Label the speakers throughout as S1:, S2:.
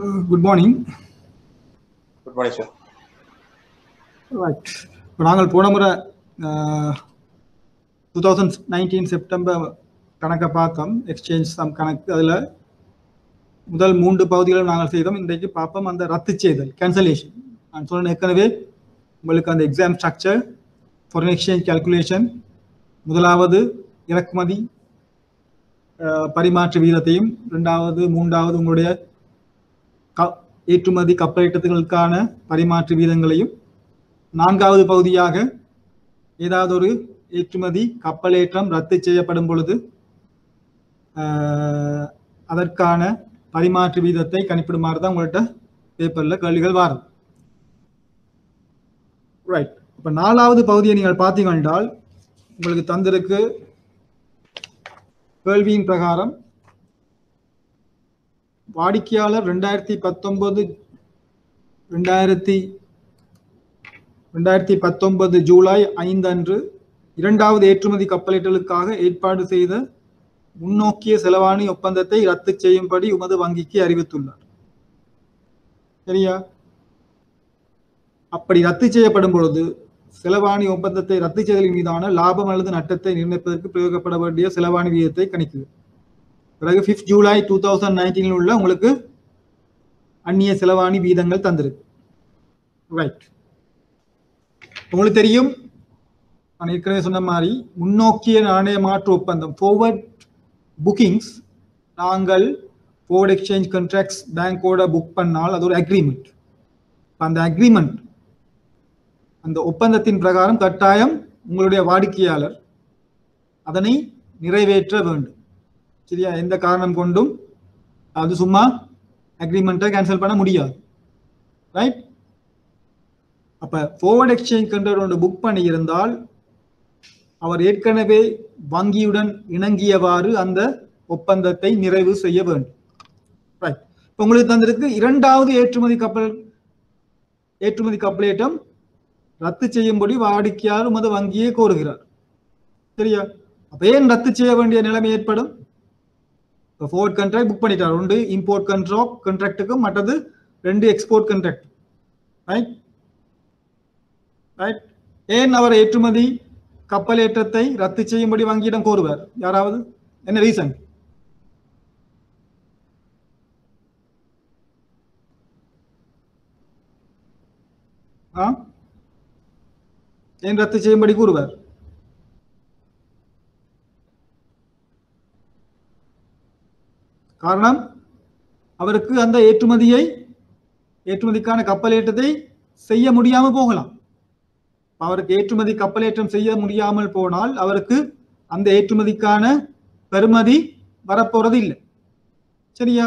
S1: Good morning.
S2: Good morning, sir.
S1: Right. இப்போ நாங்கள் போன முறை 2019 செப்டம்பர் கணக்கை பார்த்தோம். எக்ஸ்சேஞ்ச் சம் கணக்கு. அதில் முதல் 3 பகுதிகளும் நாங்கள் செய்தோம். இன்றைக்கு பார்ப்போம் அந்த ரத்து செய்தல், கேன்சலேஷன். நான் சொன்ன ஏற்கனவே உங்களுக்கு அந்த exam structure, foreign exchange calculation, முதலாவது இறக்குமதி பரிமாற்று வீதத்தையும், ரெண்டாவது மூன்றாவது உங்களுடைய ஏற்றுமதி கப்பலேற்றத்துகளுக்கான பரிமாற்று வீதங்களையும், நான்காவது பகுதியாக ஏதாவது ஒரு ஏற்றுமதி கப்பலேற்றம் ரத்து செய்யப்படும் பொழுது அதற்கான பரிமாற்று வீதத்தை கணிப்பிடுமாறு தான் உங்கள்கிட்ட பேப்பரில் கேள்விகள் வரும். ரைட். இப்போ நாலாவது பகுதியை நீங்கள் பார்த்தீங்க என்றால் உங்களுக்கு தந்திருக்கு கேள்வியின் பிரகாரம் வாடிக்கையாளர் 2019 ஜூலை 5 அன்று இரண்டாவது ஏற்றுமதி கப்பலேற்றலுக்காக ஏற்பாடு செய்த முன்னோக்கிய செலவாணி ஒப்பந்தத்தை ரத்து செய்யும்படி உமது வங்கிக்கு அறிவித்துள்ளார். சரியா? அப்படி ரத்து செய்யப்படும் பொழுது செலவாணி ஒப்பந்தத்தை ரத்து செய்தலின் மீதான லாபம் அல்லது நட்டத்தை நிர்ணயிப்பதற்கு பிரயோகப்பட வேண்டிய செலவாணி வீதத்தை கணிக்குது. பிறகு 5 ஜூலை 2019 உள்ள உங்களுக்கு அந்நிய செலவாணி வீதங்கள் தந்திருக்கு. ரைட். உங்களுக்கு தெரியும், நான் ஏற்கனவே சொன்ன மாதிரி முன்னோக்கிய நாணய மாற்று ஒப்பந்தம், ஃபார்வர்ட் புக்கிங்ஸ், நாங்கள் ஃபார்வர்ட் எக்ஸ்சேஞ்ச் கான்ட்ராக்ட்ஸ் பேங்கோட புக் பண்ணால் அது ஒரு அக்ரிமெண்ட். அந்த அக்ரிமெண்ட், அந்த ஒப்பந்தத்தின் பிரகாரம் கட்டாயம் உங்களுடைய வாடிக்கையாளர் அதனை நிறைவேற்ற வேண்டும். சரியா? எந்த காரணம் கொண்டும் அது சும்மா அக்ரிமெண்ட்டை கேன்சல் பண்ண முடியாது. ரைட். அப்ப ஃபார்வர்ட் எக்ஸ்சேஞ்ச் கான்ட்ராக்ட் புக் பண்ணி இருந்தால் அவர் ஏற்கனவே வங்கியுடன் இணங்கியவாறு அந்த ஒப்பந்தத்தை நிறைவு செய்ய வேண்டும். ரைட். இப்போ உங்களுக்கு தந்திருக்கு இரண்டாவது ஏற்றுமதி கப்பலேற்றம் ரத்து செய்யும்படி வாடிக்கையாளர் உமது வங்கியை கோருகிறார். சரியா? அப்ப ஏன் ரத்து செய்ய வேண்டிய நிலைமை ஏற்படும்? ஃபார்வர்ட் கான்ட்ராக்ட் புக் பண்ணிட்டார். ஒன்று இம்போர்ட் கான்ட்ராக்டுக்கும், மற்றது 2 எக்ஸ்போர்ட் கான்ட்ராக்ட். ரைட். ரைட். ஏன் அவர் ஏற்றுமதி கப்பலேற்றத்தை ரத்து செய்யும்படி வங்கியிடம் கோருவார்? யாராவது என்ன ரீசன்? ஏன் ரத்து செய்யும்படி கூறுவார்? காரணம், அவருக்கு அந்த ஏற்றுமதிக்கான கப்பலேற்றத்தை செய்ய முடியாம போகலாம். அவருக்கு ஏற்றுமதி கப்பலேற்றம் செய்ய முடியாமல் போனால் அவருக்கு அந்த ஏற்றுமதிக்கான பெறுமதி வரப்போறது இல்லை. சரியா?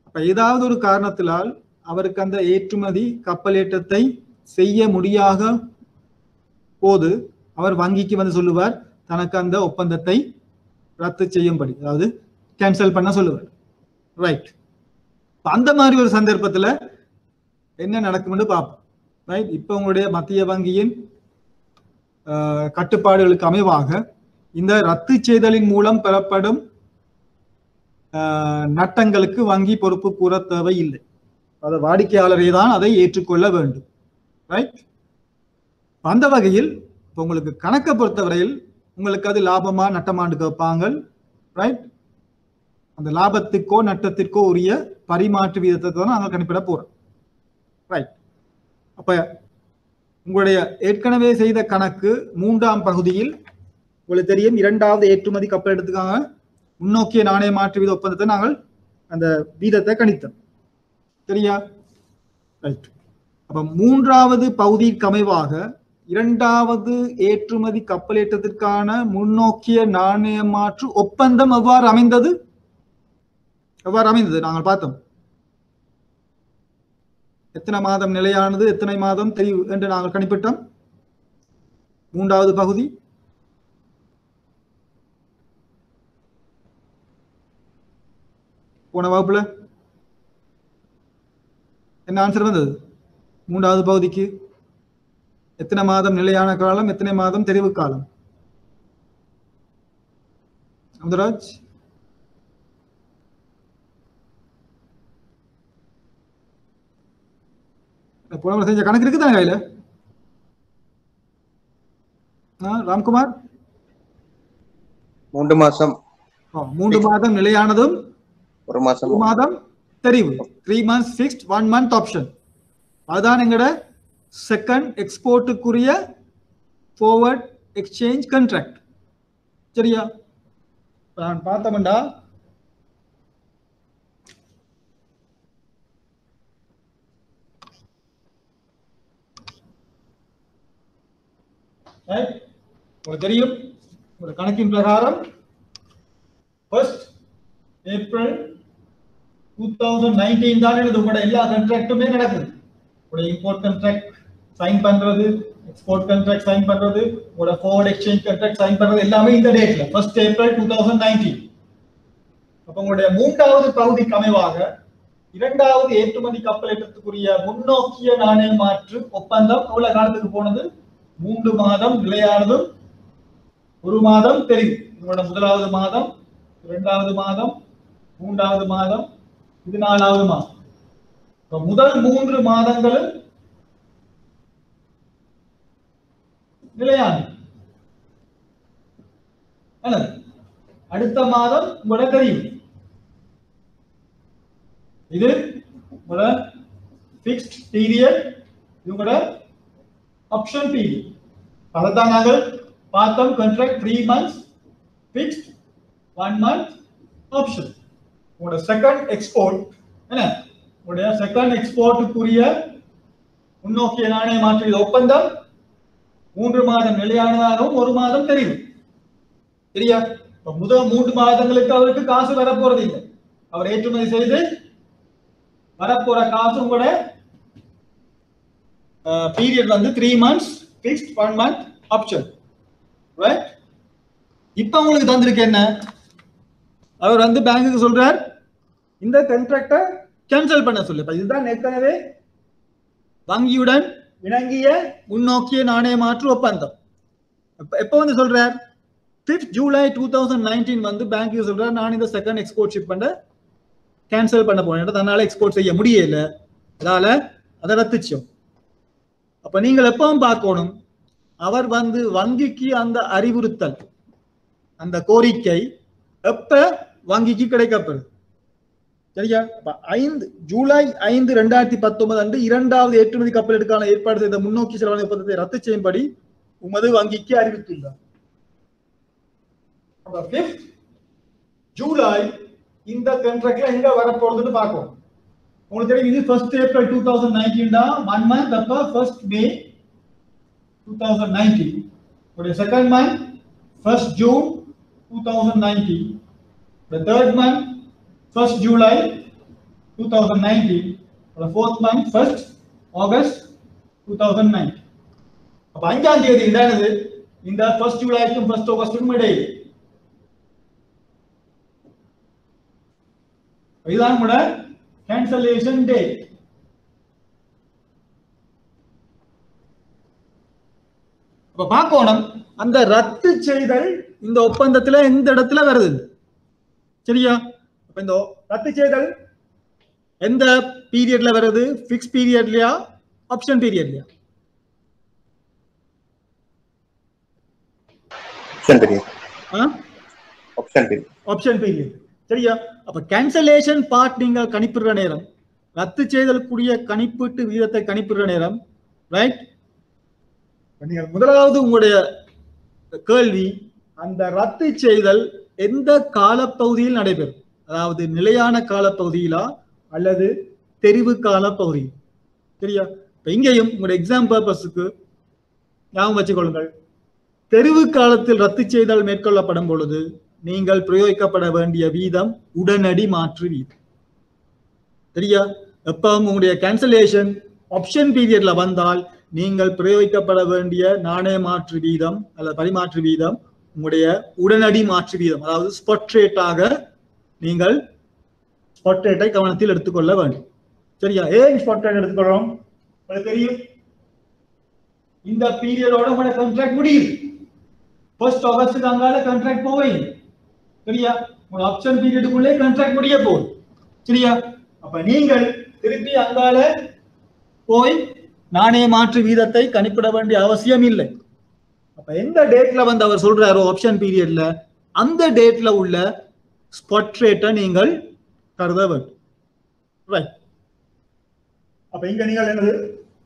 S1: அப்ப ஏதாவது ஒரு காரணத்தினால் அவருக்கு அந்த ஏற்றுமதி கப்பலேற்றத்தை செய்ய முடியாத போது அவர் வங்கிக்கு வந்து சொல்லுவார், தனக்கு அந்த ஒப்பந்தத்தை ரத்து செய்யும்படி, அதாவது கேன்சல் பண்ண சொல்லுவார். ரைட். அந்த மாதிரி ஒரு சந்தர்ப்பத்தில் என்ன நடக்கும்னு பார்ப்போம். ரைட். இப்போ உங்களுடைய மத்திய வங்கியின் கட்டுப்பாடுகளுக்கு அமைவாக இந்த ரத்து செய்தலின் மூலம் பெறப்படும் நட்டங்களுக்கு வங்கி பொறுப்பு கூற தேவையில்லை. அது வாடிக்கையாளரே தான் அதை ஏற்றுக்கொள்ள வேண்டும். ரைட். அந்த வகையில் இப்போ உங்களுக்கு கணக்கை பொறுத்தவரையில் உங்களுக்கு அது லாபமா நட்டமான்னு கேட்பாங்க. ரைட். அந்த லாபத்துக்கோ நட்டத்திற்கோ உரிய பரிமாற்று வீதத்தை தான் நாங்கள் கணிப்பிட போறோம். ரைட். அப்ப உங்களுடைய ஏற்கனவே செய்த கணக்கு 3ஆம் பகுதியில் உங்களுக்கு தெரியும், இரண்டாவது ஏற்றுமதி கப்பலேற்றத்துக்காக முன்னோக்கிய நாணய மாற்று வீத ஒப்பந்தத்தை நாங்கள் அந்த வீதத்தை கணித்தோம். சரியா? ரைட். அப்ப 3ஆவது பகுதிக்கு அமைவாக இரண்டாவது ஏற்றுமதி கப்பலேற்றத்திற்கான முன்னோக்கிய நாணய மாற்று ஒப்பந்தம் எவ்வாறு அமைந்தது நாங்கள் பார்த்தோம். எத்தனை மாதம் நிலையானது, எத்தனை மாதம் தெரிவு என்று நாங்கள் கணிப்பிட்டோம். 3ஆவது பகுதி போன வகுப்புல என்ன ஆன்சர் வந்தது? 3ஆவது பகுதிக்கு எத்தனை மாதம் நிலையான காலம், எத்தனை மாதம் தெரிவு காலம்? அம்தராஜ், போன முறை செஞ்ச கணக்கு இருக்குதாங்க கையில ராம்குமார்
S2: 3 மாசம்
S1: 3 மாதம் நிலையானதும்
S2: 1 மாசம்
S1: தெரிவு 3 months fixed 1 month option அதுதான் எங்கட செகண்ட் எக்ஸ்போர்ட்டுக்குரிய forward exchange contract சரியா நான் பார்த்தோம்டா உங்களுக்கு தெரியும் ஒரு கணக்கின் பிரகாரம் 1st April 2019 தான் உங்களோட எல்லா கான்ட்ராக்ட்டுமே நடக்குது உங்களோட இம்போர்ட் கான்ட்ராக்ட் சைன் பண்றது எக்ஸ்போர்ட் கான்ட்ராக்ட் சைன் பண்றது உங்களோட forward exchange கான்ட்ராக்ட் சைன் பண்றது எல்லாமே இந்த டேட்ல 1st April 2019 அப்ப உங்களுடைய மூன்றாவது பகுதிக்கு அமைவாக இரண்டாவது ஏற்றுமதி கப்பலேற்றத்துக்குரிய முன்னோக்கிய நாணய மாற்று ஒப்பந்தம் எவ்வளவு காலத்துக்கு போனது 3 மாதம் நிலையானதும் 1 மாதம் தெரிவு உங்களோட முதலாவது மாதம் 2வது மாதம் 3வது மாதம் இது 4வது மாதம் முதல் 3 மாதங்களும் நிலையானது அடுத்த மாதம் உங்களோட தெரிவு இது உங்களோட ஃபிக்ஸ்ட் பீரியட் இது உங்களோட option period அதான் நாங்கள் பார்த்தோம் contract 3 months fixed 1 month option உங்களோட செகண்ட் எக்ஸ்போர்ட் என்ன உங்களுடைய செகண்ட் எக்ஸ்போர்ட்டுக்குரிய முன்னோக்கிய நாணய மாற்று ஒப்பந்தம் 3 மாதம் நிலையானதாகவும் 1 மாதம் தெரியும் சரியா முதல் 3 மாதங்களுக்கு அவருக்கு காசு வரப்போறது இல்லை அவர் ஏற்றுமதி செய்து வரப்போற காசு உங்களோட period வந்து 3 months fixed 1 month option right இப்போ உங்களுக்கு தந்திருக்கு என்ன அவர் வந்து பேங்க்குக்கு சொல்றார் இந்த கான்ட்ராக்டை கேன்சல் பண்ண சொல்லு இதுதான் ஏற்கனவே வங்கியுடன் இணங்கிய முன்னோக்கிய நாணய மாற்று ஒப்பந்தம் எப்போ வந்து சொல்றார் 5th July 2019 வந்து பேங்க்குக்கு சொல்றார் நான் இந்த செகண்ட் எக்ஸ்போர்ட் ஷிப்மெண்ட்டை கேன்சல் பண்ண போனேன் அதனால எக்ஸ்போர்ட் செய்ய முடியல அதனால அதை ரத்துச்சோம் அப்ப நீங்கள் எப்பவும் பார்க்கணும் அவர் வந்து வங்கிக்கு அந்த அறிவுறுத்தல் அந்த கோரிக்கை எப்ப வங்கிக்கு கிடைக்கப்படுது சரியா 5 ஜூலை 5 2019 அன்று இரண்டாவது ஏற்றுமதி கப்பலுக்கான ஏற்பாடு செய்த முன்னோக்கி செலவான ஒப்பந்தத்தை ரத்து செய்யும்படி உமது வங்கிக்கு அறிவித்துள்ளார் 5th ஜூலை இந்த கான்ட்ராக்ட்ல எங்க வரப்போறதுன்னு பார்ப்போம் உங்களுக்கு தெரியும் இது 1st April 2019 டா 1 month அப்ப 1st May 2019 ஒரு second month 1st June 2019 the third month 1st July 2019 the fourth month 1st August 2019 அப்ப 5ஆம் தேதி என்னது இந்த 1st July க்கும் 1st August க்கும் இடையில இதுதான் கூட cancellation date அப்ப பார்க்கணும் அந்த ரத்து செய்தல் இந்த ஒப்பந்தத்துல எந்த இடத்துல வருது சரியா அப்ப இந்த ரத்து செய்தல் எந்த பீரியட்ல வருது ஃபிக்ஸ் பீரியட்லயா ஆப்ஷன் பீரியட்லயா ஆப்ஷன் பீரியட் சரியா அப்ப கேன்சலேஷன் பார்ட் நீங்கள் கணிப்பிடுற நேரம் ரத்து செய்தல் கூடிய கணிப்பீட்டு வீதத்தை கணிப்பிடுற நேரம் ரைட் நீங்கள் முதலாவது உங்களுடைய கேள்வி அந்த ரத்து செய்தல் எந்த காலப்பகுதியில் நடைபெறும் அதாவது நிலையான காலப்பகுதியிலா அல்லது தெரிவு காலப்பகுதி சரியா இப்ப இங்கேயும் உங்களுடைய எக்ஸாம் பர்பஸுக்கு ஞாபகம் வச்சுக்கொள்ளுங்கள் தெரிவு காலத்தில் ரத்து செய்தல் மேற்கொள்ளப்படும் பொழுது நீங்கள் பிரயோகிக்கப்பட வேண்டிய வீதம் உடனடி மாற்று வீதம் சரியா எப்ப உங்களுடைய கேன்சலேஷன் ஆப்ஷன் பீரியட்ல வந்தால் நீங்கள் பிரயோகிக்கப்பட வேண்டிய நாணய மாற்று வீதம் அல்லது பரிமாற்று வீதம் உங்களுடைய உடனடி மாற்று வீதம் அதாவது ஸ்பாட் ரேட்டாக நீங்கள் ஸ்பாட் ரேட்டை கவனத்தில் எடுத்துக்கொள்ள வேண்டும் சரியா ஏன் ஸ்பாட் ரேட் எடுத்துக்கொள்றோம் உங்களுக்கு தெரியும் இந்த பீரியடோட உங்களோட கான்ட்ராக்ட் முடியுது 1st ஆகஸ்ட் அங்கால கான்ட்ராக்ட் போவீங்க சரியா உங்க ஆப்ஷன் பீரியடுக்குள்ளே கான்ட்ராக்ட் முடிய போகுது சரியா அப்ப நீங்கள் திருப்பி அங்கால போய் நாணய மாற்று வீதத்தை கணிப்பிட வேண்டிய அவசியம் இல்லை. அப்ப எந்த டேட்ல வந்து அவர் சொல்றாரோ ஆப்ஷன் பீரியட்ல அந்த டேட்ல உள்ள ஸ்பாட் ரேட்டை நீங்கள் கருத வேண்டும். ரைட். அப்ப இங்க நீங்கள் என்னது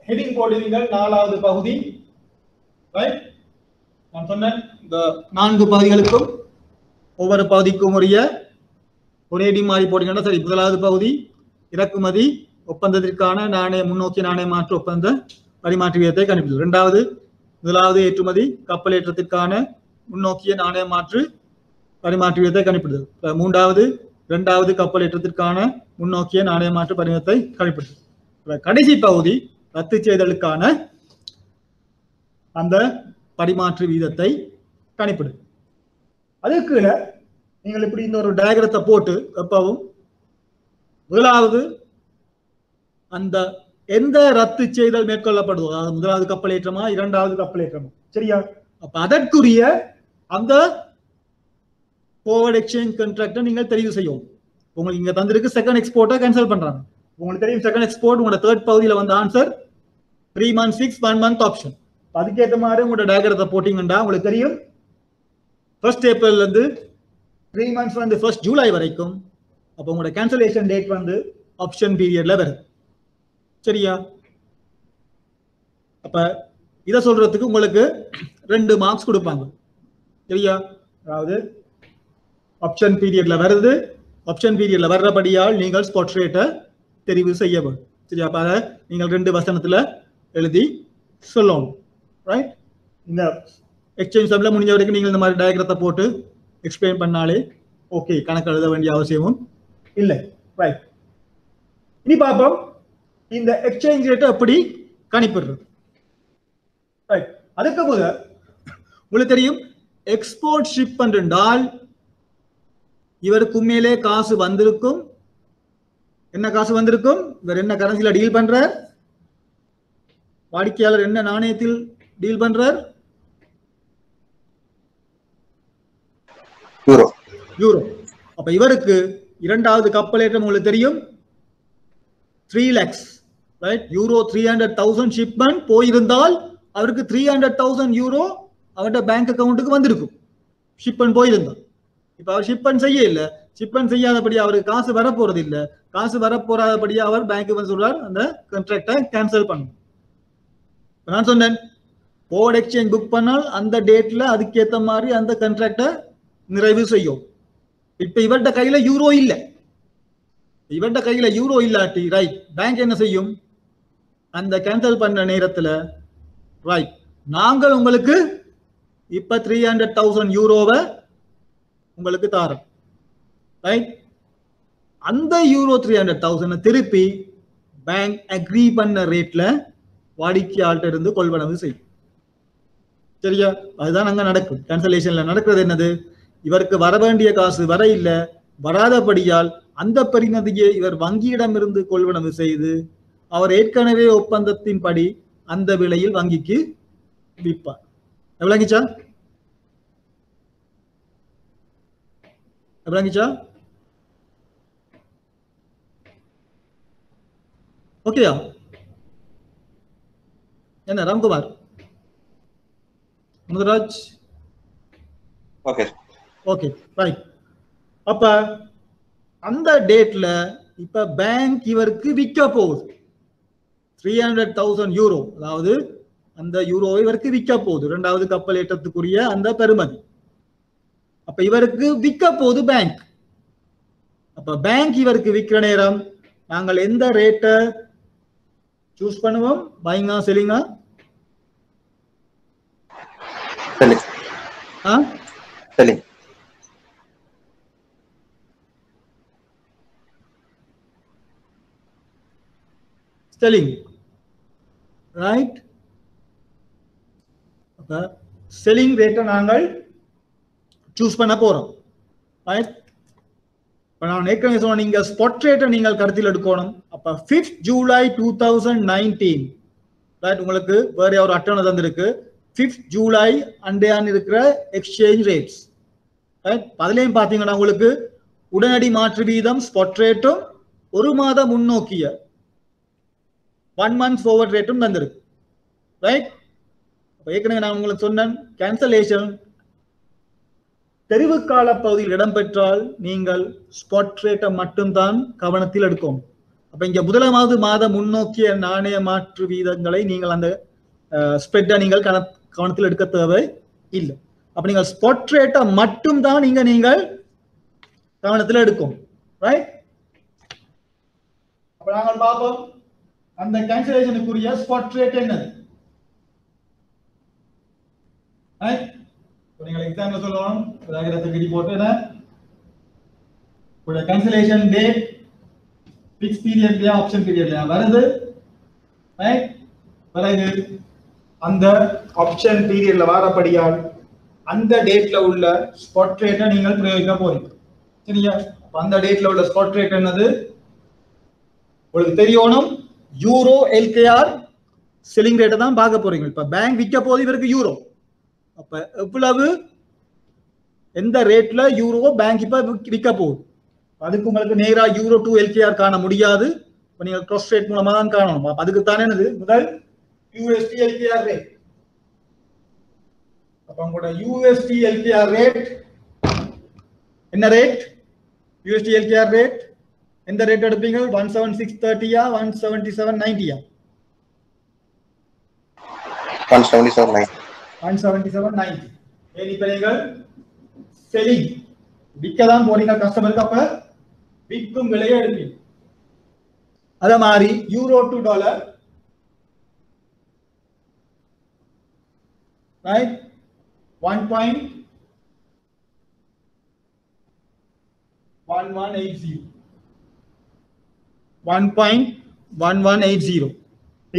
S1: ஹெடிங் போடுவீங்கள் 4வது பகுதி. ரைட். நான் சொன்னேன் இந்த 4 பகுதிகளுக்கும் ஒவ்வொரு பகுதிக்கும் ஒரே டி மாதிரி போட்டீங்கன்னா சரி. 1வது பகுதி இறக்குமதி ஒப்பந்தத்திற்கான நாணய முன்னோக்கி நாணய மாற்று ஒப்பந்த பரிமாற்று வீதத்தை கணிப்பிடுது. 2வது முதலாவது ஏற்றுமதி கப்பல் ஏற்றத்திற்கான முன்னோக்கிய நாணய மாற்று பரிமாற்று வீதத்தை கணிப்பிடுது. 3வது 2வது கப்பல் ஏற்றத்திற்கான முன்னோக்கிய நாணய மாற்று பரிமாற்றத்தை கணிப்பிடுது. கடைசி பகுதி ரத்து செய்தலுக்கான அந்த பரிமாற்று வீதத்தை கணிப்பிடுது. அதுக்கு நீங்கள் இப்படி இந்த ஒரு டயக்ராத்தை போட்டு எப்பவும் முதலாவது அந்த எந்த ரத்து செய்தல் மேற்கொள்ளப்படுதோ, அதாவது முதலாவது கப்பல் ஏற்றமா 2வது கப்பல் ஏற்றமா, சரியா? அப்ப அதற்குரிய அந்த forward exchange contract நீங்கள் தெரிவு செய்யும். உங்களுக்கு இங்க தந்திருக்கு செகண்ட் எக்ஸ்போர்ட்டை கேன்சல் பண்றாங்க. உங்களுக்கு தெரியும் செகண்ட் எக்ஸ்போர்ட் உங்களோட தேர்ட் பகுதியில வந்து ஆன்சர் 3 months 6 1 month ஆப்ஷன். அதுக்கேற்ற மாதிரி உங்களோட டயக்ராத்தை போட்டீங்கன்னா உங்களுக்கு தெரியும் ஃபர்ஸ்ட் ஏப்ரல்ல இருந்து 3 months வந்து 1st ஜூலை வரைக்கும். அப்போ உங்களோட கேன்சலேஷன் டேட் வந்து ஆப்ஷன் பீரியட்ல வருது, சரியா? அப்ப இதை சொல்றதுக்கு உங்களுக்கு 2 மார்க்ஸ் கொடுப்பாங்க, சரியா? அதாவது ஆப்ஷன் பீரியட்ல வருது, ஆப்ஷன் பீரியட்ல வர்றபடியால் நீங்கள் ஸ்பாட் ரேட்டை தெரிவு செய்ய வேண்டும், சரியா? அப்ப அதை நீங்கள் 2 வசனத்துல எழுதி சொல்லணும். ரைட். இந்த எக்ஸ்சேஞ்ச் சப்ல முடிஞ்ச வரைக்கும் நீங்கள் இந்த மாதிரி டயக்ராத்தை போட்டு எக்ஸ்பிளைன் பண்ணாலே ஓகே, கணக்கு எழுத வேண்டிய அவசியமும் இல்லை. ரைட். இனி பார்ப்போம் இந்த எக்ஸ்சேஞ்ச் ரேட்டை எப்படி கணிப்பிடுறது. ரைட். அதுக்கு முதல் உங்களுக்கு தெரியும் எக்ஸ்போர்ட் ஷிப்மெண்ட் என்றால் இவருக்கு உண்மையிலே காசு வந்திருக்கும். என்ன காசு வந்திருக்கும்? இவர் என்ன கரன்சில டீல் பண்றார்? வாடிக்கையாளர் என்ன நாணயத்தில் டீல் பண்றார்? யூரோ. அப்ப இவருக்கு 2வது கப்பல் ஏற்றம் உங்களுக்கு தெரியும் 3 lakhs, ரைட்? யூரோ 300,000 ஷிப்மெண்ட் போயிருந்தால் அவருக்கு 300,000 யூரோ அவருடைய பேங்க் அக்கவுண்ட்டுக்கு வந்திருக்கும் ஷிப்மெண்ட் போயிருந்தால். இப்ப அவர் ஷிப்மெண்ட் செய்ய இல்லை, ஷிப்மெண்ட் செய்யாதபடி அவருக்கு காசு வரப்போறது இல்லை. காசு வரப்போறாதபடி அவர் பேங்க்கு வந்து சொல்றார் அந்த கான்ட்ராக்டை கேன்சல் பண்ணும். நான் சொன்னேன் forward exchange புக் பண்ணால் அந்த டேட்ல அதுக்கேற்ற மாதிரி அந்த கான்ட்ராக்டை நிறைவு செய்யும். இப்ப இவர்கிட்ட கையில யூரோ இல்ல, இவர்கிட்ட கையில யூரோ இல்லாட்டி ரைட் பேங்க் என்ன செய்யும்? அந்த கேன்சல் பண்ண நேரத்துல ரைட் நாங்கள் உங்களுக்கு இப்ப 300,000 யூரோவை உங்களுக்கு தாரோம், ரைட்? அந்த யூரோ 300,000 திருப்பி பேங்க் அக்ரி பண்ண ரேட்ல வாடிக்கையாளர்கிட்ட இருந்து கொள்வனவு செய்யும், சரியா? அதுதான் அங்க நடக்கும். கேன்சலேஷன்ல நடக்கிறது என்னது? இவருக்கு வர வேண்டிய காசு வர இல்லை, வராதபடியால் அந்த பரிமதியை இவர் வங்கியிடம் இருந்து கொள்வனவு செய்து அவர் ஏற்கனவே ஒப்பந்தத்தின்படி அந்த விலையில் வங்கிக்கு விற்பார். விளங்கிச்சா? விளங்கிச்சா? ஓகேயா? என்ன Ramkumar, Muthuraj?
S2: Okay
S1: okay, right. அப்ப அந்த டேட்ல இப்ப பேங்க் இவருக்கு விற்க போகுது 300,000 யூரோ, அதாவது அந்த யூரோவை இவருக்கு விற்க போகுது 2வது கப்பல் ஏற்றத்துக்குரிய அந்த பெறுமதி. அப்ப இவருக்கு விற்க போகுது பேங்க். அப்ப பேங்க் இவருக்கு விற்கிற நேரம் நாங்கள் எந்த ரேட்டை சூஸ் பண்ணுவோம்? பையிங்கா செல்லிங்கா?
S2: செல்லிங்.
S1: Selling, right? அப்ப செல்லிங் ரேட்டை நாங்கள் சூஸ் பண்ண போறோம், ரைட்? இப்ப நான் ஏற்கனவே சொன்ன நீங்க ஸ்பாட் ரேட்டை நீங்கள் கருத்தில் எடுக்கணும். அப்ப 5th ஜூலை 2019, ரைட்? உங்களுக்கு வேற ஒரு அட்டவணை தந்திருக்கு 5th ஜூலை அண்டையான் இருக்கிற எக்ஸ்சேஞ்ச் ரேட்ஸ், ரைட்? அதுலயும் பாத்தீங்கன்னா உங்களுக்கு உடனடி மாற்று வீதம் ஸ்பாட் ரேட்டும் 1 மாத முன்னோக்கிய 1 month forward ரேட்டும் தந்திருக்கு. ரைட்? ஏற்கனவே நான் உங்களுக்கு சொன்னேன், கேன்சலேஷன் தெரிவு கால பகுதியில் இடம்பெற்றால் நீங்கள் ஸ்பாட் ரேட்டை மட்டும்தான் கவனத்தில் எடுக்கும். அப்ப இங்க முதலாவது மாத முன்னோக்கிய நாணய மாற்று வீதங்களை நீங்கள் அந்த ஸ்ப்ரெட்டை நீங்கள் கவனத்தில் எடுக்க தேவை இல்லை. அப்ப நீங்கள் ஸ்பாட் ரேட்டை மட்டும் தான் நீங்கள் கவனத்தில் எடுக்கும். ரைட்? அப்ப நாங்கள் பார்ப்போம் அந்த கேன்சலேஷனுக்குரிய ஸ்பாட் ரேட் என்னது. நீங்கள் எக்ஸாம்பிள் சொல்லணும், கிரி போட்டு கேன்சலேஷன் டேட் ஃபிக்ஸ் பீரியட்லயா ஆப்ஷன் பீரியட்லயா வருது. பிறகு அந்த ஆப்ஷன் பீரியட்ல வாரப்படியால் அந்த டேட்ல உள்ள ஸ்பாட் ரேட்டை நீங்கள் பிரயோகிக்க போறீங்க. சரியா? அந்த டேட்ல உள்ள ஸ்பாட் ரேட் என்னது உங்களுக்கு தெரியணும். யூரோ எல்கேஆர் செல்லிங் ரேட்டை தான் பார்க்க போறீங்க. இப்ப பேங்க் விற்க போது இவருக்கு யூரோ, அப்ப எவ்வளவு எந்த ரேட்ல யூரோ பேங்க் இப்ப விற்க போகுது, அதுக்கு உங்களுக்கு நேரா யூரோ டு எல்கேஆர் காண முடியாது. இப்ப நீங்க கிராஸ் ரேட் மூலமா தான் காணணும். அதுக்கு தானே என்னது முதல் யூஎஸ்டி எல்கேஆர் ரேட். அப்ப உங்களோட யூஎஸ்டி எல்கேஆர் ரேட் என்ன ரேட்? யூஎஸ்டி எல்கேஆர் ரேட் எந்த ரேட் எடுப்பீங்க? 17630யா 17790யா? 17790. ஏன் இப்ப நீங்கள் செல்லிங் விற்க தான் போறீங்க கஸ்டமருக்கு, அப்ப விற்கும் விலையை எடுப்பீங்க. அத மாதிரி யூரோ டு டாலர், ரைட்? 1.1180.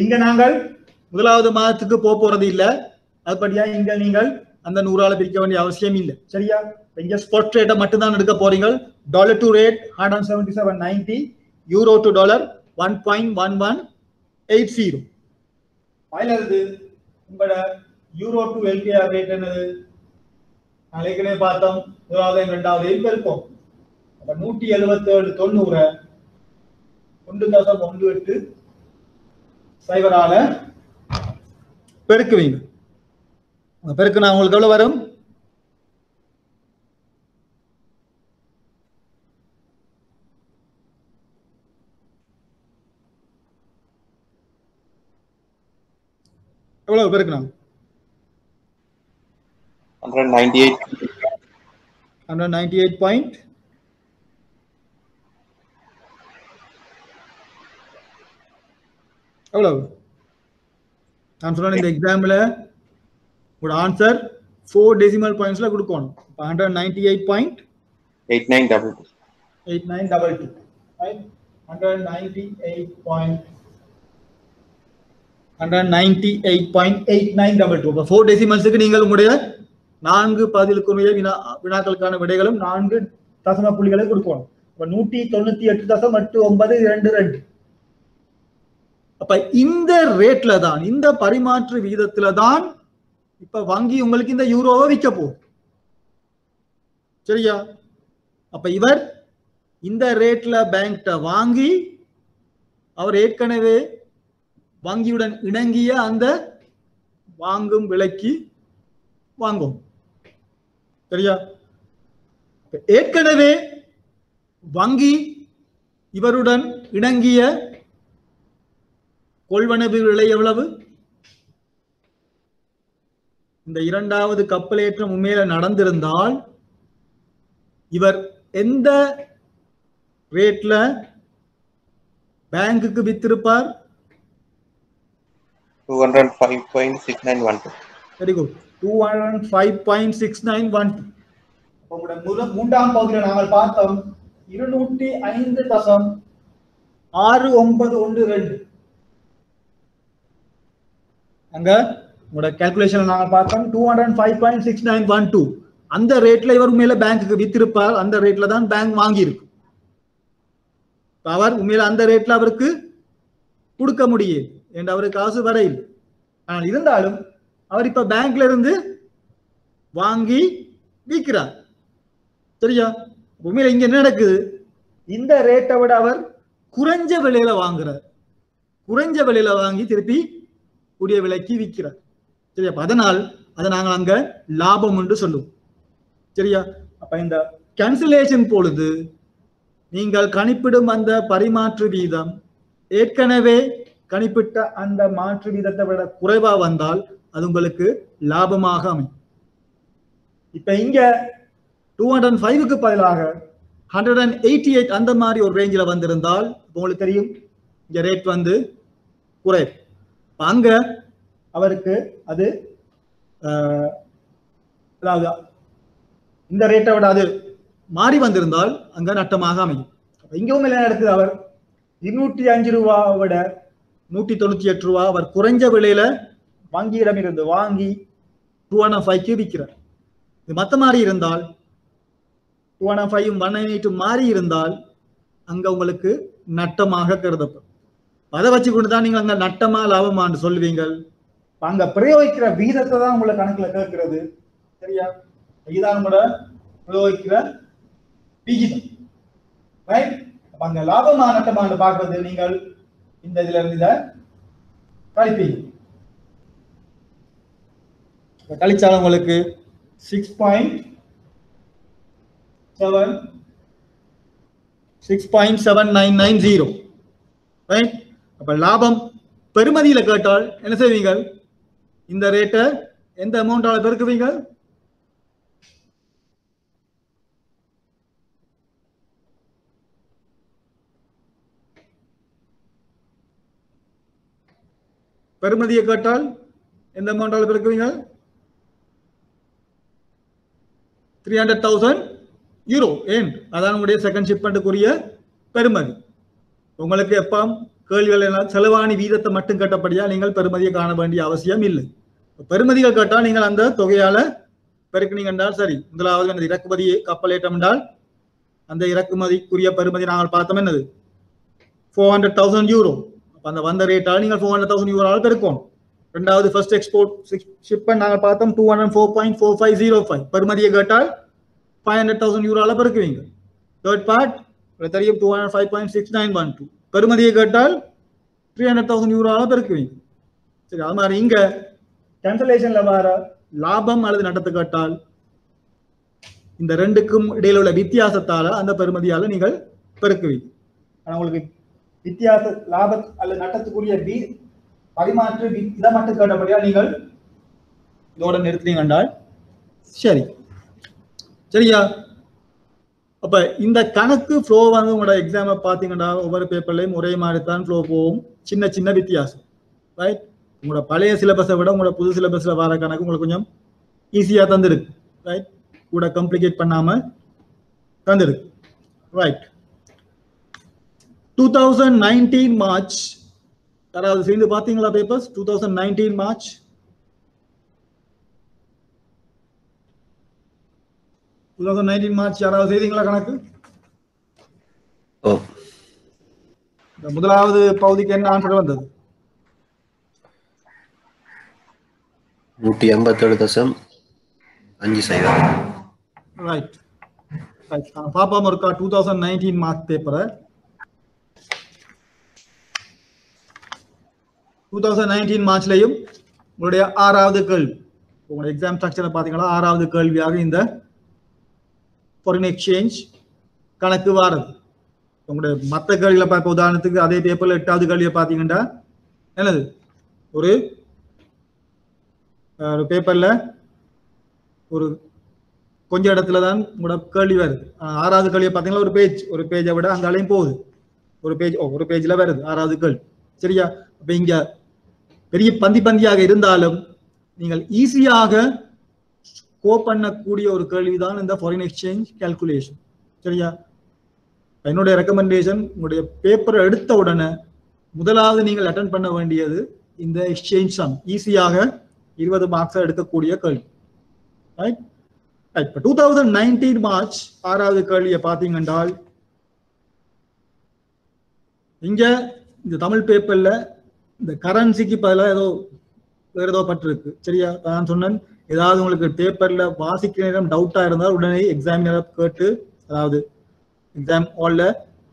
S1: இங்க நாங்கள் முதலாவது மாதத்துக்கு போறது இல்ல, அதுபடியா இங்க நீங்கள் அந்த 100ஆல பிரிக்க வேண்டிய அவசியம் இல்லை. சரியா? இங்க ஸ்பாட் ரேட்டை மட்டும் தான் எடுக்க போறீங்க. Dollar to rate 177.90, euro to dollar 1.1180. அதுல இருந்து உங்களோட யூரோ டு எல்கேஆர் ரேட் என்னது? நாளைக்கே பார்த்தோம், முதலாவது இரண்டாவது பெருக்கும். அப்ப 177.90 1.18 பெருக்குவீங்க. பெருக்குனா உங்களுக்கு எவ்வளவு வரும்? எவ்வளவு பெருக்குனா? 198 பாயிண்ட் எவ்வளவு? நான் சொன்ன இந்த எக்ஸாம்ல உங்க ஆன்சர் 4 டெசிமல் பாயிண்ட்ஸ்ல கொடுக்கணும். 198.8922. 198.8922. 4 டெசிமல்ஸ்க்கு நீங்கள் உங்களுடைய 4 பதிலுக்குரிய வினாக்களுக்கான விடைகளும் 4 தசம புள்ளிகளை கொடுக்கணும். 198.822. அப்ப இந்த ரேட்ல தான், இந்த பரிமாற்று விகிதத்துல தான் இப்ப வங்கி உங்களுக்கு இந்த யூரோவை விற்க போகுது. சரியா? அப்ப இவர் இந்த ரேட்ல பேங்க்ட வாங்கி அவர் ஏற்கனவே வங்கியுடன் இணங்கிய அந்த வாங்கும் விலைக்கு வாங்கும். சரியா? ஏற்கனவே வங்கி இவருடன் இணங்கிய கொள்வனவு விலை எவ்வளவு? இந்த இரண்டாவது கப்பலேற்றம் உண்மையில நடந்திருந்தால் இவர் எந்த ரேட்ல பேங்குக்கு வித்திருப்பார்?
S2: 205.6912.
S1: Very good. 205.6912. மூன்றாம் பகுதியில் நாங்கள் பார்த்தோம் 205.6912. அங்க உங்களோட கால்குலேஷன் நாங்கள் பார்த்தோம் 205.6912. அந்த ரேட்ல இவர் உண்மையில பேங்க்குக்கு வித்திருப்பார். அந்த ரேட்ல தான் பேங்க் வாங்கி இருக்கு. அவர் உண்மையில அந்த ரேட்ல அவருக்கு கொடுக்க முடியும் என்று அவருக்கு காசு வரையில். ஆனால் இருந்தாலும் அவர் இப்ப பேங்க்ல இருந்து வாங்கி விற்கிறார். சரியா? உண்மையில இங்க என்ன நடக்குது? இந்த ரேட்டை விட அவர் குறைஞ்ச விலையில வாங்குறார். குறைஞ்ச விலையில வாங்கி திருப்பி கூடிய விலைக்கு விற்கிறார். சரியா? அதனால் அதை நாங்கள் அங்க லாபம் என்று சொல்லுவோம். சரியா? அப்ப இந்த கேன்சலேஷன் பொழுது நீங்கள் கணிப்பிடும் அந்த பரிமாற்று வீதம் ஏற்கனவே கணிப்பிட்ட அந்த மாற்று வீதத்தை விட குறைவா வந்தால் அது உங்களுக்கு லாபமாக அமையும். இப்ப இங்க 205க்கு பதிலாக 188 அந்த மாதிரி ஒரு ரேஞ்சில் வந்திருந்தால் உங்களுக்கு தெரியும் இங்க ரேட் வந்து குறைவு. அங்க அவருக்கு அது அதாவது இந்த ரேட்டை விட அது மாறி வந்திருந்தால் அங்க நட்டமாக அமையும். இங்கவும் என்ன நடக்குது, அவர் 205 ரூபாவை விட 198 ரூபா அவர் குறைஞ்ச விலையில வங்கியிடம் இருந்து வாங்கி 205க்கு விற்கிறார். இது மத்த மாதிரி இருந்தால் 205 198 மாறி இருந்தால் அங்க உங்களுக்கு நட்டமாக கருதப்படும். அதை வச்சு கொண்டுதான் நீங்க அங்க நட்டமா லாபமான்னு சொல்லுவீங்க. அங்க பிரயோகிக்கிற வீதத்தை தான் உங்களை கணக்குல கேட்கிறது. சரியா? இதுதான் உங்களோட பிரயோகிக்கிற விகிதம். ரைட்? அங்க லாபமா நட்டமான்னு பார்க்கறது நீங்கள் இந்த இதுல இருந்து இதை கழிப்பீங்க. கழிச்சாலும் உங்களுக்கு 6.7990. ரைட்? அப்ப லாபம் பெறுமதியில கேட்டால் என்ன செய்வீங்க? இந்த ரேட்டை எந்த அமௌண்டால பெருக்குவீங்க? பெறுமதியை கேட்டால் எந்த அமௌண்டால பெருக்குவீங்க? 300,000 யூரோ. ஏன்? அதான் உங்களுடைய செகண்ட் ஷிப்மெண்ட்டுக்குரிய பெறுமதி. உங்களுக்கு எப்ப கேள்விகள் எல்லாம் செலவாணி வீதத்தை மட்டும் கேட்டபடியா நீங்கள் பெறுமதியை காண வேண்டிய அவசியம் இல்லை. பெறுமதிகள் கேட்டால் நீங்கள் அந்த தொகையால பெருக்கினீங்க என்றால் சரி. முதலாவது எனது இறக்குமதி கப்பல் ஏற்றம் என்றால் அந்த இறக்குமதிக்குரிய பெறுமதி நாங்கள் பார்த்தோம் என்னது 400,000 யூரோ. அப்ப அந்த வந்த ரேட்டால் நீங்கள் 400,000 யூரோவால் பெருக்கணும். ரெண்டாவது ஃபர்ஸ்ட் எக்ஸ்போர்ட் ஷிப்மெண்ட் நாங்கள் பார்த்தோம் 204.4505. பெறுமதியை கேட்டால் 500,000 யூரோவால பெருக்குவீங்க. தேர்ட் பார்ட் தெரியும் 205.6912. பெறுமதியை கேட்டால் 300,000 யூரோவால பெருக்குவீங்க. சரி, அது மாதிரி இங்க கேன்சலேஷன்ல வர லாபம் அல்லது நட்டத்தை கேட்டால் இந்த ரெண்டுக்கும் இடையில உள்ள வித்தியாசத்தால அந்த பெறுமதியால நீங்கள் பெருக்குவீங்க. ஆனா உங்களுக்கு வித்தியாச லாப அல்லது நட்டத்துக்குரிய பரிமாற்று இதை மட்டும் கேட்டபடியா நீங்கள் இதோட நிறுத்தினீங்க என்றால் சரி. சரியா? அப்ப இந்த கணக்கு ஃப்ளோ வந்து உங்களோட எக்ஸாமை பார்த்தீங்கன்னா ஒவ்வொரு பேப்பர்லையும் ஒரே மாதிரி தான் ஃப்ளோ போகும். சின்ன சின்ன வித்தியாசம். ரைட்? உங்களோட பழைய சிலபஸை விட உங்களோட புது சிலபஸ்ல வர கணக்கு உங்களுக்கு கொஞ்சம் ஈஸியா தந்துருக்கு. ரைட்? கூட காம்ப்ளிகேட் பண்ணாம தந்துருக்கு. ரைட்? 2019 மார்ச் யாராவது சேர்ந்து பாத்தீங்களா பேப்பர்ஸ்? 2019 மார்ச் 2019 மார்ச் யாராவது செய்தீங்களா கணக்கு? முதலாவது பகுதிக்கு என்ன ஆன்சர் வந்தது?
S3: 187.5.
S1: ரைட். பாப்பா இருக்கா 2019 மார்க் பேப்பரை. 2019 மார்ச்லயும் உங்களுடைய 6வது கேள்வி, உங்களுடைய எக்ஸாம் ஸ்ட்ரக்சரை பாத்தீங்களா 6வது கேள்வியாக இந்த ஃபாரின் எக்ஸ்சேஞ்ச் கணக்கு வாரது. உங்களுடைய மற்ற கேள்விகளை பார்க்க உதாரணத்துக்கு அதே பேப்பர்ல 8வது கேள்வியை பார்த்தீங்கன்னா என்னது ஒரு பேப்பர்ல ஒரு கொஞ்ச இடத்துல தான் உங்களோட கேள்வி வருது. 6வது கேள்வியை பார்த்தீங்கன்னா ஒரு பேஜை விட அந்த அலையும் போகுது. ஒரு பேஜ்ல வருது 6வது கேள்வி. சரியா? அப்ப இங்க பெரிய பந்தியாக இருந்தாலும் நீங்கள் ஈஸியாக ஸ்கோர் பண்ணக்கூடிய ஒரு கேள்விதான் இந்த ஃபாரின் எக்ஸ்சேஞ்ச் கால்குலேஷன். சரியா? என்னுடைய ரெக்கமெண்டேஷன், உங்களுடைய பேப்பரை எடுத்த உடனே முதலாவது நீங்கள் அட்டென்ட் பண்ண வேண்டியது இந்த எக்ஸ்சேஞ்ச் சம். ஈஸியாக 20 மார்க்ஸ் எடுக்கக்கூடிய கேள்வி. ரைட்? இப்போ 2019 மார்ச் 6வது கேள்வியை பார்த்தீங்க என்றால் இங்க இந்த தமிழ் பேப்பர்ல இந்த கரன்சிக்கு பதிலாக வேற ஏதோ பட்டிருக்கு. சரியா? நான் சொன்னேன், ஏதாவது உங்களுக்கு பேப்பர்ல வாசிக்கிற நேரம் டவுட்டா இருந்தால் உடனே எக்ஸாமினரை கேட்டு, அதாவது எக்ஸாம் ஹால்ல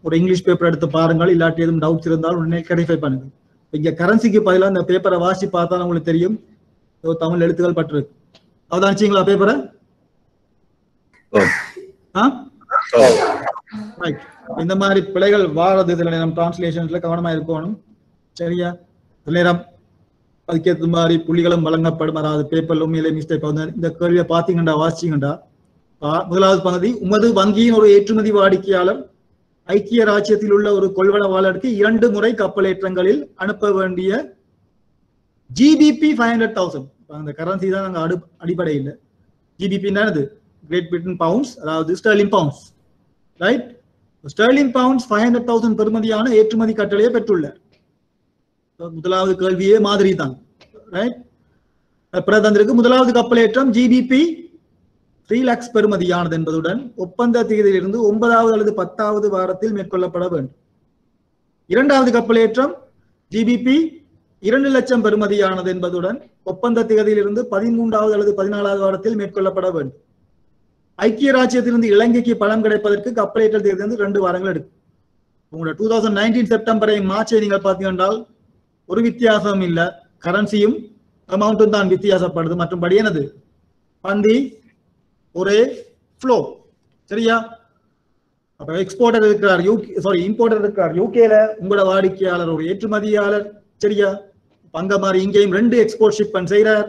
S1: ஒரு இங்கிலீஷ் பேப்பர் எடுத்து பாருங்கள். இல்லாட்டி எதுவும் டவுட்ஸ் இருந்தால் உடனே கிளாரிஃபை பண்ணுங்க. இங்க கரன்சிக்கு பதிலாக இந்த பேப்பரை வாசி பார்த்தா உங்களுக்கு தெரியும் தமிழ் எழுத்துக்கள் பட்டிருக்கு. அவதானிச்சீங்களா பேப்பரை? இந்த மாதிரி பிழைகள் வாரது இதுல நேரம் டிரான்ஸ்லேஷன்ஸ்ல கவனமா இருக்கணும். சரியா? நேரம் அதுக்கேற்ற மாதிரி புள்ளிகளும் வழங்கப்படும். அதாவது பேப்பர்ல உண்மையிலே மிஸ்டேக். இந்த கேள்வியை பாத்தீங்கண்டா வாசிங்கண்டா, முதலாவது பகுதி, உமது வங்கியின் ஒரு ஏற்றுமதி வாடிக்கையாளர் ஐக்கிய ராஜ்யத்தில் உள்ள ஒரு கொள்வனவாளருக்கு 2 முறை கப்பலேற்றங்களில் அனுப்ப வேண்டிய ஜிபிபி 500,000. அந்த கரன்சி தான் நாங்க அடிப்படையில் ஜிபிபி கிரேட் பிரிட்டன் பவுண்ட்ஸ், அதாவது sterling pounds, right? Sterling pounds 500,000 பெறுமதியான ஏற்றுமதி கட்டளையை பெற்றுள்ளார். முதலாவது கேள்வியே மாதிரி தான், ரைட்? பிரதந்திற்கு முதலாவது கப்பலேற்றம் ஜிபிபி 3 lakhs பெறுமதியானது என்பதுடன் ஒப்பந்த தேதியிலிருந்து 9வது அல்லது 10வது வாரத்தில் மேற்கொள்ளப்பட வேண்டும். இரண்டாவது கப்பலேற்றம் ஜிபிபி 2 லட்சம் பெறுமதியானது என்பதுடன் ஒப்பந்த தேதியிலிருந்து 13வது அல்லது 14வது வாரத்தில் மேற்கொள்ளப்பட வேண்டும். ஐக்கிய ராஜ்யத்திலிருந்து இலங்கைக்கு பணம் கிடைப்பதற்கு கப்பலேற்றல் தேதியிலிருந்து 2 வாரங்கள் எடுக்கும். உங்களோட 2019 செப்டம்பரை மார்ச்சை நீங்கள் பார்த்தீங்கன்னா ஒரு வித்தியாசம் இல்லை, கரன்சியும் அமௌண்ட்டும் தான் வித்தியாசப்படுது. மற்றபடி என்னது பந்தி ஒரே ஃப்ளோ. சரியா? அப்ப எக்ஸ்போர்ட்டர் இருக்கிறார் இம்போர்ட்டர் இருக்கிறார் யூகேல, உங்களோட வாடிக்கையாளர் ஒரு ஏற்றுமதியாளர். சரியா? அங்க மாதிரி இங்கேயும் 2 எக்ஸ்போர்ட் ஷிப்மெண்ட் செய்யறார்,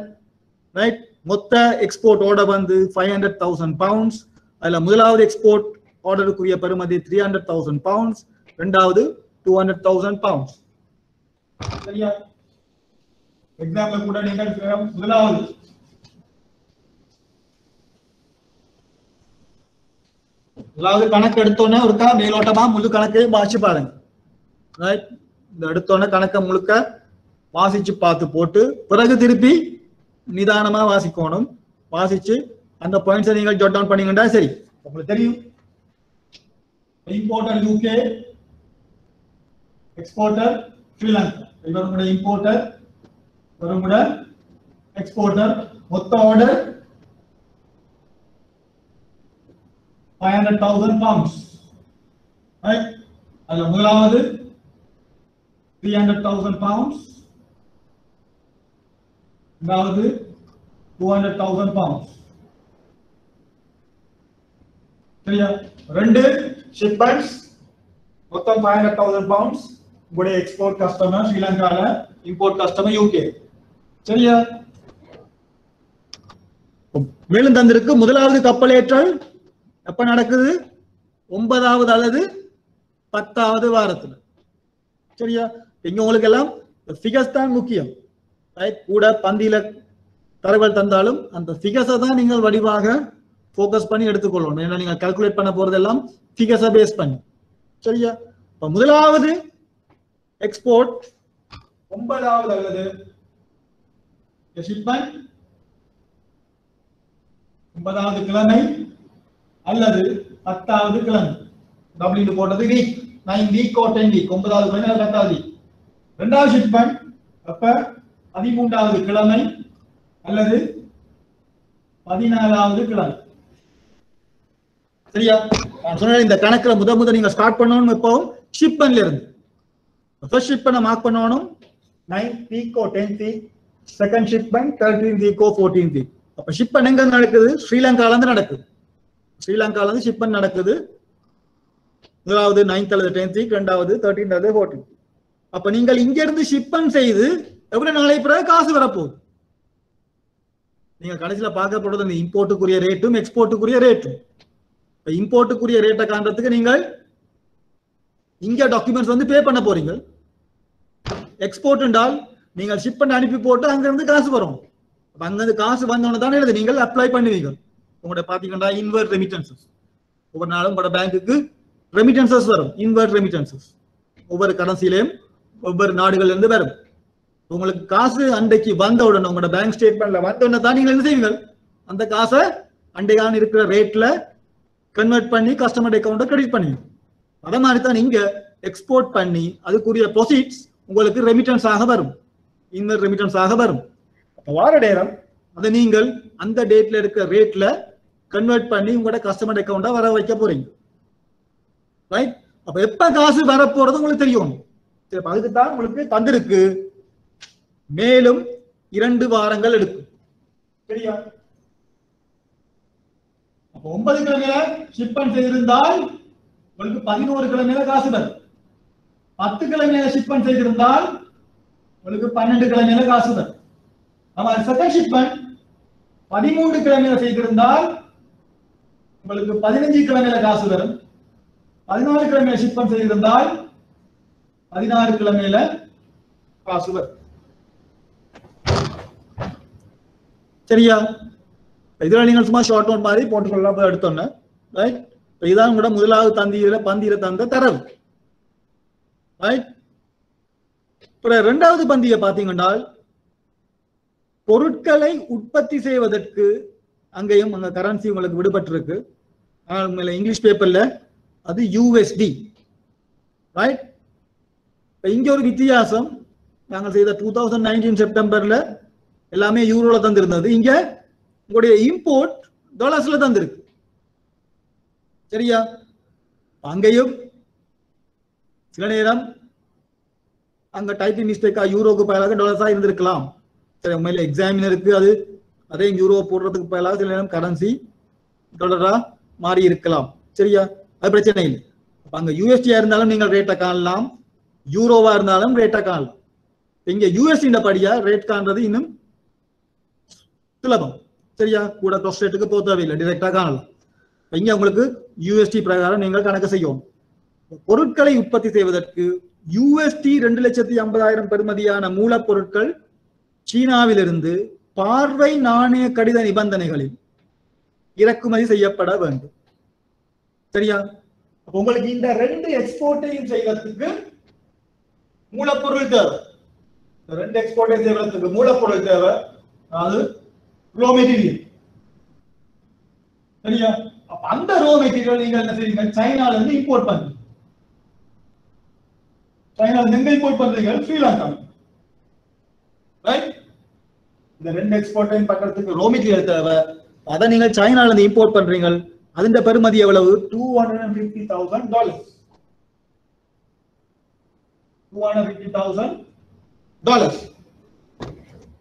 S1: ரைட்? மொத்த எக்ஸ்போர்ட் ஆர்டர் வந்து 500,000 பவுண்ட்ஸ். அதுல முதலாவது எக்ஸ்போர்ட் ஆர்டருக்குரிய பெறுமதி 300,000 பவுண்ட்ஸ், இரண்டாவது 200,000 பவுண்ட்ஸ். சரியா? எக்ஸாம்பிள் கூட நீங்கள் முதலாவது கணக்கு எடுத்தோன்னே ஒருக்கா மேலோட்டமா முழு கணக்கையும் வாசிச்சு பாருங்க, ரைட்? இந்த எடுத்தோன்னே கணக்கை முழுக்க வாசிச்சு பார்த்து போட்டு பிறகு திருப்பி நிதானமா வாசிக்கணும். வாசிச்சு அந்த பாயிண்ட்ஸை நீங்கள் ஜோட் டவுன் பண்ணீங்கன்னா சரி. உங்களுக்கு தெரியும் இம்போர்ட்டர் யூகே, எக்ஸ்போர்ட்டர் ஸ்ரீலங்கா. இவரோட இம்போர்ட்டர், இவரோட எக்ஸ்போர்ட்டர். மொத்த ஆர்டர் 500,000 pounds, right? அதுல முதலாவது 300,000 pounds, இரண்டாவது 200,000 pounds. சரியா? 2 ஷிப்மெண்ட்ஸ், மொத்தம் 500,000 pounds. உங்களுடைய எக்ஸ்போர்ட் கஸ்டமர் ஸ்ரீலங்கால, இம்போர்ட் கஸ்டமர் யூகே. சரியா? மேலும் தந்திருக்கு முதலாவது கப்பலேற்றல் எப்ப நடக்குது? 9வது அல்லது 10வது வாரத்துல. சரியா? இங்க உங்களுக்கு எல்லாம் ஃபிகர்ஸ் தான் முக்கியம், ரைட்? கூட பந்தியில தரவுகள் தந்தாலும் அந்த ஃபிகர்ஸை தான் நீங்கள் வடிவாக ஃபோக்கஸ் பண்ணி எடுத்துக்கொள்ளணும். ஏன்னா நீங்க கால்குலேட் பண்ண போறதெல்லாம் ஃபிகர்ஸை பேஸ் பண்ணி. சரியா? இப்ப முதலாவது எக்ஸ்போர்ட் 9வது அல்லது ஷிப்மெண்ட் 9வது கிழமை அல்லது 10வது கிழமை. டபிள்யூ போட்டது வீக், 9 வீக் or 10 வீக். 9வது கிழமை அல்லது 10வது வீக். இரண்டாவது ஷிப்மெண்ட் அப்ப 13வது கிழமை அல்லது 14வது கிழமை. சரியா? நான் சொன்ன இந்த கணக்குல முத நீங்க ஸ்டார்ட் பண்ணணும். இப்போ ஷிப்மெண்ட்ல இருந்து ஃபர்ஸ்ட் ஷிப்மெண்ட் மார்க் பண்ணணும் 9th week or 10th week, second shipment 13th week or 14th week. அப்ப ஷிப்மெண்ட் எங்க நடக்குது? ஸ்ரீலங்கால இருந்து நடக்குது. ஸ்ரீலங்கால இருந்து ஷிப்மெண்ட் நடக்குது. முதலாவது 9th அல்லது 10th வீக், இரண்டாவது 13th அல்லது 14th. அப்ப நீங்கள் இங்க இருந்து ஷிப்மெண்ட் செய்து எவ்வளவு நாளை பிறகு காசு வரப்போகுது? நீங்க கடைசியில பார்க்க போறது இந்த இம்போர்ட்டுக்குரிய ரேட்டும் எக்ஸ்போர்ட்டுக்குரிய ரேட்டும். இம்போர்ட்டுக்குரிய ரேட்டை காண்றதுக்கு நீங்கள் இங்க டாக்குமெண்ட்ஸ் வந்து பே பண்ண போறீங்க. எக்ஸ்போர்ட் என்றால் நீங்கள் ஷிப்மெண்ட் அனுப்பி போட்டு அங்க இருந்து காசு வரும். அங்க இருந்து காசு வந்தோன்னு தானே நீங்கள் அப்ளை பண்ணுவீங்க. உங்களோட பாத்தீங்கன்னா இன்வெர்ட் ரெமிட்டன்சஸ், ஒவ்வொரு நாளும் உங்களோட பேங்குக்கு ரெமிட்டன்சஸ் வரும். இன்வெர்ட் ரெமிட்டன்சஸ் ஒவ்வொரு கரன்சிலையும் ஒவ்வொரு நாடுகள்ல இருந்து வரும். உங்களுக்கு காசு அன்றைக்கு வந்த உடனே உங்களோட பேங்க் ஸ்டேட்மெண்ட்ல வந்த உடனே தான் நீங்கள் என்ன செய்வீங்க? அந்த காசை அன்றைக்கான இருக்கிற ரேட்ல கன்வெர்ட் பண்ணி கஸ்டமர் அக்கௌண்ட்டை கிரெடிட் பண்ணுவீங்க. அதே மாதிரி தான் நீங்க எக்ஸ்போர்ட் பண்ணி அதுக்குரிய ப்ரொசீட்ஸ் உங்களுக்கு ரெமிட்டன்ஸ் ஆக வரும், இன்வெர்ட் ரெமிட்டன்ஸ் ஆக வரும். அப்ப வார நேரம் அதை நீங்கள் அந்த டேட்ல இருக்கிற ரேட்ல கன்வெர்ட் பண்ணி உங்களோட கஸ்டமர் அக்கௌண்ட்டை வர வைக்க போறீங்க, ரைட்? அப்ப எப்ப காசு வரப்போறது உங்களுக்கு தெரியும். சரி, அதுக்கு தான் உங்களுக்கு தந்திருக்கு. மேலும் 2 வாரங்கள் எடுக்கும். சரியா? அப்ப 9 கிழமையில ஷிப்மெண்ட் செய்திருந்தால் உங்களுக்கு 11 கிழமையில காசு வரும். 10 கிழமையில ஷிப்மெண்ட் செய்திருந்தால் உங்களுக்கு 12 கிழமையில காசு வரும். ஆமா, செகண்ட் ஷிப்மெண்ட் 13 கிழமையில செய்திருந்தால் உங்களுக்கு 15 கிழமையில காசு வரும். 14 கிழமையில ஷிப்மெண்ட் செய்திருந்தால் 16 கிழமையில காசு வரும். சரியா? இதுல நீங்கள் சும்மா ஷார்ட் நோட் மாதிரி போட்டுக்கொள்ளலாம் எடுத்தோன்னு. ரைட்? இதான் கூட முதலாவது பந்தியில தந்த தரவு. ரைட்? இரண்டாவது பந்தியை பார்த்தீங்கன்னா பொருட்களை உற்பத்தி செய்வதற்கு அங்கேயும் அங்க கரன்சி உங்களுக்கு விடுபட்டிருக்கு. ஆனால் இங்கிலீஷ் பேப்பர்ல அது யூஎஸ்டி. ரைட்? இங்க ஒரு வித்தியாசம். நாங்கள் செய்த 2019 செப்டம்பர்ல எல்லாமே யூரோல தந்திருந்தது. இங்க உங்களுடைய இம்போர்ட் டாலர்ஸ்ல தந்திருக்கு. சரியா? அங்கேயும் சில நேரம் அங்க டைப்பிங் மிஸ்டேக்கா யூரோக்கு பதிலாக டாலர்ஸா இருந்திருக்கலாம். சரி, உண்மையில எக்ஸாமினருக்கு அது அதே யூரோ போடுறதுக்கு பதிலாக சில நேரம் கரன்சி டாலரா மாறி இருக்கலாம். சரியா? அது பிரச்சனை இல்லை. அங்க யூஎஸ்டியா இருந்தாலும் நீங்கள் ரேட்டை காணலாம், யூரோவா இருந்தாலும் ரேட்டை காணலாம். இங்க யூஎஸ்டி படியா ரேட் காண்றது இன்னும் சுலபம். சரியா? கூட க்ராஸ் ரேட்டுக்கு போக தேவையில்லை, டைரக்டா காணலாம். இங்க உங்களுக்கு யூஎஸ்டி பிரகாரம் நீங்கள் கணக்கு செய்யும். பொருட்களை உற்பத்தி செய்வதற்கு யூஎஸ்டி 2,50,000 பெறுமதியான மூலப்பொருட்கள் சீனாவிலிருந்து பார்வை நாணய கடித நிபந்தனைகளில் இறக்குமதி செய்யப்பட வேண்டும். சரியா? உங்களுக்கு இந்த 2 எக்ஸ்போர்ட்டையும் செய்வதற்கு மூலப்பொருள் தேவை. 2 எக்ஸ்போர்ட்டையும் செய்வதற்கு மூலப்பொருள் தேவை. அது ரோ மெட்டீரியல். சரியா? அந்த ரோ மெட்டீரியல் நீங்க என்ன செய்வீங்க? சைனால இருந்து இம்போர்ட் பண்றீங்க. சைனால எங்க இம்போர்ட் பண்றீங்க? ஸ்ரீலங்கா. ரைட்? இந்த 2 எக்ஸ்போர்ட்டையும் பண்றதுக்கு ரோ மெட்டீரியல் தேவை. அதை நீங்க சைனால இருந்து இம்போர்ட் பண்றீங்க. அதோட பெறுமதி எவ்வளவு? $250,000. $250,000.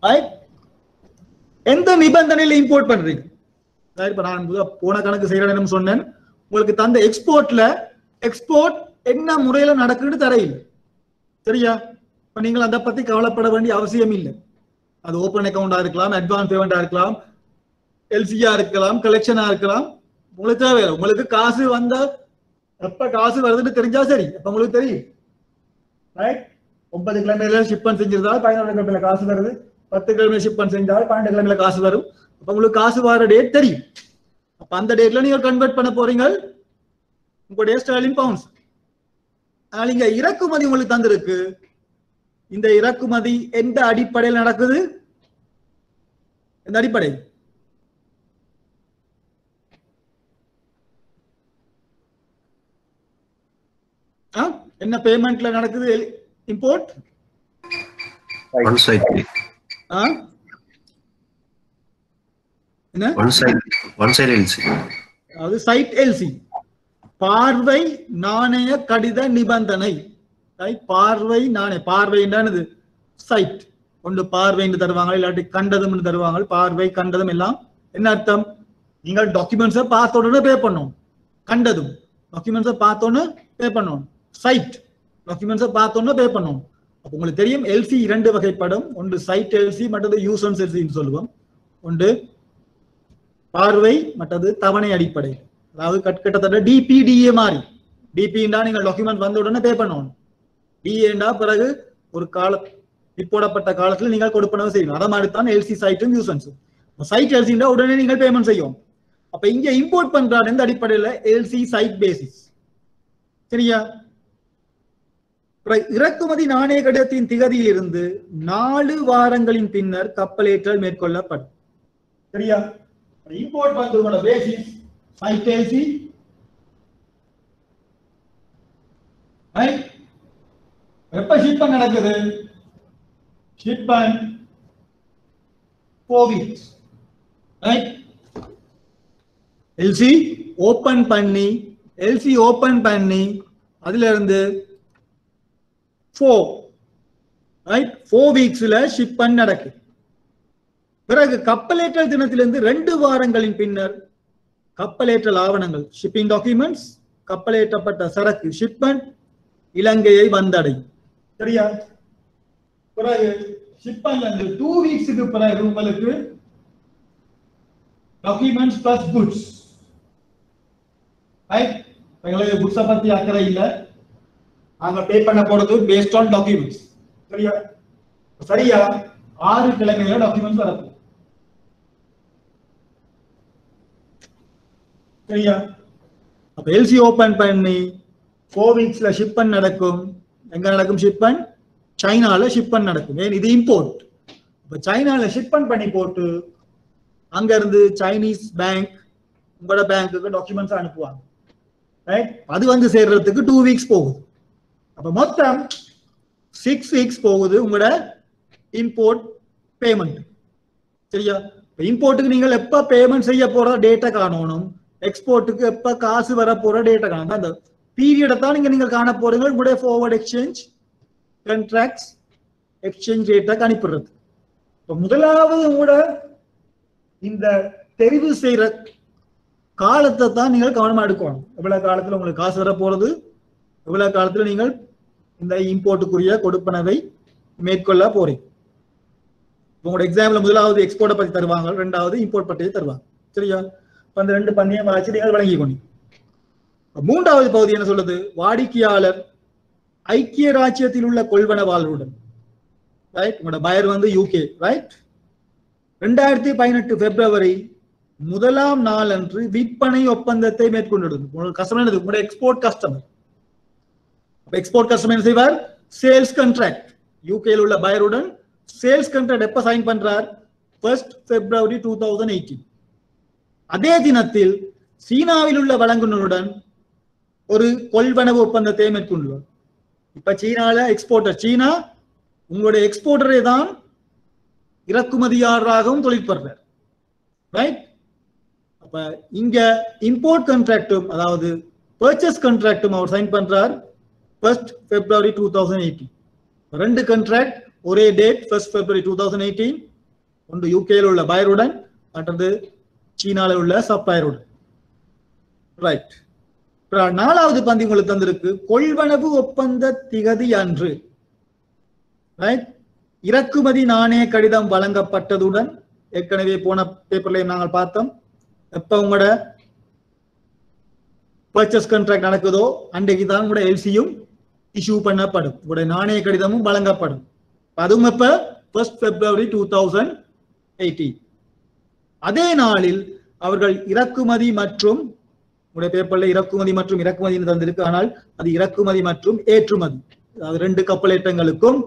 S1: ரைட்? எந்த நிபந்தனையில இம்போர்ட் பண்றீங்க? இப்ப நான் போன கணக்கு செய்யறேன்னு சொன்னேன். உங்களுக்கு தந்த எக்ஸ்போர்ட் என்ன முறையில நடக்குன்னு தரையில்லை. சரியா? இப்ப நீங்கள் அதை பத்தி கவலைப்பட வேண்டிய அவசியம் இல்லை. அது ஓப்பன் அக்கௌண்டா இருக்கலாம், அட்வான்ஸ் பேமெண்டா இருக்கலாம், எல்சியா இருக்கலாம், கலெக்ஷனா இருக்கலாம். உங்களுக்கு தேவையில்லை. உங்களுக்கு காசு வந்த எப்ப காசு வருதுன்னு தெரிஞ்சா சரி. அப்ப உங்களுக்கு தெரியும். ரைட்? 9 கிழமையில ஷிப்மெண்ட் செஞ்சிருந்தால் 11 கிழமையில காசு வருது. 10 கிழமையில ஷிப்மெண்ட் செஞ்சால் 12 கிழமையில காசு வரும். அப்ப உங்களுக்கு காசு வர டேட் தெரியும். அப்ப அந்த டேட்ல நீங்க கன்வெர்ட் பண்ண போறீங்க உங்களுடைய ஸ்டெர்லிங் பவுண்ட்ஸ். இங்க இறக்குமதி உங்களுக்கு தந்திருக்கு. இந்த இறக்குமதி எந்த அடிப்படையில் நடக்குது? இந்த அடிப்படை என்ன பேமெண்ட்ல நடக்குது? Import
S3: one side.
S1: என்ன?
S3: One side LC.
S1: அது சைட் எல்சி. பார்வை நாணய கடித நிபந்தனை. பார்வை நாணய, பார்வை என்னது? சைட். ஒன்று பார்வைன்னு தருவாங்க, இல்லாட்டி கண்டதும் தருவாங்க. பார்வை கண்டதும் எல்லாம் என்ன அர்த்தம்? நீங்கள் டாக்குமெண்ட்ஸை பார்த்த உடனே பே பண்ணணும். கண்டதும் டாக்குமெண்ட்ஸை பார்த்தோன்னு பே பண்ணணும். சைட் டாக்குமெண்ட்ஸை பார்த்தோன்னு பே பண்ணணும். அப்போ உங்களுக்கு தெரியும் எல்சி 2 வகைப்படும். ஒன்று சைட் எல்சி, மற்றது யூசன்ஸ் எல்சின்னு சொல்லுவோம். ஒன்று பார்வை, மற்றது தவணை அடிப்படை. அதாவது கிட்டத்தட்ட டிபிடிஏ மாதிரி. டிபின்னா நீங்கள் டாக்குமெண்ட் வந்த உடனே பே பண்ணணும். டிஏண்டா பிறகு ஒரு போடப்பட்ட காலத்தில் நீங்கள் கொடுப்பனவு செய்யணும். அதை மாதிரி தான் எல்சி சைட்டும் யூசன்ஸும். சைட் எல்சின்னா உடனே நீங்கள் பேமெண்ட் செய்யும். அப்ப இங்க இம்போர்ட் பண்றாரு எந்த அடிப்படையில்? LC sight basis. சரியா? இறக்குமதி நாணய கடிதத்தின் திகதியில் இருந்து 4 வாரங்களின் பின்னர் கப்பலேற்றல் மேற்கொள்ளப்படும். சரியா? இம்போர்ட் பண்றதோட பேசிஸ் சைட் எல்சி. எப்ப ஷிப்மெண்ட் நடக்குது? Shipment 4 weeks. Right? LC open பண்ணி அதுல இருந்து 4 ரைட் 4 வீக்ஸ்ல ஷிப்மெண்ட் நடக்கும். பிறகு கப்பலேற்றல் தினத்திலிருந்து 2 வாரங்களின் பின்னர் கப்பலேற்றல் ஆவணங்கள் ஷிப்பிங் டாக்குமெண்ட்ஸ் கப்பலேற்றப்பட்ட சரக்கு ஷிப்மெண்ட் இலங்கையை வந்தடையும். சரியா? பிறகு ஷிப்மெண்ட் 2 வீக்ஸுக்கு பிறகு உங்களுக்கு டாக்குமெண்ட்ஸ் பிளஸ் குட்ஸ் ரைட். எங்களுக்கு குட்ஸை பத்தி அக்கறை இல்லை, நாங்க பே பண்ண போறது பேஸ்ட் ஆன் டாக்குமெண்ட்ஸ். சரியா? சரியா 6 கிழமையில டாக்குமெண்ட்ஸ் வரப்போம். சரியா? அப்ப எல்சி ஓபன் பண்ணி 4 வீக்ஸ்ல ஷிப்மெண்ட் நடக்கும். எங்க நடக்கும் ஷிப்மெண்ட்? சைனால ஷிப்மெண்ட் நடக்கும். ஏன் இது இம்போர்ட். அப்ப சைனால ஷிப்மெண்ட் பண்ணி போட்டு அங்க இருந்து சைனீஸ் பேங்க் உங்களோட பேங்க்குக்கு டாக்குமெண்ட்ஸ் அனுப்புவாங்க. ரைட்? அது வந்து சேர்றதுக்கு 2 வீக்ஸ் போகுது. அப்ப மொத்தம் 6 வீக்ஸ் போகுது உங்களோட இம்போர்ட் பேமெண்ட். சரியா? இம்போர்ட்டுக்கு நீங்கள் எப்ப பேமெண்ட் செய்ய போற டேட்டா காணணும், எக்ஸ்போர்ட்டுக்கு எப்ப காசு வர போற டேட்டா காணும். அந்த பீரியடை தான் நீங்கள் காண போறீங்க. உங்களுடைய ஃபார்வர்ட் எக்ஸ்சேஞ்ச் கான்ட்ராக்ட்ஸ் எக்ஸ்சேஞ்ச் ரேட்டை கணிப்பிடுறது. இப்போ முதலாவது கூட இந்த தெரிவு செய்யற காலத்தை தான் நீங்கள் கவனமா எடுக்கணும். எவ்வளவு காலத்துல உங்களுக்கு காசு வர போறது, எவ்வளவு காலத்துல நீங்கள் இந்த இம்போர்ட்டுக்குரிய கொடுப்பனவை மேற்கொள்ள போறீங்க. உங்களோட எக்ஸாம்ல முதலாவது எக்ஸ்போர்ட்டை பத்தி தருவாங்க, 2வது இம்போர்ட் பற்றியை தருவாங்க. சரியா? அந்த 2 பந்தியம் வச்சு நீங்கள் வழங்கி கொண்டு 3வது பகுதி என்ன சொல்லுது? வாடிக்கையாளர் ஐக்கிய ராஜ்யத்தில் உள்ள கொள்வனவாளருடன் ரைட். உங்களோட பயர் வந்து யூகே ரைட். 2018 பிப்ரவரி 1ஆம் நாள் அன்று விற்பனை ஒப்பந்தத்தை மேற்கொண்டு கஸ்டமர் உங்களோட எக்ஸ்போர்ட் கஸ்டமர். எக்ஸ்போர்ட் கஸ்டமர் என்ன செய்வார்? சேல்ஸ் கான்ட்ராக்ட் யூகேல உள்ள பயருடன் சேல்ஸ் கான்ட்ராக்ட் எப்ப சைன் பண்றார்? 1 பிப்ரவரி 2018. அதே தினத்தில் சீனாவில் உள்ள வழங்குனருடன் ஒரு கொள்வனவு ஒப்பந்தத்தை மேற்கொண்டுள்ளார். இப்ப சீனால எக்ஸ்போர்ட்டர், சீனா உங்களுடைய எக்ஸ்போர்ட்டரே தான் இறக்குமதியாளராகவும் தொழிற்படுறார். ரைட்? அப்ப இங்க இம்போர்ட் கான்ட்ராக்டும் அதாவது பர்ச்சேஸ் கான்ட்ராக்டும் அவர் சைன் பண்றார் 1 பிப்ரவரி 2018. 2 கான்ட்ராக்ட் ஒரே டேட் 1 பிப்ரவரி 2018. ஒன்று யூகேல உள்ள பயருடன், மற்றது சீனால உள்ள சப்ளையருடன். ரைட். 4வது பந்தி உங்களுக்கு தந்திருக்கு கொள்வனவு ஒப்பந்த திகதி அன்று. ரைட். இறக்குமதி நாணய கடிதம் வழங்கப்பட்டதுடன் ஏற்கனவே போன பேப்பர்ல நாங்கள் பார்த்தோம். எப்ப உங்களோட பர்ச்சேஸ் கான்ட்ராக்ட் நடக்குதோ அன்றைக்கு தான் உங்களோட எல்சியும் இஷ்யூ பண்ணப்படும், உங்களுடைய நாணய கடிதமும் வழங்கப்படும். அதுவும் எப்ப? 1 பிப்ரவரி 2018. அதே நாளில் அவர்கள் இறக்குமதி மற்றும் உங்களுடைய பேப்பர்ல இறக்குமதி மற்றும் இறக்குமதி தந்திருக்கு, ஆனால் அது இறக்குமதி மற்றும் ஏற்றுமதி, அதாவது 2 கப்பலேற்றங்களுக்கும்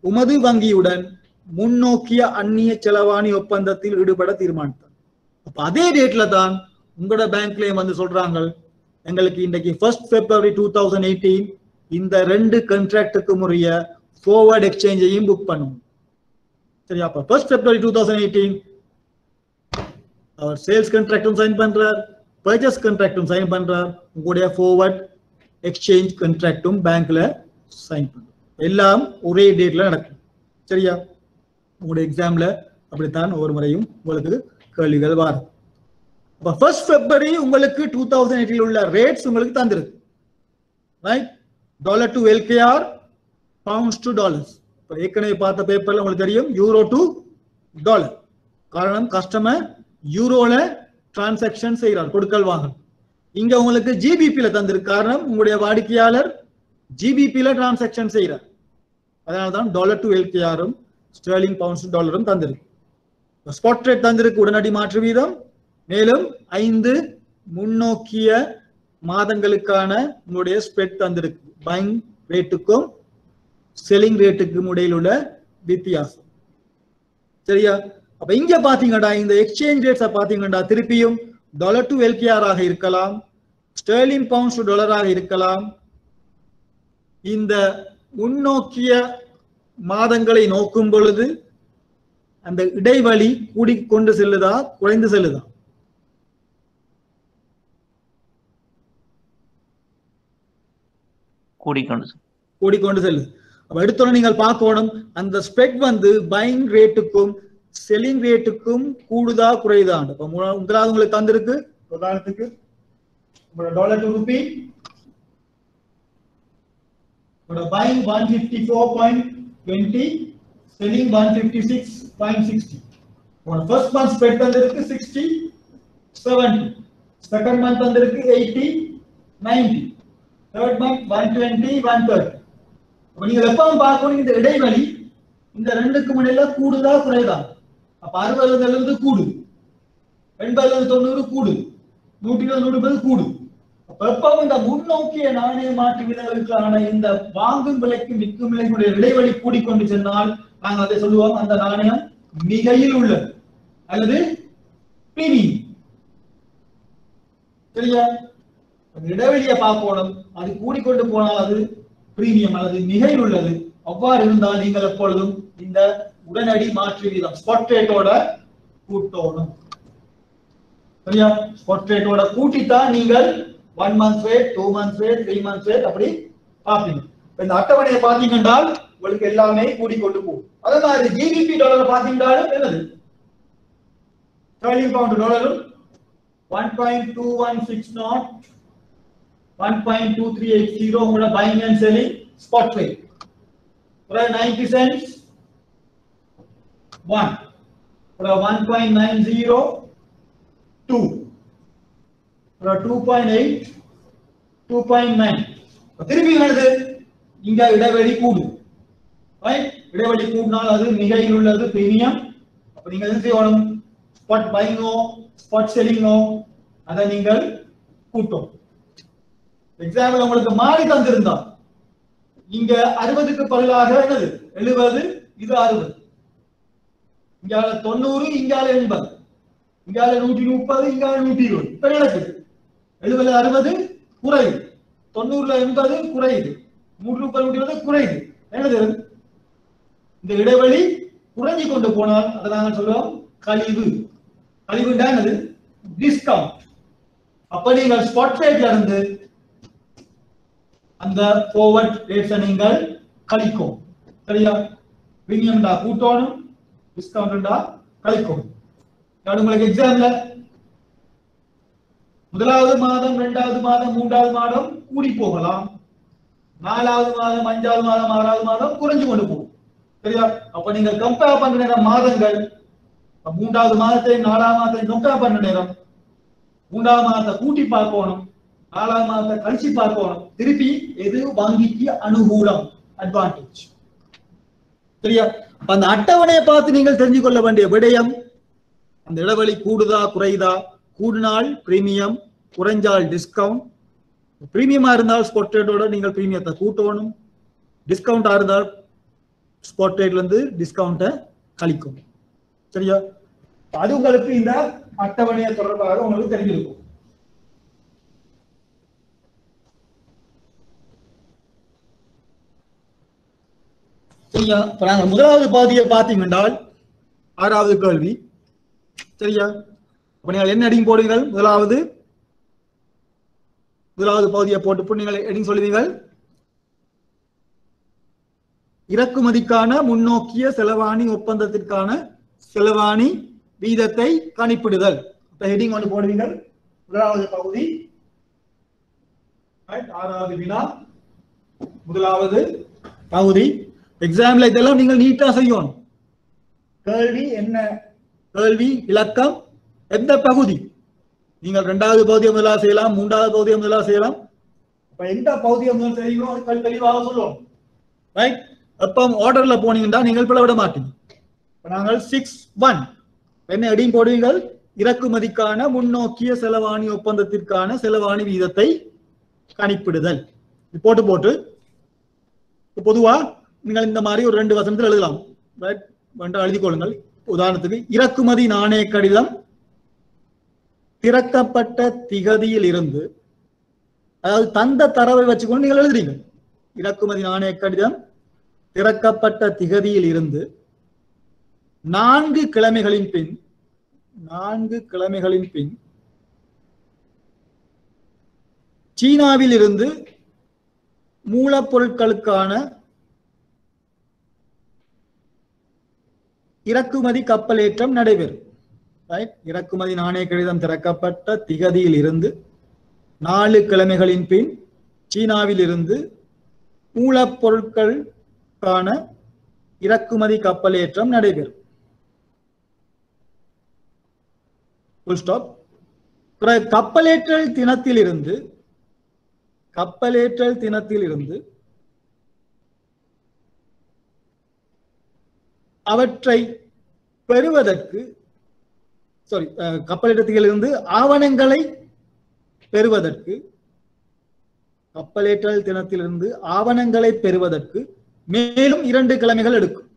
S1: உமது வங்கியுடன் முன்னோக்கிய அந்நிய செலவாணி ஒப்பந்தத்தில் ஈடுபட தீர்மானித்தார். அப்ப அதே டேட்ல தான் உங்களோட பேங்க்லயும் வந்து சொல்றாங்க, எங்களுக்கு இன்றைக்கு 1 பிப்ரவரி 2018 இந்த 2 கான்ட்ராக்டுக்கு முறைய ஃபார்வர்ட் எக்ஸ்சேஞ்சையும் புக் பண்ணும். சரியா? அப்ப 1 பிப்ரவரி 2018 அவர் சேல்ஸ் கான்ட்ராக்டும் சைன் பண்றார், பர்ச்சேஸ் கான்ட்ராக்டும் சைன் பண்றார், உங்களுடைய ஃபார்வர்ட் எக்ஸ்சேஞ்ச் கான்ட்ராக்டும் பேங்க்ல சைன் பண்றார். எல்லாம் ஒரே டேட்ல நடக்கும். சரியா? உங்களுடைய எக்ஸாம்ல அப்படித்தான் ஒவ்வொரு முறையும் உங்களுக்கு கேள்விகள் வரும். அப்ப 1 பிப்ரவரி உங்களுக்கு 2018 உள்ள ரேட்ஸ் உங்களுக்கு தந்திருக்கு. Right? Dollar to LKR, pounds to dollars. இப்போ ஏற்கனவே பார்த்த பேப்பர்ல உங்களுக்கு தெரியும் யூரோ டு டாலர். காரணம் கஸ்டமர் யூரோல டிரான்சாக்சன் செய்யறார், கொடுக்கல் வாங்க. இங்க உங்களுக்கு ஜிபிபில தந்திருக்கு, காரணம் உங்களுடைய வாடிக்கையாளர் ஜிபிபில டிரான்சாக்சன் செய்யறார். அதனால்தான் டாலர் டு எல்கேஆரும் ஸ்டெர்லிங் பவுண்ட்ஸ் டாலரும் தந்திருக்கு. ஸ்பாட் ரேட் தந்திருக்கு, உடனடி மாற்று வீதம். மேலும் 5 முன்னோக்கிய மாதங்களுக்கான உங்களுடைய ஸ்ப்ரெட் தந்திருக்கு, பைங் ரேட்டுக்கும் செல்லிங் ரேட்டுக்கும் இடையில் உள்ள வித்தியாசம். சரியா? அப்ப இங்க பாத்தீங்கன்னா இந்த எக்ஸ்சேஞ்ச் ரேட்ஸை பாத்தீங்கன்னா திருப்பியும் டாலர் டு எல்கேஆர் ஆக இருக்கலாம், ஸ்டெர்லிங் பவுண்ட்ஸ் டு டாலராக இருக்கலாம். இந்த முன்னோக்கிய மாதங்களை நோக்கும் பொழுது அந்த இடைவெளி கூடிக்கொண்டு செல்லுதா குறைந்து செல்லுதா? கூடிக்கொண்டு செல்லுது. அப்ப எடுத்தோன்னு நீங்கள் பார்க்கணும் அந்த ஸ்ப்ரெட் வந்து பையிங் ரேட்டுக்கும் செல்லிங் ரேட்டுக்கும் கூடுதா குறையுதான். இப்ப முதலாவது உங்களுக்கு தந்திருக்கு உதாரணத்துக்கு $1 to rupee buying 154.20 selling 156.60. First month spread தந்திருக்கு 60-70, second month தந்திருக்கு 80-90, third month 120-130. அப்ப நீங்க எப்பவும் பார்க்கணும் இந்த இடைவெளி இந்த ரெண்டுக்கும் இடையில கூடுதா குறையுதா. அப்ப 60 இருந்து கூடுது, 80 90 கூடுது, 120 கூடுது. எப்பவும் இந்த முன்னோக்கிய நாணய மாற்று விதங்களுக்கான இந்த வாங்கும் விலைக்கும் விற்கும் விலைக்குடைய இடைவெளி கூடிக்கொண்டு சென்றால் நாங்கள் அதை சொல்லுவோம் அந்த நாணயம் மிகையில் உள்ளது அல்லது பிரீமியம். சரியா? இடைவெளியை பார்க்கணும், அது கூடிக்கொண்டு போனால் அது பிரீமியம் அல்லது மிகையில் உள்ளது. அவ்வாறு இருந்தால் நீங்கள் எப்பொழுதும் இந்த உடனடி மாற்று வீதம் ஸ்பாட் ரேட்டோட கூட்டணும். சரியா? ஸ்பாட் ரேட்டோட கூட்டித்தான் நீங்கள் 1 month rate, 2 month rate, 3 month rate அப்படி பாப்பீங்க. இந்த அட்டவணையை பாத்தீங்கன்னா உங்களுக்கு எல்லாமே கூடிக்கொண்டு போகும். அதே மாதிரி ஜிபிபி டாலர் பாத்தீங்கன்னாலும் என்னது ஸ்டெர்லிங் பவுண்ட் டாலரும் 1.2160, 1.2380 உங்களோட buying and selling spot rate. 90 cents 1, 1.90 2, 2.8, 2.9. திருப்பி என்னது இங்க இடைவெளி கூடும். இடைவெளி கூடினால் அது மிகையில் உள்ளது பிரீமியம். அப்ப நீங்க என்ன செய்யணும்? ஸ்பாட் பையிங்கோ ஸ்பாட் செல்லிங்கோ அதை நீங்கள் கூட்டும். எக்ஸாம்பிள் உங்களுக்கு மாறி தந்திருந்தா இங்க 60க்கு பதிலாக என்னது 70, இது 60, இங்கால 90, இங்கால 80, இங்கால 130, இங்கால 120. இப்ப நடக்குது 70 60 குறையுது, 90 80 குறையுது, 130 120 குறையுது. என்னது இந்த இடைவெளி குறைஞ்சி கொண்டு போனால் அதை நாங்கள் சொல்லுவோம் கழிவு. கழிவுண்டா என்னது? டிஸ்கவுண்ட். அப்ப நீங்கள் ஸ்பாட் ரேட்ல இருந்து அந்த ஃபார்வர்ட் ரேட்ஸை நீங்கள் கழிக்கும். சரியா? பிரீமியம்டா கூட்டணும், டிஸ்கவுண்ட்டா கழிக்கும். உங்களுக்கு எக்ஸாம்ல முதலாவது மாதம், இரண்டாவது மாதம், மூன்றாவது மாதம் கூடி போகலாம், நாலாவது மாதம், அஞ்சாவது மாதம், ஆறாவது மாதம் குறைஞ்சு கொண்டு போகும். சரியா? அப்ப நீங்க கம்பேர் பண்ற நேரம் மாதங்கள், மூன்றாவது மாதத்தை நாலாவது மாதத்தை கம்பேர் பண்ற நேரம் மூன்றாவது மாதத்தை கூட்டி பார்க்கணும், நாலாவது மாதத்தை கழிச்சு பார்க்கணும். திருப்பி எது வங்கிக்கு அனுகூலம், அட்வான்டேஜ். சரியா? அந்த அட்டவணையை பார்த்து நீங்கள் தெரிஞ்சு கொள்ள வேண்டிய விடயம் அந்த இடைவெளி கூடுதா குறையுதா. கூடினால் பிரீமியம், குறைஞ்சால் டிஸ்கவுண்ட். பிரீமியமா இருந்தால் ஸ்பாட் ரேட்டோட நீங்கள் பிரீமியத்தை கூட்டணும், டிஸ்கவுண்டா இருந்தால் ஸ்பாட் ரேட்ல இருந்து டிஸ்கவுண்ட்டை கழிக்கும். சரியா? அது உங்களுக்கு இந்த அட்டவணையை தொடர்பாக உங்களுக்கு தெரிஞ்சிருக்கும். சரியா? இப்ப நாங்க முதலாவது பாதியை பார்த்தீங்கன்றால் 6வது கேள்வி. சரியா? அப்ப நீங்கள் என்ன ஹெட்டிங் போடுவீர்கள்? முதலாவது பகுதியை போட்டு நீங்கள் ஹெட்டிங் சொல்லுவீர்கள் இறக்குமதிக்கான முன்னோக்கிய செலவாணி ஒப்பந்தத்திற்கான செலவாணி வீதத்தை கணிப்பிடுதல். ஹெட்டிங் ஒன்று போடுவீங்கள். முதலாவது பகுதி 6வது வினா, முதலாவது பகுதி. எக்ஸாம்ல இதெல்லாம் நீங்கள் நீட்டா செய்யணும். கேள்வி என்ன, கேள்வி இலக்கம் எந்த பகுதி. நீங்கள் 2வது பகுதியை முதலாக செய்யலாம், 3வது பகுதியை முதலாக செய்யலாம். அப்ப எந்த பகுதியை முதல் செய்யணும் அது தெளிவாக சொல்லுவோம். ரைட்? அப்ப ஆர்டர்ல போனீங்கன்னா நீங்கள் பிளவிட மாட்டீங்க. நாங்கள் 6.1 என்ன ஹெட்டிங் போடுவீர்கள்? இறக்குமதிக்கான முன்னோக்கிய செலவாணி ஒப்பந்தத்திற்கான செலவாணி வீதத்தை கணிப்பிடுதல். போட்டு பொதுவா நீங்கள் இந்த மாதிரி ஒரு 2 வசனத்தில் எழுதலாம். எழுதி கொள்ளுங்கள். உதாரணத்துக்கு இறக்குமதி நாணய கடிதம் திறக்கப்பட்ட திகதியில் இருந்து, அதாவது தந்த தரவை வச்சுக்கொண்டு நீங்கள் எழுதுறீங்க. இறக்குமதி நாணய கடிதம் திறக்கப்பட்ட திகதியில் இருந்து 4 கிழமைகளின் பின் சீனாவில் இருந்து மூலப்பொருட்களுக்கான இறக்குமதி கப்பலேற்றம் நடைபெறும். ரைட், இறக்குமதி நாணய கடிதம் திறக்கப்பட்ட திகதியில் இருந்து 4 கிழமைகளின் பின் சீனாவில் இருந்து மூலப்பொருட்களுக்கான இறக்குமதி கப்பலேற்றம் நடைபெறும். Full stop. கப்பலேற்றல் தினத்தில் இருந்து அவற்றை பெறுவதற்கு கப்பலேற்றத்திலிருந்து ஆவணங்களை பெறுவதற்கு கப்பலேற்றல் தினத்திலிருந்து ஆவணங்களை பெறுவதற்கு மேலும் 2 கிழமைகள் எடுக்கும்.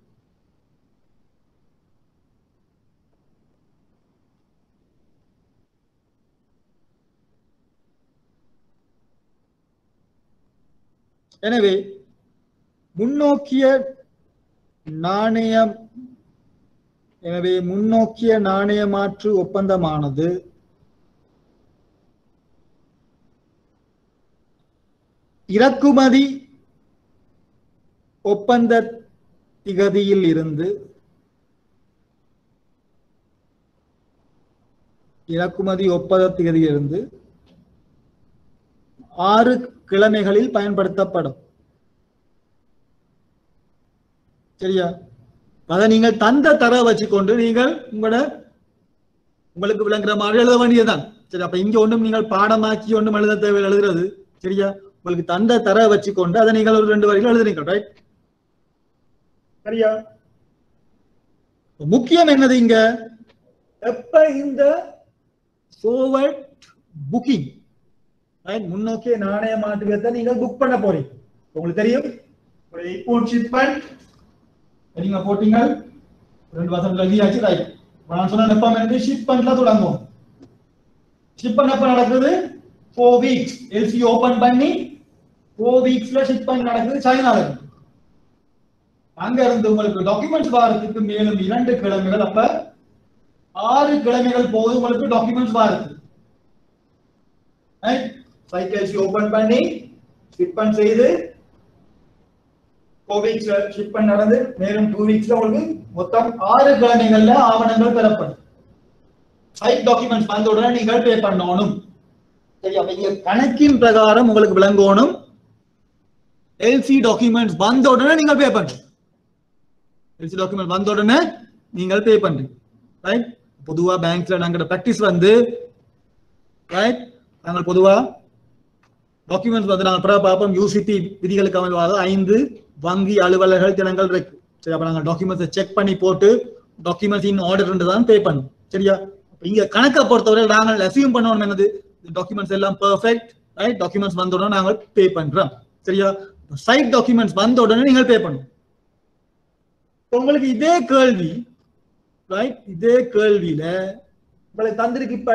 S1: எனவே முன்னோக்கிய நாணய மாற்று ஒப்பந்தமானது இறக்குமதி ஒப்பந்த திகதியில் இருந்து 6 கிழமைகளில் பயன்படுத்தப்படும். சரியா? அதை நீங்கள் தந்த தர வச்சுக்கொண்டு நீங்கள் உங்களுக்கு விளங்குற மாதிரி எழுத வேண்டியதுதான். சரி, அப்ப இங்க ஒன்றும் நீங்கள் பாடமாக்கி ஒன்றும் எழுத தேவை எழுதுறது. சரியா? உங்களுக்கு தந்த தர வச்சுக்கொண்டு அதை நீங்கள் ஒரு 2 வரிகள் எழுதுறீங்க. ரைட்? சரியா? முக்கியம் என்னது இங்க? எப்ப இந்த forward booking, முன்னோக்கிய நாணய மாற்றுவதை நீங்கள் புக் பண்ண போறீங்க. உங்களுக்கு தெரியும், ஒரு இம்போர்ட் ஷிப்மெண்ட் நீங்க போட்டீங்க 2 வருஷம் எழுதியாச்சு. ரைட், நான் சொன்ன எப்ப ஷிப்மெண்ட்ல தொடங்கும். ஷிப்மெண்ட் எப்ப நடக்குது? 4 weeks. எல்சி ஓபன் பண்ணி 4 weeksல ஷிப்மெண்ட் நடக்குது சைனால. அங்க இருந்து உங்களுக்கு டாக்குமெண்ட்ஸ் வாரத்துக்கு மேலும் 2 கிழமைகள், அப்ப 6 கிழமைகள் போது உங்களுக்கு டாக்குமெண்ட்ஸ் வாரத்துக்கு. சைக்கிள்ஸ் ஓபன் பண்ணி ஷிப்மெண்ட் செய்து 4 weeks ஷிப்மெண்ட் நடந்து மேலும் 2 weeksல உங்களுக்கு மொத்தம் 6 கிழமைகள்ல ஆவணங்கள் பெறப்படும். சைட் டாக்குமெண்ட்ஸ் வந்த உடனே நீங்கள் பே பண்ணணும். சரி, அப்ப இங்க கணக்கின் பிரகாரம் உங்களுக்கு விளங்கணும். எல்சி டாக்குமெண்ட்ஸ் வந்த உடனே நீங்கள் பே பண்ணுங்க. எல்சி டாக்குமெண்ட் வந்த உடனே நீங்கள் பே பண்றீங்க. ரைட்? பொதுவா பேங்க்ல நாங்க பிராக்டிஸ் ரைட், நாங்கள் பொதுவா டாக்குமெண்ட்ஸ் நாங்கள் பார்ப்போம். யூசிடி விதிகளுக்கு அமைவாக 5 வங்கி அலுவலர்கள் தினங்கள் இருக்கு. சரி, அப்ப நாங்கள் டாக்குமெண்ட்ஸை செக் பண்ணி போட்டு டாக்குமெண்ட்ஸ் இன் ஆர்டர் தான் பே பண்ணுவோம். சரியா? இங்க கணக்கை பொறுத்தவரை நாங்கள் அசியூம் பண்ணணும் என்னது, டாக்குமெண்ட்ஸ் எல்லாம் பெர்ஃபெக்ட். ரைட்? டாக்குமெண்ட்ஸ் வந்த உடனே நாங்கள் பே பண்றோம். சரியா? சைட் டாக்குமெண்ட்ஸ் வந்த உடனே நீங்கள் பே பண்ணுவோம். உங்களுக்கு இதே கேள்வி, ரைட், இதே கேள்வியில உங்களுக்கு தந்திருக்கு. இப்ப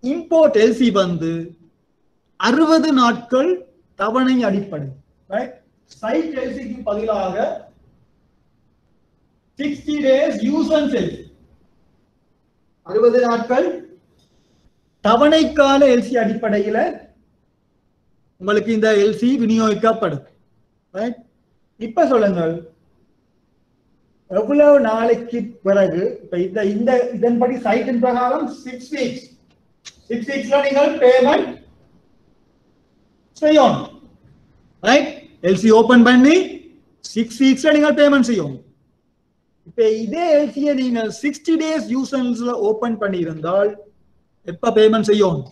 S1: இம்போர்ட் எல்சி 60 நாட்கள் தவணை அடிப்படை. ரைட்? சைட் எல்சிக்கு பதிலாக 60 days யூஸ் அண்ட் செல். 60 நாட்கள் தவணைக்கால எல்சி அடிப்படையில உங்களுக்கு இந்த எல்சி விநியோகிக்கப்படும். ரைட்? இப்ப சொல்லுங்கள், எவ்வளவு நாளைக்கு பிறகு இதன்படி சைட்டின் பிரகாரம் 6 weeks. 6 weeksல நீங்கள் பேமெண்ட் செய்யணும். ரைட்? எல்சி ஓபன் பண்ணி 6 weeksல நீங்கள் பேமெண்ட் செய்யணும். இப்ப இதே எல்சியை நீங்கள் 60 days யூசன்ஸ்ல ஓபன் பண்ணி இருந்தால் எப்ப பேமெண்ட் செய்யணும்?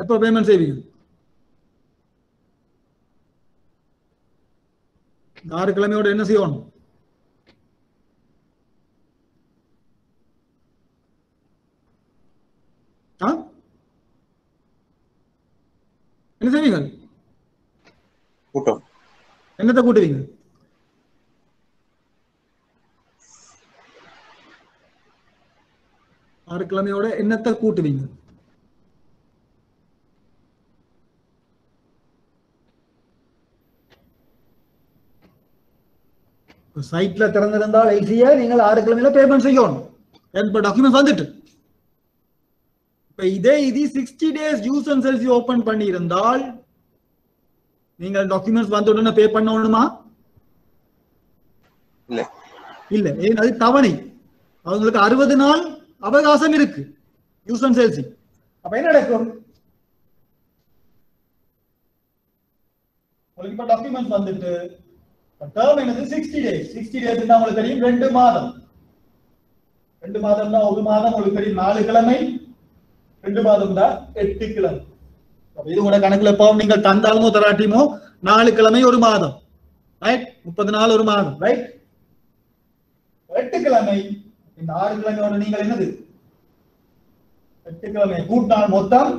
S1: எப்ப பேமெண்ட் செய்வீங்க? 6 கிழமையோட என்ன செய்யணும்? என்ன செய்வீங்க? என்னத்தை கூட்டுவீங்க? ஆறு கிழமையோட என்னத்தை கூட்டுவீங்க? சைட்ல திறந்திருந்தால் எல்சியை நீங்கள் 6 கிழமையில பேமெண்ட் செய்யணும். இப்போ டாக்குமெண்ட் வந்துட்டு இப்ப இதே இது 60 டேஸ் யூஸ் அண்ட் செல்ஸ் ஓபன் பண்ணி இருந்தால் நீங்கள் டாக்குமெண்ட்ஸ் வந்த உடனே பே பண்ணணுமா?
S2: இல்ல
S1: இல்ல, ஏன் அது தவணை. அவங்களுக்கு 60 நாள் அவகாசம் இருக்கு யூஸ் அண்ட் சேல்ஸ். அப்ப என்ன நடக்கும்? உங்களுக்கு இப்ப டாக்குமெண்ட்ஸ் வந்துட்டு டேர்ம் என்னது 60 டேஸ். 60 டேஸ் உங்களுக்கு தெரியும் 2 மாதம். 2 மாதம் தான், ஒரு மாதம் உங்களுக்கு தெரியும் 4 கிழமை, 2 மாதம் தான் 8 கிழமை. இது கூட கணக்குல இப்போ நீங்கள் தந்தாலுமோ தராட்டியுமோ 4 கிழமை ஒரு மாதம், ரைட்? 30 நாள் ஒரு மாதம், ரைட்? 8 கிழமை. இந்த 6 கிழமையோட நீங்கள் என்னது 8 கிழமை கூட்டினால் மொத்தம்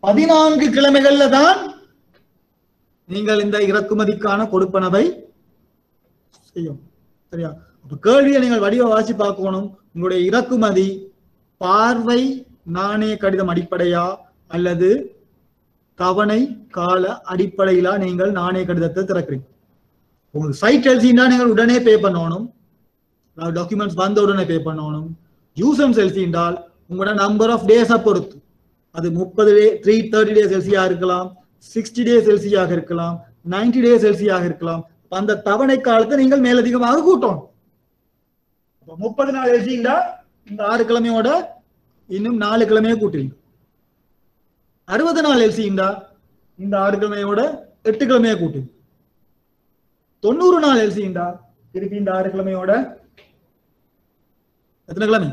S1: 14 கிழமைகள்ல தான் நீங்கள் இந்த இறக்குமதிக்கான கொடுப்பனவை செய்யும். சரியா? அப்ப கேள்வியை நீங்கள் வடிவ வாசி பார்க்கணும். உங்களுடைய இறக்குமதி பார்வை நாணய கடிதம் அடிப்படையா அல்லது தவணை கால அடிப்படையிலா நீங்கள் நாணய கடிதத்தை திறக்கிறீங்க. உங்களுக்கு சைட் எல்சின்னா நீங்கள் உடனே பே பண்ணணும், டாக்குமெண்ட்ஸ் வந்த உடனே பே பண்ணணும். யூஸ் அண்ட் செல்சி என்றால் உங்களோட நம்பர் ஆஃப் டேஸை பொறுத்து, அது 30 டேஸ் எல்சியா இருக்கலாம், 60 டேஸ் எல்சியாக இருக்கலாம், 90 டேஸ் எல்சியாக இருக்கலாம். அந்த தவணை காலத்தை நீங்கள் மேலதிகமாக கூட்டணும். 30 நாள் எல்சிண்டா இந்த 6 கிழமையோட இன்னும் 4 கிழமையை கூட்டுவீங்க. 60 நாள் எல்சிண்டா இந்த 6 கிழமையோட 8 கிழமையை கூட்டுவீங்க. 90 நாள் எல்சிண்டா திருப்பி இந்த 6 கிழமையோட எத்தனை கிழமை?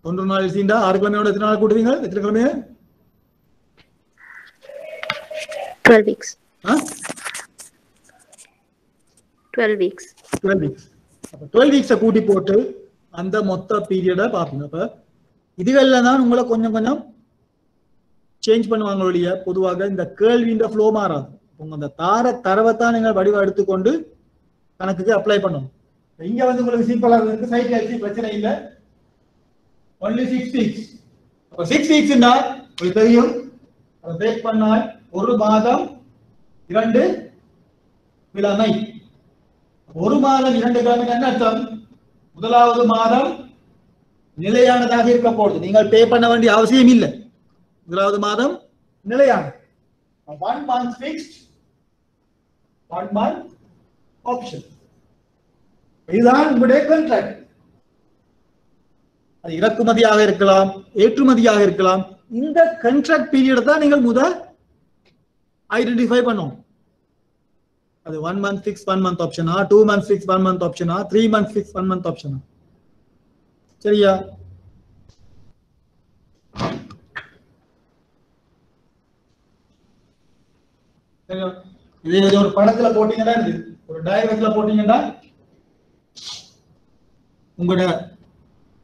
S1: 90 நாள் எல்சிண்டா 6 கிழமையோட எத்தனை நாள் கூட்டுவீங்க? எத்தனை கிழமையை?
S4: 12 weeks. 12 weeks.
S1: 12 weeks. அப்ப 12 வீக்ஸை கூட்டி போட்டு அந்த மொத்த பீரியடை பார்ப்பீங்க. அப்ப இதுகள்ல தான் உங்களை கொஞ்சம் கொஞ்சம் சேஞ்ச் பண்ணுவாங்க ஒழிய பொதுவாக இந்த கேள்வின்ற ஃப்ளோ மாறாது. உங்க அந்த தரவைத்தான் நீங்கள் வடிவம் எடுத்துக்கொண்டு கணக்குக்கு அப்ளை பண்ணணும். இங்க வந்து உங்களுக்கு சிம்பிளா இருக்கு, சைட் எல்சி பிரச்சனை இல்லை, only 6 weeks. அப்ப 6 வீக்ஸ்னா உங்களுக்கு தெரியும், அதை பிரேக் பண்ணால் ஒரு மாதம் 2 கிழமை. ஒரு மாதம் 2 கிழமை என்ன அர்த்தம்? முதலாவது மாதம் நிலையானதாக இருக்க போகுது, நீங்கள் பே பண்ண வேண்டிய அவசியம் இல்லை. முதலாவது மாதம் நிலையான 1 month fixed, 1 month option. இதுதான் உங்களுடைய கான்ட்ராக்ட். அது இறக்குமதியாக இருக்கலாம், ஏற்றுமதியாக இருக்கலாம். இந்த கான்ட்ராக்ட் பீரியட் தான் நீங்கள் முதல் ஐடென்டிஃபை பண்ணணும். அது 1 month fixed 1 month option, 2 months fixed 1 month option, 3 months fixed 1 month option. சரியா? இது ஒரு படத்துல போட்டீங்கன்னா, ஒரு டயக்ராம்ல போட்டீங்கன்னா உங்களோட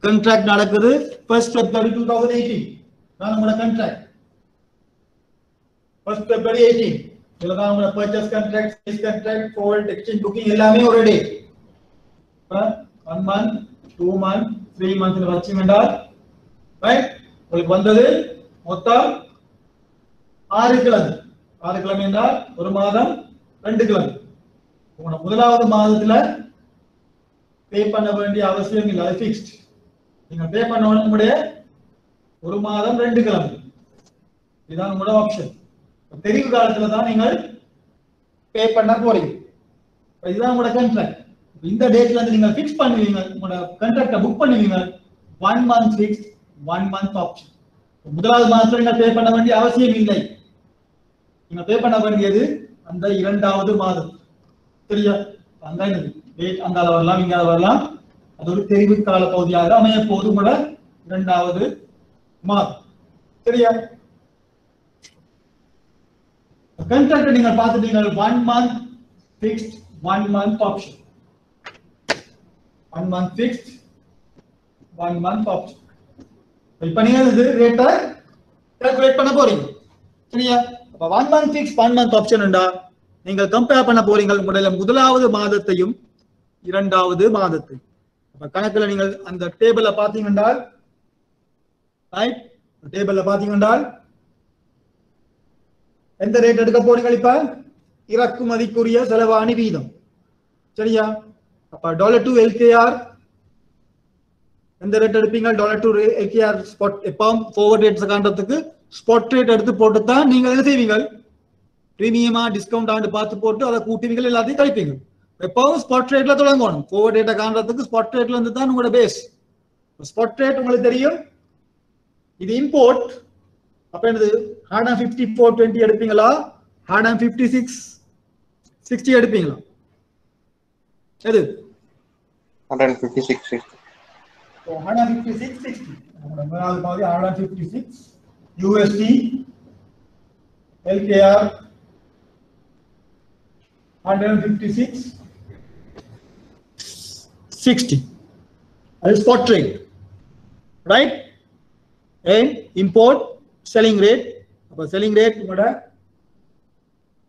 S1: கான்ட்ராக்ட் நடக்குது 1st February 2018 தான் உங்களோட கான்ட்ராக்ட். 1st February 18 இதுல தான் உங்களோட purchase contract, sales contract, forward exchange booking எல்லாமே ஒரு டே. 1 month 2 month 3 month வச்சீங்கன்னா ரைட் உங்களுக்கு வந்தது மொத்தம் 6 கிழமை. 6 கிழமை என்றால் ஒரு மாதம் 2 கிழமை. உங்களோட முதலாவது மாதத்துல பே பண்ண வேண்டிய அவசியம் இல்லை, அது ஃபிக்ஸ்ட். நீங்க பே பண்ண உங்களுடைய ஒரு மாதம் 2 கிழமை. இதுதான் உங்களோட ஆப்ஷன். தெரிவு காலத்துல தான் நீங்கள் பே பண்ண போறீங்க. இதுதான் உங்களோட கான்ட்ராக்ட். இந்த டேட்ல இருந்து நீங்க ஃபிக்ஸ் பண்ணுவீங்க, உங்களோட கான்ட்ராக்ட புக் பண்ணுவீங்க. 1 month fixed 1 month option. முதலாவது மாதத்துல நீங்க பே பண்ண வேண்டிய அவசியம் இல்லை. நீங்க பே பண்ண வேண்டியது அந்த 2வது மாதம். சரியா? அந்த டேட் அங்கால வரலாம், இங்கால வரலாம். அது ஒரு தெரிவு கால பகுதியாக அமைய போது கூட 2வது மாதம். சரியா? கான்ட்ராக்ட் நீங்க பார்த்துட்டீங்க. 1 month fixed 1 month option. 1 month fixed 1 month option. இப்ப நீங்க இது ரேட்டை கால்குலேட் பண்ண போறீங்க. சரியா? அப்ப 1 month fixed 1 month option என்றா நீங்கள் கம்பேர் பண்ண போறீங்க உங்களுடைய முதலாவது மாதத்தையும் 2வது மாதத்தையும். அப்ப கணக்குல நீங்கள் அந்த டேபிள்ல பாத்தீங்கன்னா ரைட், டேபிள்ல பாத்தீங்கன்னா எந்த ரேட் எடுக்க போறீங்க இப்ப இறக்குமதிக்குரிய செலவாணி வீதம் சரியா அப்ப $2 LKR எந்த ரேட் எடுப்பீங்க $2 LKR ஸ்பாட் எப்பவும் forward rates காண்றதுக்கு ஸ்பாட் ரேட் எடுத்து போட்டு தான் நீங்க என்ன செய்வீங்க பிரீமியமா டிஸ்கவுண்ட் ஆண்டு பார்த்து போட்டு அதை கூட்டுவீங்க எல்லாத்தையும் கழிப்பீங்க எப்பவும் ஸ்பாட் ரேட்ல தொடங்கணும் forward rate காண்றதுக்கு ஸ்பாட் ரேட்ல இருந்து தான் உங்களோட பேஸ் ஸ்பாட் ரேட் உங்களுக்கு தெரியும் இது இம்போர்ட் அப்ப என்னது 154.20 எடுப்பீங்களா 156.60 எடுப்பீங்களா எது
S2: 156
S1: 156.60 முதலாவது பாதி 156 USD LKR 156.60 அது spot rate right and import selling rate அப்ப selling rate உங்களோட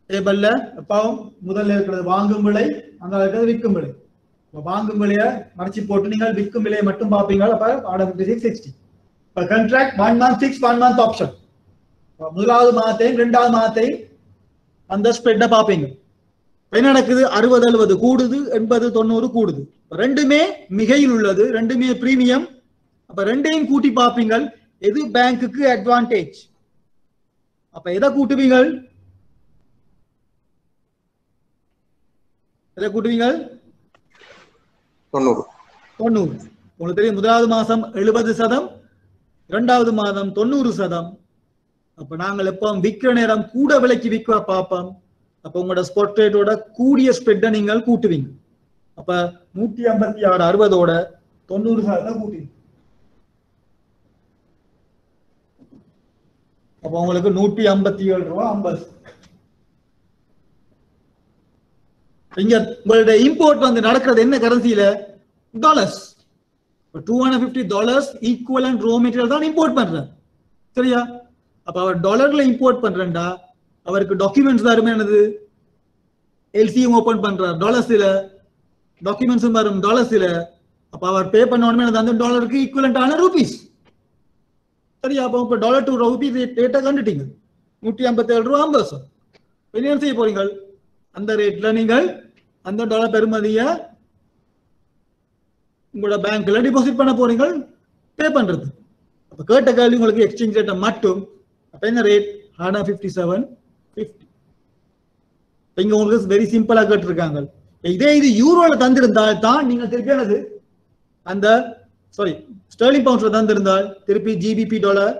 S1: டேபிள்ல அப்பவும் முதல்ல இருக்கிறது வாங்கும் விலை அந்த இருக்கிறது விற்கும் விலை அப்ப வாங்கும் விலையை மறைச்சு போட்டு நீங்கள் விற்கும் விலையை மட்டும் பாப்பீங்க அப்ப 156.60 இப்ப கான்ட்ராக்ட் 1 month 6 1 month ஆப்ஷன் முதலாவது மாதத்தையும் இரண்டாவது மாதத்தையும் அந்த ஸ்ப்ரெட்டை பாப்பீங்க என்ன நடக்குது 60 70 கூடுது 80 90 கூடுது ரெண்டுமே மிகையில் உள்ளது ரெண்டுமே பிரீமியம் அப்ப ரெண்டையும் கூட்டி பாப்பீங்க எது பேங்க்குக்கு அட்வான்டேஜ் அப்ப எதை கூட்டுவீங்க
S2: 90
S1: உங்களுக்கு தெரியும் முதலாவது மாசம் 70% இரண்டாவது மாதம் 90% அப்ப நாங்கள் எப்போ விற்கிற நேரம் கூட விலைக்கு விற்க பார்ப்போம் அப்ப உங்களோட ஸ்பாட் ரேட்டோட கூடிய ஸ்ப்ரெட்டை நீங்கள் கூட்டுவீங்க அப்ப 156 60ஓட 90% கூட்டுவீங்க அப்ப உங்களுக்கு 157 ரூபா 50 இங்க உங்களுடைய இம்போர்ட் வந்து நடக்கிறது என்ன கரன்சியில டாலர்ஸ் $250 ஈக்குவலன்ட் ரா மெட்டீரியல் தான் இம்போர்ட் பண்றார் சரியா அப்ப அவர் டாலர்ல இம்போர்ட் பண்றேன்டா அவருக்கு டாக்குமெண்ட்ஸ் தான் என்னது எல்சியும் ஓபன் பண்றார் டாலர்ஸ்ல டாக்குமெண்ட்ஸும் வரும் டாலர்ஸ்ல அப்ப அவர் பே பண்ண உடனே அந்த டாலருக்கு ஈக்குவலன்டான ரூபீஸ் சரியா அப்ப இப்ப $1 to ரூபி ரேட்டை கண்டுட்டீங்க 157 ரூபா 50 என்ன செய்ய போறீங்க அந்த ரேட்ல நீங்கள் அந்த டாலர் பெறுமதியை உங்களோட பேங்க்ல டிபாசிட் பண்ண போறீங்க பே பண்றது அப்ப கேட்ட கேள்வி உங்களுக்கு எக்ஸ்சேஞ்ச் ரேட்டை மட்டும் அப்ப என்ன ரேட் 157.50 இங்க உங்களுக்கு வெரி சிம்பிளா கேட்டிருக்காங்க இதே இது யூரோல தந்திருந்தால் தான் நீங்க திருப்பி என்னது அந்த சாரி ஸ்டெர்லிங் பவுண்ட்ஸ்ல தந்திருந்தால் திருப்பி ஜிபிபி டாலர்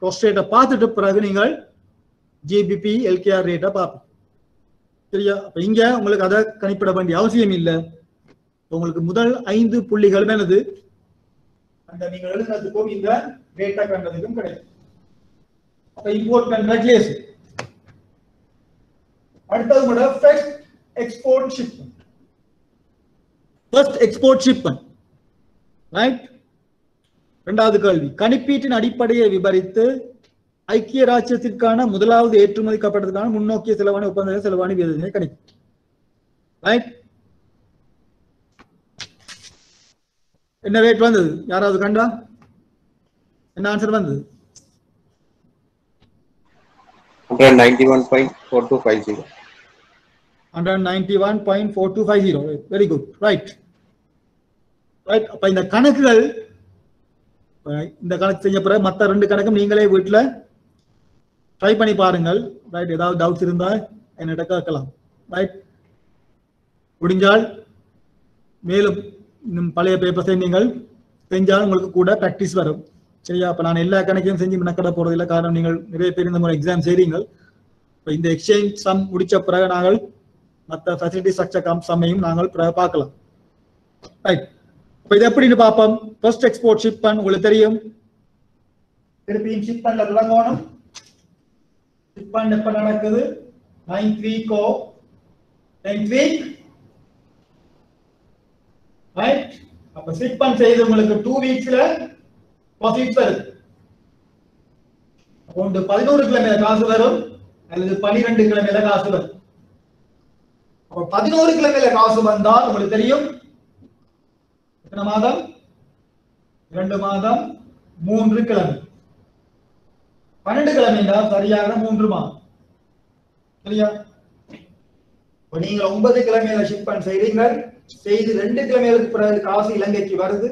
S1: காஸ்ட் ரேட்டை பார்த்துட்டு பிறகு நீங்கள் ஜிபிபி எல்கேஆர் ரேட்டை பார்ப்போம் சரியா அப்ப இங்க உங்களுக்கு அதை கணிப்பிட வேண்டிய அவசியம் இல்லை உங்களுக்கு முதல் 5 புள்ளிகள் என்னது அந்த நீங்கள் எழுதுறதுக்கும் இந்த டேட்டா கண்டதுக்கும் கிடைக்கும் அப்ப இம்போர்ட் கண்ட்ராக்ட் அடுத்தது கூட ஃபர்ஸ்ட் எக்ஸ்போர்ட் ஷிப்மென்ட் ரைட் இரண்டாவது கேள்வி கணிப்பீட்டின் அடிப்படையை விவரித்து ஐக்கிய ராஜ்யத்திற்கான முதலாவது ஏற்றுமதி கப்பட்டதுக்கான முன்னோக்கிய செலவாணி ஒப்பந்த செலவாணி விகிதத்தை கணிக்கும் ரைட் என்ன ரேட் வந்தது யாராவது கண்டா என்ன ஆன்சர் வந்தது
S2: 191.4250
S1: 191.4250 வெரி குட் ரைட் ரைட் அப்ப இந்த கணக்குகள் இந்த கணக்கு செய்ய பிறகு மற்ற 2 கணக்கும் நீங்களே வீட்டுல ட்ரை பண்ணி பாருங்கள் ரைட் ஏதாவது டவுட்ஸ் இருந்தால் என்னிட்ட கேட்கலாம் ரைட் முடிஞ்சால் மேலும் இன்னும் பழைய பேப்பர்ஸை நீங்கள் செஞ்சால் உங்களுக்கு கூட பிராக்டிஸ் வரும் சரியா அப்ப நான் எல்லா கணக்கையும் செஞ்சு மெனக்கட போறதில்லை காரணம் நீங்கள் நிறைய பேர் இந்த முறை எக்ஸாம் செய்றீங்க இந்த எக்ஸ்சேஞ்ச் சம் முடிச்ச பிறகு நாங்கள் மற்ற ஃபெசிலிட்டி ஸ்ட்ரக்சர் சம்மையும் நாங்கள் பார்க்கலாம் ரைட் இப்ப இது எப்படின்னு பார்ப்போம் ஃபர்ஸ்ட் எக்ஸ்போர்ட் ஷிப்மென்ட் உங்களுக்கு தெரியும் திருப்பியும் ஷிப்மென்ட்ல தொடங்கணும் ஷிப்மென்ட் எப்ப நடக்குது 9th week or 10th week right அப்ப ஷிப்மென்ட் செய்து உங்களுக்கு 2 weeksல ப்ராஃபிட் வருது ஒன்று 11 கிழமையில காசு வரும் அல்லது 12 கிழமையில காசு வரும் அப்ப 11 கிழமையில காசு வந்தால் உங்களுக்கு தெரியும் எத்தனை மாதம் 2 மாதம் 3 கிழமை 12 கிழமைனா சரியாக 3 மாதம் சரியா? இப்ப நீங்க 9 கிழமையில ஷிப்மெண்ட் செய்றீங்க, செய்து 2 கிழமைகளுக்கு பிறகு காசு இலங்கைக்கு வருது.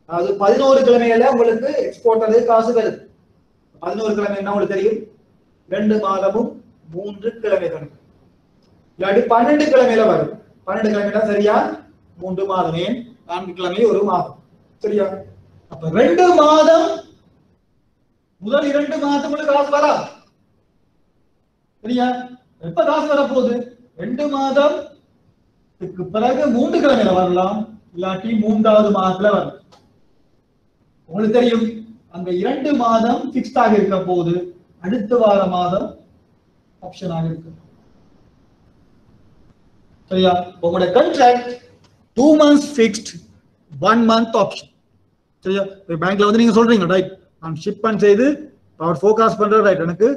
S1: அது 11 கிழமையில உங்களுக்கு எக்ஸ்போர்ட் அது காசு வருது. 11 கிழமை என்ன உங்களுக்கு தெரியும்? 2 மாதமும் 3 கிழமைகள். இல்லாட்டி 12 கிழமையில வரும். 12 கிழமைனா சரியா 3 மாதமே, 4 கிழமை ஒரு மாதம். சரியா? அப்ப 2 மாதம் முதல் 2 மாதத்துக்குள்ள காசு வராது. சரியா? எப்ப காசு வரப்போகுது? 2 மாதத்துக்கு பிறகு 3 கிழமையில வரலாம், இல்லாட்டி 3வது மாதத்துல வரலாம். உங்களுக்கு தெரியும் அங்க 2 மாதம் பிக்ஸ்ட் ஆக இருக்க போகுது, அடுத்த வார மாதம் ஆப்ஷன் ஆக இருக்கு. சரியா? உங்களோட contract 2 months fixed, 1 month option. சரியா? பேங்க்ல வந்து நீங்க சொல்றீங்க ரைட், நான் ஷிப்மெண்ட் செய்து அவர் ஃபோகாஸ்ட் பண்றது ரைட், எனக்கு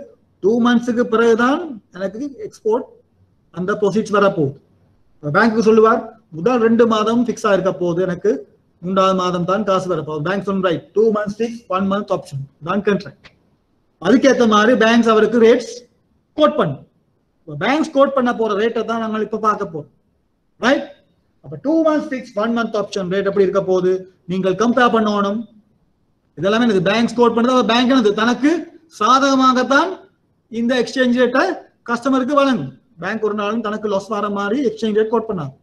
S1: 2 monthsக்கு பிறகுதான் எனக்கு எக்ஸ்போர்ட் அந்த ப்ரொசீட்ஸ் வர போகுது. பேங்க்கு சொல்லுவார் முதல் 2 மாதம் பிக்ஸ் ஆயிருக்க போகுது, எனக்கு 3வது மாதம் தான் காசு வர போகுது. பேங்க் சொல்ற right 2 months fixed, 1 month option தான் கான்ட்ராக்ட். அதுக்கேற்ற மாதிரி பேங்க்ஸ் அவருக்கு ரேட்ஸ் கோட் பண்ணும். பேங்க்ஸ் கோட் பண்ண போற ரேட்டை தான் நாங்கள் இப்ப பார்க்க போறோம். ரைட்? அப்ப 2 months fixed, 1 month option rate எப்படி இருக்க போகுது நீங்கள் கம்பேர் பண்ணணும். இதெல்லாமே இது பேங்க்ஸ் கோட் பண்ணது, பேங்க் என்னது தனக்கு சாதகமாகத்தான் இந்த எக்ஸ்சேஞ்ச் ரேட்டை கஸ்டமருக்கு வழங்கும். பேங்க் ஒரு நாளும் தனக்கு லாஸ் வர மாதிரி எக்ஸ்சேஞ்ச் ரேட் கோட் பண்ணாங்க.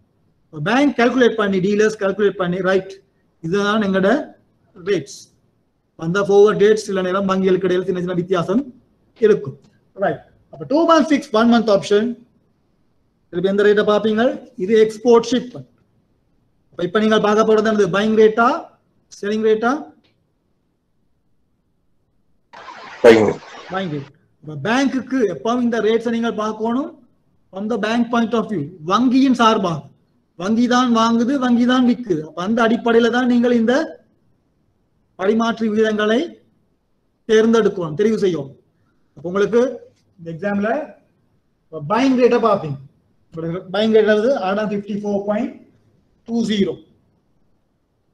S1: பேங்க் கால்குலேட் பண்ணி, டீலர்ஸ் கால்குலேட் பண்ணி ரைட் இதுதான் எங்களோட ரேட்ஸ். அந்த forward dates சில நேரம் வங்கிகளுக்கு இடையில சின்ன சின்ன வித்தியாசம் இருக்கும். ரைட்? அப்ப 2 months fixed, 1 month option. திருப்பி எந்த ரேட்டை பார்ப்பீங்க? இது எக்ஸ்போர்ட் ஷிப்மெண்ட். இப்ப நீங்க பார்க்க போறது என்னது? பையிங் ரேட்டா, செல்லிங் ரேட்டா? Buying rate. பேங்க்குக்கு எப்பவும் இந்த ரேட்ஸை நீங்கள் பார்க்கணும் from the bank point of view. வங்கியின் சார்பாக வங்கி தான் வாங்குது, வங்கி தான் விற்குது. அந்த அடிப்படையில தான் நீங்கள் இந்த பரிமாற்று விகிதங்களை தேர்ந்தெடுக்கணும், தெரிவு செய்யும். உங்களுக்கு இந்த எக்ஸாம்ல பையிங் ரேட்டை பார்ப்பீங்க. பையிங் ரேட் வந்து 54.20.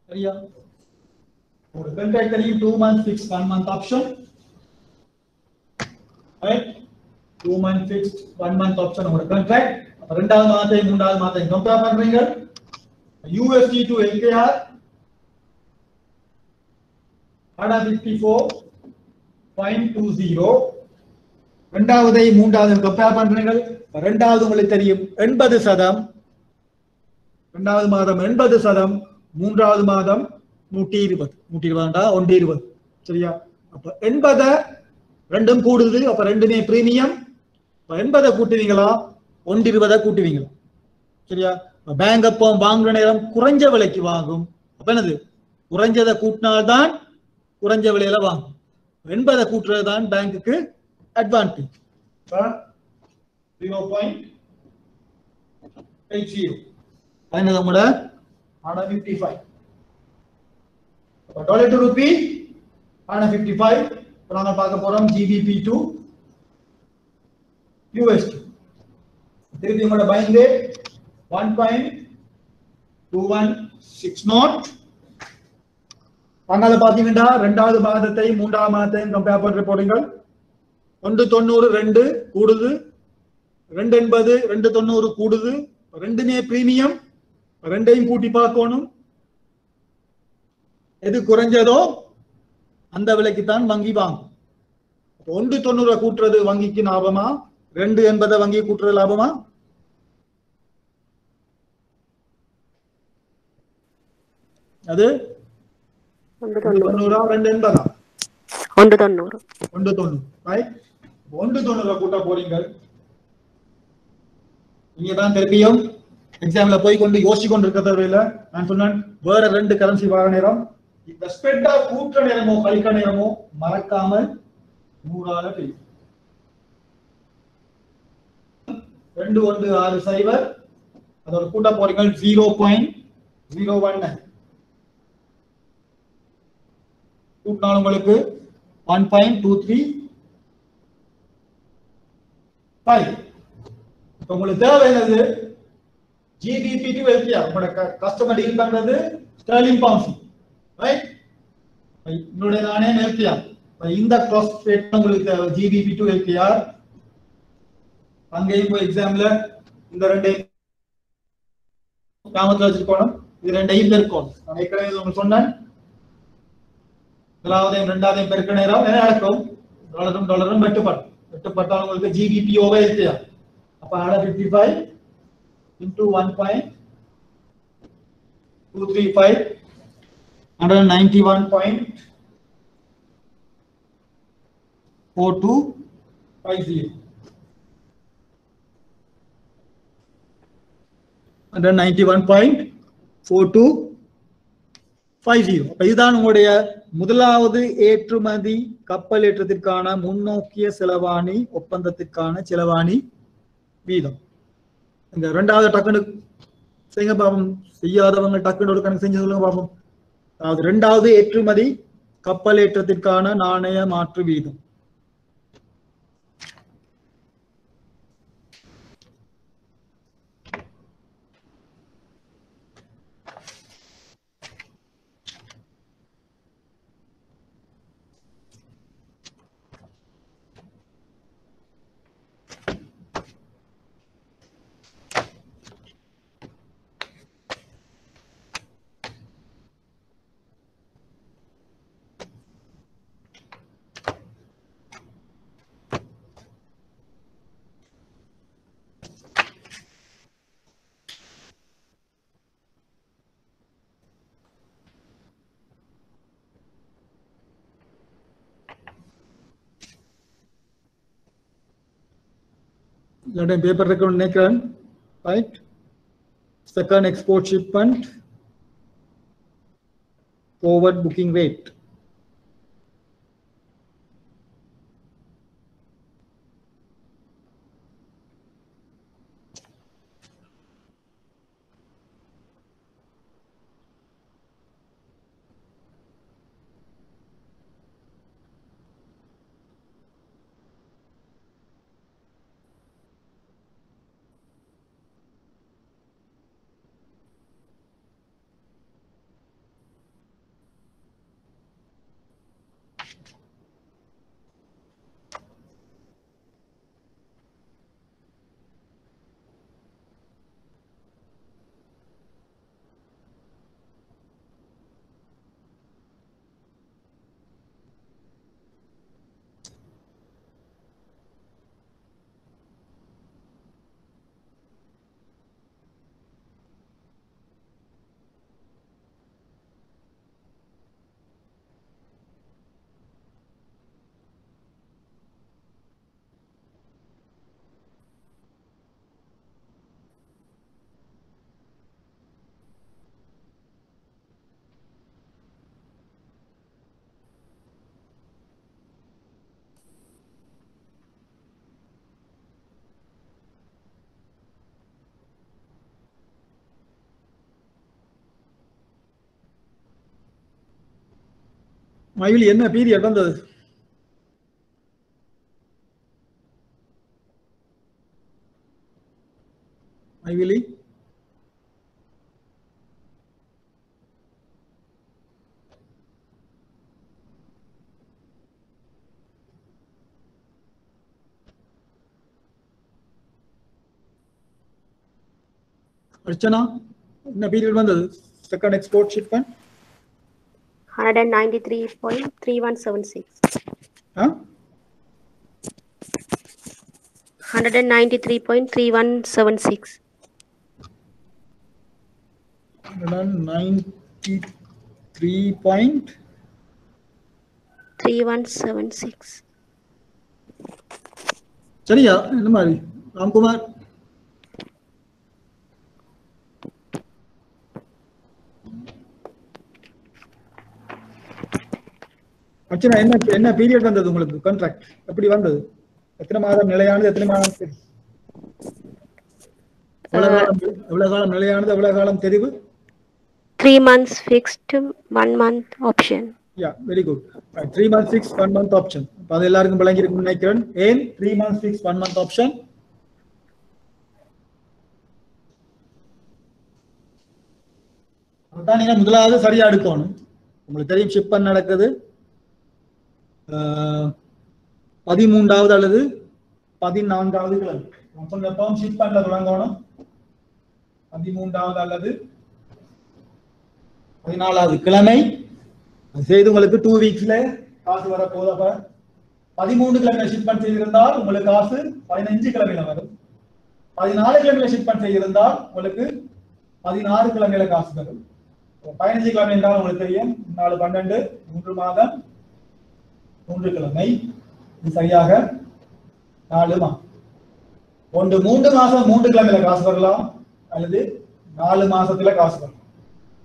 S1: சரியா? ஒரு கான்ட்ராக்ட் தெரியும் 2 months fixed, 1 month option. Right? 2 months fixed, 1 month option ஒரு கான்ட்ராக்ட். அப்ப 2வது மாதத்தையும் 3வது மாதத்தையும் கம்பேர் பண்றீங்க. USD to LKR 54.20. 2வது 3வது கம்பேர் பண்றீங்க. 2வது உங்களுக்கு தெரியும் 80%, 2வது மாதம் 80%, 3வது மாதம் 120. 120 சரியா? அப்ப 80 ரெண்டும் கூடுது, அப்ப ரெண்டுமே பிரீமியம். 80 கூட்டுவீங்களா 120 கூட்டுவீங்களா? சரியா? பேங்க் அப்போ வாங்குற நேரம் குறைஞ்ச விலைக்கு வாங்கும். அப்ப என்னது? குறைஞ்சதை கூட்டினால்தான் குறைஞ்ச விலையில வாங்கும். 80 கூட்டுறது தான் பேங்குக்கு அட்வான்டேஜ். 0.80 என்னது உங்களோட 155. Dollar to Ruby 155. நாங்க பார்க்க போறோம் GBP to USD. திருப்பி உங்களோட பையிங் ரேட் 1.2160. அங்கால பாத்தீங்கன்னா 2வது மாதத்தையும் 3வது மாதத்தையும் கம்பேர் பண்ற போறீங்க. 1.90 2 கூடுது, 2.80 2.90 கூடுது. ரெண்டுமே பிரீமியம், ரெண்டையும் கூட்டி பார்க்கணும். எது குறைஞ்சதோ அந்த விலைக்கு தான் வங்கி வாங்கும். 1.90 கூட்டுறது வங்கிக்கு லாபமா, 2.80 வங்கி கூட்டுறது லாபமா? அது 1.90 2.80 1.90 ரைட்? 1.90 கூட்ட போறீங்க. நீங்க தான் திருப்பியும் எக்ஸாம்ல போய் கொண்டு யோசிச்சு கொண்டு இருக்க தேவையில்லை. நான் சொன்னேன் வேற 2 கரன்சி வார நேரம் இந்த ஸ்பெட்டா கூட்ட நேரமோ கழிக்க நேரமோ மறக்காமல் 100ஆல பிரிக்கும். 2160 அதோட கூட்ட போறீங்க 0.019 கூட்டினால் உங்களுக்கு 1.235. உங்களுக்கு தேவை என்னது? GBP to LKR. உங்களோட கஸ்டமர் டீல் பண்றது ஸ்டெர்லிங் பவுண்ட்ஸ் ரைட்? உங்களுடைய நானே LKR. இந்த கிராஸ் ரேட் உங்களுக்கு தேவை GBP to LKR அங்கேயும் போய் எக்ஸாம்ல இந்த ரெண்டையும் ஞாபகத்துல வச்சிருக்கணும். இது ரெண்டையும் பெருக்கணும். நான் ஏற்கனவே உங்களுக்கு சொன்னேன். முதலாவதையும் ரெண்டாவதையும் பெருக்க நேரம் என்ன நடக்கும்? டாலரும் வெட்டுப்பட்டால் உங்களுக்கு ஜிடிபிஓவே இருக்கு. அப்ப 155 into 1.235 191.4250 191.4250. இதுதான் உங்களுடைய முதலாவது ஏற்றுமதி கப்பல் ஏற்றத்திற்கான முன்னோக்கிய செலவாணி ஒப்பந்தத்திற்கான செலவாணி வீதம். இந்த இரண்டாவது டக்குனு செய்யுங்க பாப்போம். செய்யாதவங்க டக்குனு ஒரு கணக்கு செஞ்சு சொல்லுங்க பாப்போம். அதாவது இரண்டாவது ஏற்றுமதி கப்பல் ஏற்றத்திற்கான நாணய மாற்று வீதம். paper record நினைக்கிறேன். Right? Second export shipment forward booking rate. மைவில் என்ன பீரியட் வந்தது? மைவிலி அர்ச்சனா என்ன பீரியட் வந்தது? Second export shipment
S4: 193.3176. 193.3176.
S1: 193.3176. சரியா? என்ன மாதிரி ராம்குமார்? அச்சனா என்ன பீரியட் வந்தது உங்களுக்கு? கான்ட்ராக்ட் எப்படி வந்தது? எத்தனை மாதம் நிலையானது, எத்தனை மாதம் எவ்வளவு காலம் நிலையானது, எவ்வளவு காலம் தெரிவு?
S4: 3 months fixed, 1 month option.
S1: Yeah, very good. 3 months fixed, 1 month option. அப்ப அது எல்லாருக்கும் விளங்கி இருக்குன்னு நினைக்கிறேன். ஏன் 3 months fixed, 1 month option? அதான் நீங்க முதலாவது சரியா எடுக்கணும். உங்களுக்கு தெரியும் ஷிப்பன் நடக்குது 13வது அல்லது 14வது கிழமை. அப்போ எப்பவும் ஷிப்மெண்ட்ல தொடங்கணும் 13வது அல்லது 14வது கிழமை. அது செய்து உங்களுக்கு 2 வீக்ஸ்ல காசு வர போதப்ப 13 கிழமை ஷிப்மெண்ட் செய்திருந்தால் உங்களுக்கு காசு 15 கிழமையில வரும். 14 கிழமையில ஷிப்மெண்ட் செய்திருந்தால் உங்களுக்கு 16 கிழமையில காசு வரும். 15 கிழமை என்றால் உங்களுக்கு தெரியும் 4 12 3 மாதம் 3 கிழமை. இது சரியாக 4 மாதம். ஒன்று 3 மாசம் 3 கிழமையில காசு வரலாம் அல்லது 4 மாசத்துல காசு வரலாம்.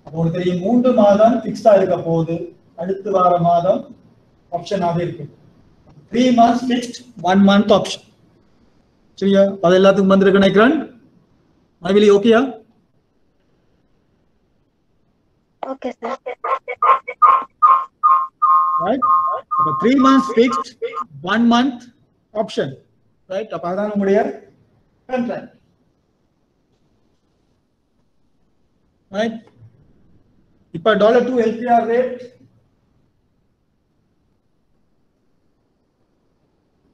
S1: அப்போ உங்களுக்கு தெரியும் 3 மாதம் பிக்ஸ்டா இருக்க போகுது, அடுத்து வார மாதம் ஆப்ஷனாக இருக்கு. 3 months fixed, 1 month option. சரியா? அது எல்லாத்துக்கும் வந்திருக்கு நினைக்கிறேன். மனைவிலி ஓகேயா?
S4: Okay, sir.
S1: Right? அப்ப 3 months fixed, 1 month option. Right? அப்ப அதான் நம்முடைய contract. Right? இப்ப $2 LPR rate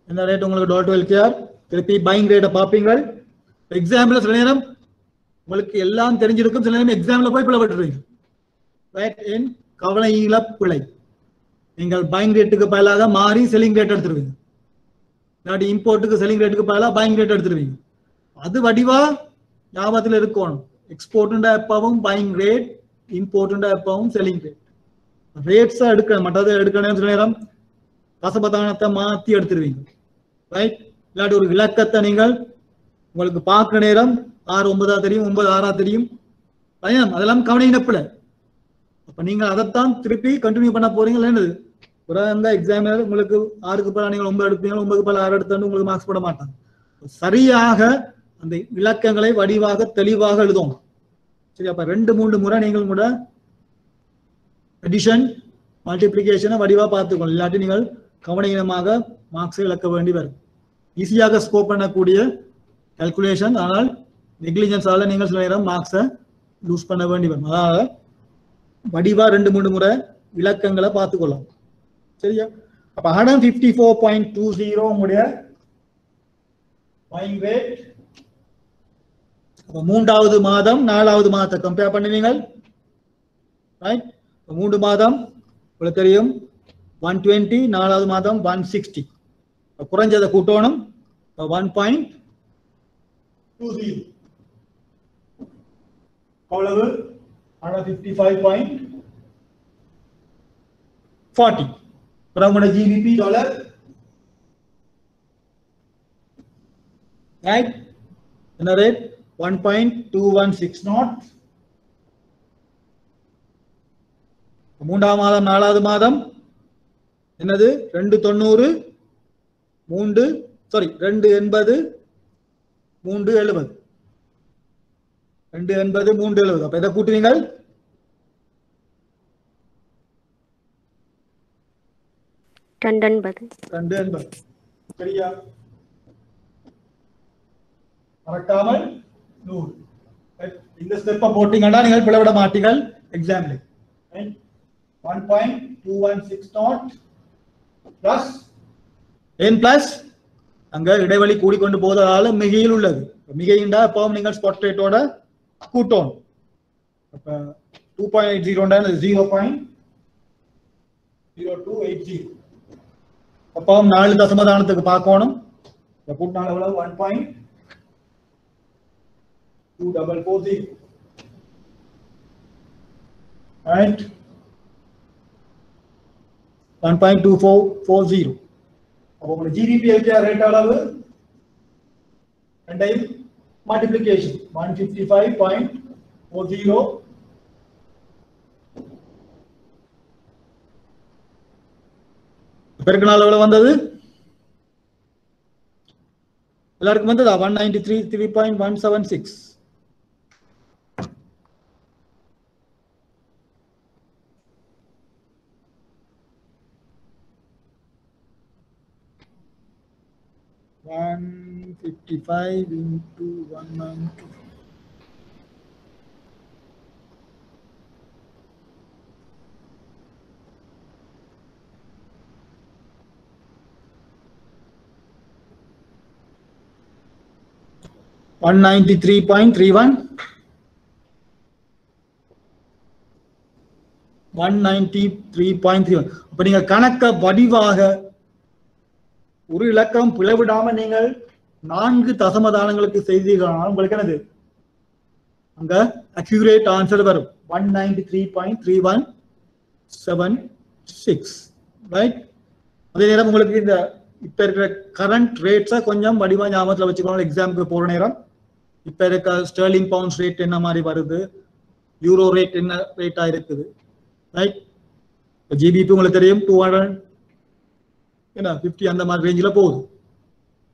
S1: என்ன ரேட் உங்களுக்கு $2 LPR? திருப்பி பையிங் ரேட்டை பார்ப்பீங்க. எக்ஸாம்பிள் சில நேரம் உங்களுக்கு எல்லாம் தெரிஞ்சிருக்கும், சில நேரம் எக்ஸாம்ல போய் பிளவுட்டுருவீங்க. ரைட்? என் கவலையில பிழை. நீங்கள் பையிங் ரேட்டுக்கு பதிலாக மாறி செல்லிங் ரேட் எடுத்துருவீங்க. இல்லாட்டி இம்போர்ட்டுக்கு செல்லிங் ரேட்டுக்கு பதிலாக பையிங் ரேட் எடுத்துருவீங்க. அது வடிவா ஞாபகத்தில் இருக்கணும். எக்ஸ்போர்ட்டுண்டா எப்பவும் பையிங் ரேட், இம்போர்ட்டுண்டா எப்பவும் செல்லிங் ரேட். ரேட்ஸை எடுக்கணும், மற்றது எடுக்கணும். சில நேரம் கசபதானத்தை மாற்றி எடுத்துருவீங்க. ரைட்? இல்லாட்டி ஒரு இலக்கத்தை நீங்கள் உங்களுக்கு பார்க்குற நேரம் 6 9 தெரியும், 9 6 தெரியும். அதெல்லாம் கவனிப்பில்ல. அப்ப நீங்க அதைத்தான் திருப்பி கண்டினியூ பண்ண போறீங்க. என்னது ஒரு எக்ஸாமினர் உங்களுக்கு 6க்கு பதிலா நீங்கள் 9 எடுப்பீங்க, 9க்கு பதிலா 6 எடுத்தாண்டு உங்களுக்கு மார்க்ஸ் போட மாட்டாங்க. சரியாக அந்த இலக்கங்களை வடிவாக தெளிவாக எழுதும். சரி, அப்ப 2 3 முறை நீங்கள் கூட அடிஷன் மல்டிப்ளிகேஷனை வடிவா பார்த்துக்கணும். இல்லாட்டி நீங்கள் கவனமாக மார்க்ஸை இழக்க வேண்டி வரும். ஈஸியாக ஸ்கோர் பண்ணக்கூடிய கால்குலேஷன், ஆனால் நெக்லிஜென்ஸால நீங்கள் சில நேரம் மார்க்ஸை லூஸ் பண்ண வேண்டி வரும். அதனால வடிவா 2 3 முறை இலக்கங்களை பார்த்துக்கொள்ளலாம். சரியா? அப்ப 154.20 உங்களுடைய பையிங் ரேட். அப்ப 3வது மாதம் 4வது மாதத்தை கம்பேர் பண்ணுவீங்க. ரைட்? 3 மாதம் உங்களுக்கு தெரியும் 120, 4வது மாதம் 160. குறைஞ்சதை கூட்டணும் 1.20. அவ்வளவு 155.40. அப்புறம் ஜிபிபி டாலர். ரைட்? என்ன ரேட்? 1.2160. 3ஆம் மாதம் 4வது மாதம் என்னது? 290 280 370. 280 370. அப்ப இதை கூட்டுவீங்க
S4: 280.
S1: சரியா? மறக்காமல் 100. இந்த ஸ்டெப்பை போட்டீங்கன்னா நீங்கள் பிளவிட மாட்டீங்கள் எக்ஸாம்ல. 1.2160 பிளஸ் n பிளஸ் அங்க இடைவெளி கூடிக்கொண்டு போவதால மிகையில் உள்ளது. மிகையிண்டா எப்பவும் நீங்கள் ஸ்பாட் ரேட்டோட கூட்டணும். அப்ப 2.80 0.0280. அப்பவும் 4 தசமதானத்துக்கு பார்க்கணும். கூட்டினால எவ்வளவு? 1.2440. right? 1.2440. அப்போ உங்களுக்கு ஜிடிபி எல்டிஆர் ரேட் அளவு ரெண்டையும் மல்டிப்ளிகேஷன் 155.40 பெருக்கினால் எவ்வளவு வந்தது? எல்லாருக்கும் வந்ததா? 193.176. $155 into 192. 193.31 193.31. அப்ப நீங்க கணக்க வடிவாக ஒரு இலக்கம் பிளவிடாம நீங்கள் 4 தசமதானங்களுக்கு செய்தீர்களானால் உங்களுக்கு என்னது அங்க அக்யூரேட் ஆன்சர் வரும் 193.3176, ரைட்? அதே நேரம் உங்களுக்கு இந்த இப்ப இருக்கிற கரண்ட் ரேட்ஸை கொஞ்சம் வடிவா ஞாபகத்துல வச்சுக்கணும். எக்ஸாமுக்கு போற நேரம் இப்ப இருக்க ஸ்டெர்லிங் பவுண்ட்ஸ் ரேட் என்ன மாதிரி வருது, யூரோ ரேட் என்ன ரேட்டா இருக்குது, ரைட்? ஜிபிபி உங்களுக்கு தெரியும் 250 அந்த மாதிரி ரேஞ்சில் போகுது.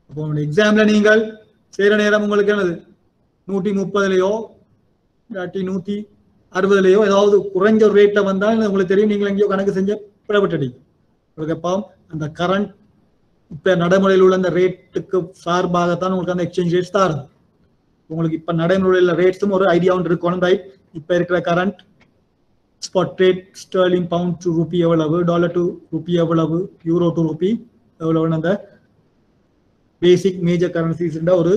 S1: அப்போ எக்ஸாம்ல நீங்கள் செய்யற நேரம் உங்களுக்கு என்னது 130லயோ இல்லாட்டி 160லயோ ஏதாவது குறைஞ்ச ஒரு ரேட்ல வந்தால் உங்களுக்கு தெரியும் நீங்கள் எங்கேயோ கணக்கு செஞ்ச பிளவிட்டீங்க. உங்களுக்கு எப்போ அந்த கரண்ட் இப்ப நடைமுறையில் உள்ள அந்த ரேட்டுக்கு சார்பாகத்தான் உங்களுக்கு அந்த எக்ஸ்சேஞ்ச் ரேட்ஸ் தான் இருக்கு. உங்களுக்கு இப்ப நடைமுறையில் ரேட்ஸும் ஒரு ஐடியா ஒன்று இருக்கணும், ரைட்? இப்ப இருக்கிற current spot rate sterling pound to rupee எவ்வளவு, டாலர் டு ரூபி எவ்வளவு, யூரோ டு ரூபி எவ்வளவுன்னு அந்த பேசிக் மேஜர் கரன்சிஸ் ஒரு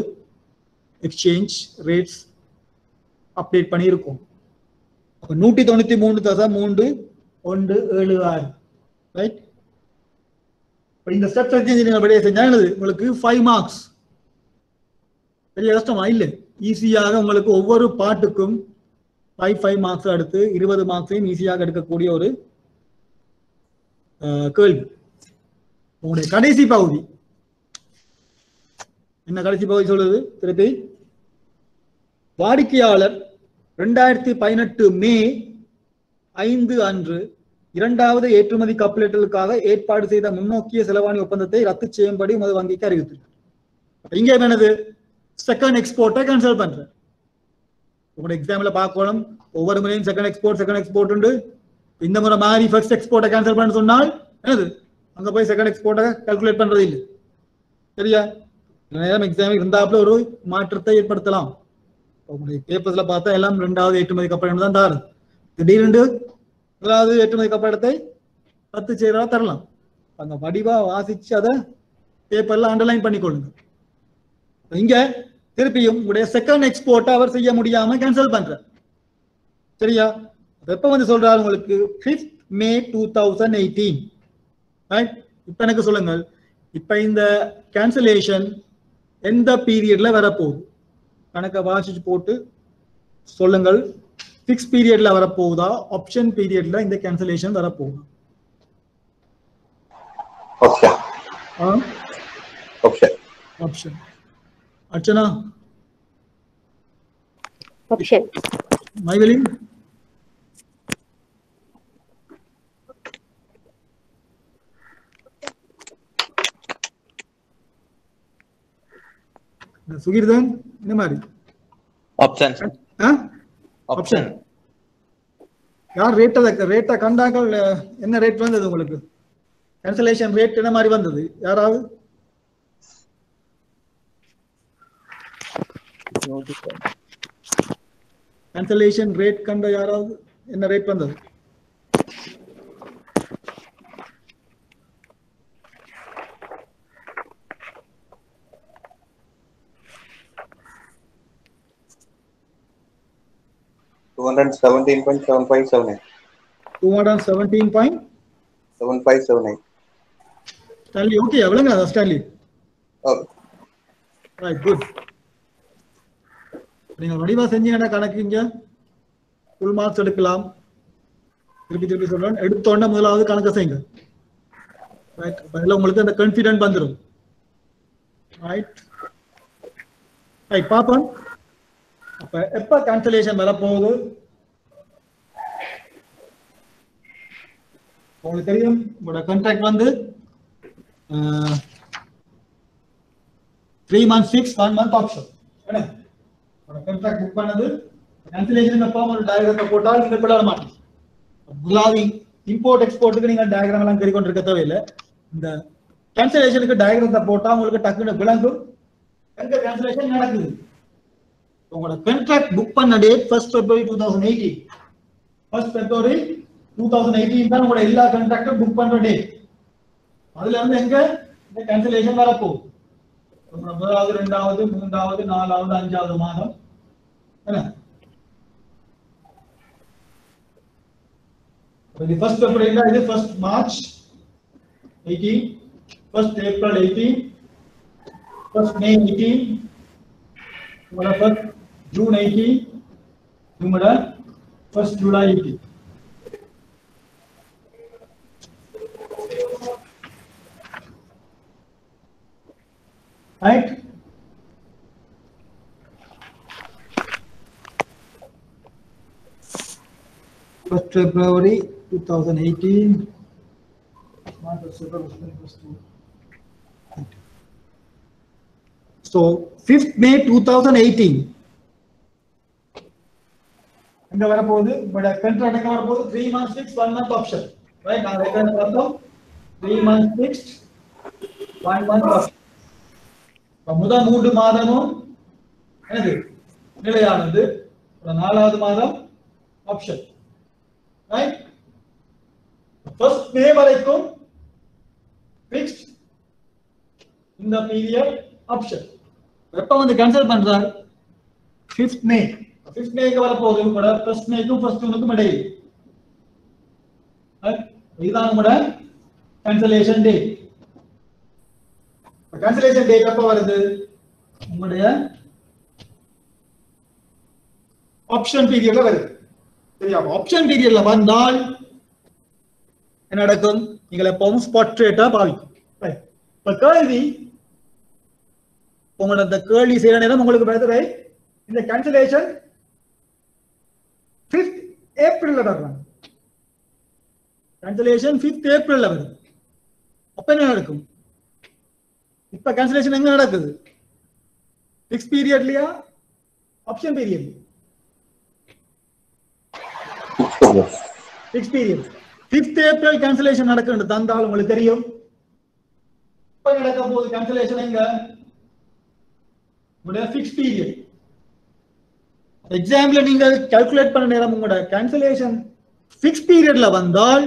S1: எக்ஸ்சேஞ்ச் ரேட்ஸ் அப்டேட் பண்ணியிருக்கோம். அப்போ 193.316, ரைட்? இந்த ஸ்டெப்ஸ் எக்ஸ்சேஞ்ச் நீங்க அப்படியே செஞ்சா உங்களுக்கு 5 மார்க்ஸ். பெரிய கஷ்டமா இல்லை, ஈஸியாக உங்களுக்கு ஒவ்வொரு பாட்டுக்கும் 5 மார்க்ஸ் எடுத்து 20 மார்க்ஸையும் ஈஸியாக எடுக்கக்கூடிய ஒரு கேள்வி. உங்களுடைய கடைசி பகுதி என்ன? கடைசி பகுதி சொல்லுது திருப்பி, வாடிக்கையாளர் 2018 மே 5 அன்று 2வது ஏற்றுமதி கப்பலேற்றலுக்காக ஏற்பாடு செய்த முன்னோக்கிய செலவாணி ஒப்பந்தத்தை ரத்து செய்யும்படி உமது வங்கிக்கு அறிவித்திருக்கிறார். இங்கே என்னது? செகண்ட் எக்ஸ்போர்ட்டை கேன்சல் பண்ற. உங்களோட எக்ஸாம்ல பார்க்கணும், ஒவ்வொரு முறையும் செகண்ட் எக்ஸ்போர்ட் உண்டு. இந்த முறை மாதிரி ஃபர்ஸ்ட் எக்ஸ்போர்ட்டை கேன்சல் பண்ண சொன்னால் என்னது அங்க போய் செகண்ட் எக்ஸ்போர்ட்டை கால்குலேட் பண்றது இல்லை, சரியா? நேரம் எக்ஸாம் இருந்தாப்புல ஒரு மாற்றத்தை ஏற்படுத்தலாம். உங்களுடைய பேப்பர்ஸ்ல பார்த்தா எல்லாம் 2வது ஏற்றுமதி கப்பல் தான் தாரு. திடீரென்று 1வது ஏற்றுமதி கப்பலத்தை ரத்து செய்யறதா தரலாம். அங்க வடிவா வாசிச்சு அதை பேப்பர்ல அண்டர்லைன் பண்ணிக்கொள்ளுங்க. இங்க திருப்பியும் உங்களுடைய செகண்ட் எக்ஸ்போர்ட்டை அவர் செய்ய முடியாம கேன்சல் பண்ற, சரியா? எப்ப வந்து சொல்றாரு உங்களுக்கு 5th May 2018, ரைட்? இப்ப எனக்கு சொல்லுங்கள், இப்ப இந்த கேன்சலேஷன் எந்த பீரியட்ல வரப்போகுது? கணக்க வாசிச்சு போட்டு சொல்லுங்கள். ஃபிக்ஸ் பீரியட்ல வரப்போகுதா, ஆப்ஷன் பீரியட்ல இந்த கேன்சலேஷன் வரப்போகுதா? ஆப்ஷன். அர்ச்சனா,
S4: Option.
S1: மைவலின், சுகிர்தன், இந்த மாதிரி
S2: ஆப்ஷன்.
S1: ஆப்ஷன். யார் ரேட்டை கண்டாக்கள் என்ன ரேட் வந்தது உங்களுக்கு? கேன்சலேஷன் ரேட் என்ன மாதிரி வந்தது? யாராவது கேன்சலேஷன் ரேட் கண்ட யாராவது என்ன ரேட் வந்தது?
S2: $217.7579.
S1: ஸ்டான்லி, ஓகே, எவ்வளவுங்க ஸ்டான்லி? Right, good. நீங்க வடிவா செஞ்சீங்கன்னா கணக்குங்க ஃபுல் மார்க்ஸ் எடுக்கலாம். திருப்பி சொல்றேன், எடுத்தோடனே முதலாவது கணக்கு செய்யுங்க, ரைட்? அதில் உங்களுக்கு அந்த கான்ஃபிடென்ட் வந்துடும், ரைட்? ரைட், பாப்போம். அப்ப எப்ப கேன்சலேஷன் வரப்போகுது? உங்களுக்கு தெரியும், உங்களோட கான்ட்ராக்ட் வந்து 3 months fixed, 1 month option. என்ன கான்ட்ராக்ட் புக் பண்ணது கேன்சலேஷன் அப்போ ஒரு டயகிராம் போட்டால் நீங்க பிள்ளை மாட்டீங்க. முதலாவது இம்போர்ட் எக்ஸ்போர்ட்டுக்கு நீங்க டயகிராம் எல்லாம் கறி கொண்டிருக்க தேவையில்லை. இந்த கேன்சலேஷனுக்கு டயகிராம் போட்டா உங்களுக்கு டக்குன்னு விளங்கும் எங்க கேன்சலேஷன் நடக்குது. உங்களோட கான்ட்ராக்ட் புக் பண்ண date 1st February 2018. 1st February 2018 தான் உங்களோட எல்லா கான்ட்ராக்டும் புக் பண்ற டேட். அதுல வந்து எங்க இந்த கேன்சலேஷன் வரப்போகுது. முதலாவது, இரண்டாவது, மூன்றாவது, நாலாவது, அஞ்சாவது மாதம் என்ன? first February இது first March 18, first April 18, first May 18, உங்களோட first June 18, உங்களோட first July 18. Right? First February 2018. So 5th May 2018. எங்க வர போகுது? பட் கான்ட்ராக்ட் எங்க வர போகுது? 3 months fixed, 1 month option. Right? நான் ரெக்கார்ட் பார்த்தோம். 3 months fixed, 1 month option. முதல் 3 மாதமும் என்னது? நிலையானது. நாலாவது மாதம் ஆப்ஷன். ரைட்? ஃபர்ஸ்ட் மே வரைக்கும் ஃபிக்ஸ்ட், இந்த பீரியட் ஆப்ஷன். எப்ப வந்து கேன்சல் பண்றார்? 5th மே. 5th மேக்கு வர போகுது கூட. ஃபர்ஸ்ட் மேக்கும் ஃபர்ஸ்ட் ஜூனுக்கும் இடையில். இதுதான் கூட கேன்சலேஷன் டேட். cancellation date எப்ப வருது? உங்களுடைய ஆப்ஷன் பீரியட்ல வருது. சரியா? ஆப்ஷன் பீரியட்ல வந்தால் என்ன நடக்கும்? நீங்கள் எப்பவும் ஸ்பாட் ரேட்டா பாவிக்கும். இப்ப கேள்வி, உங்களோட அந்த கேள்வி செய்யற நேரம் உங்களுக்கு வருது. இந்த cancellation 5th ஏப்ரல்ல வர்றாங்க. cancellation 5th ஏப்ரல்ல வருது. அப்ப என்ன நடக்கும்? இப்ப cancellation எங்க நடக்குது? ஃபிக்ஸ் பீரியட்லயா, option period? Fix period. 5th April cancellation நடக்குது தந்தால் உங்களுக்கு தெரியும். இப்ப நடக்க போகுது cancellation எங்க? உங்களுடைய ஃபிக்ஸ் பீரியட். எக்ஸாம்பிள் நீங்க கால்குலேட் பண்ண நேரம் உங்களோட cancellation ஃபிக்ஸ் பீரியட்ல வந்தால்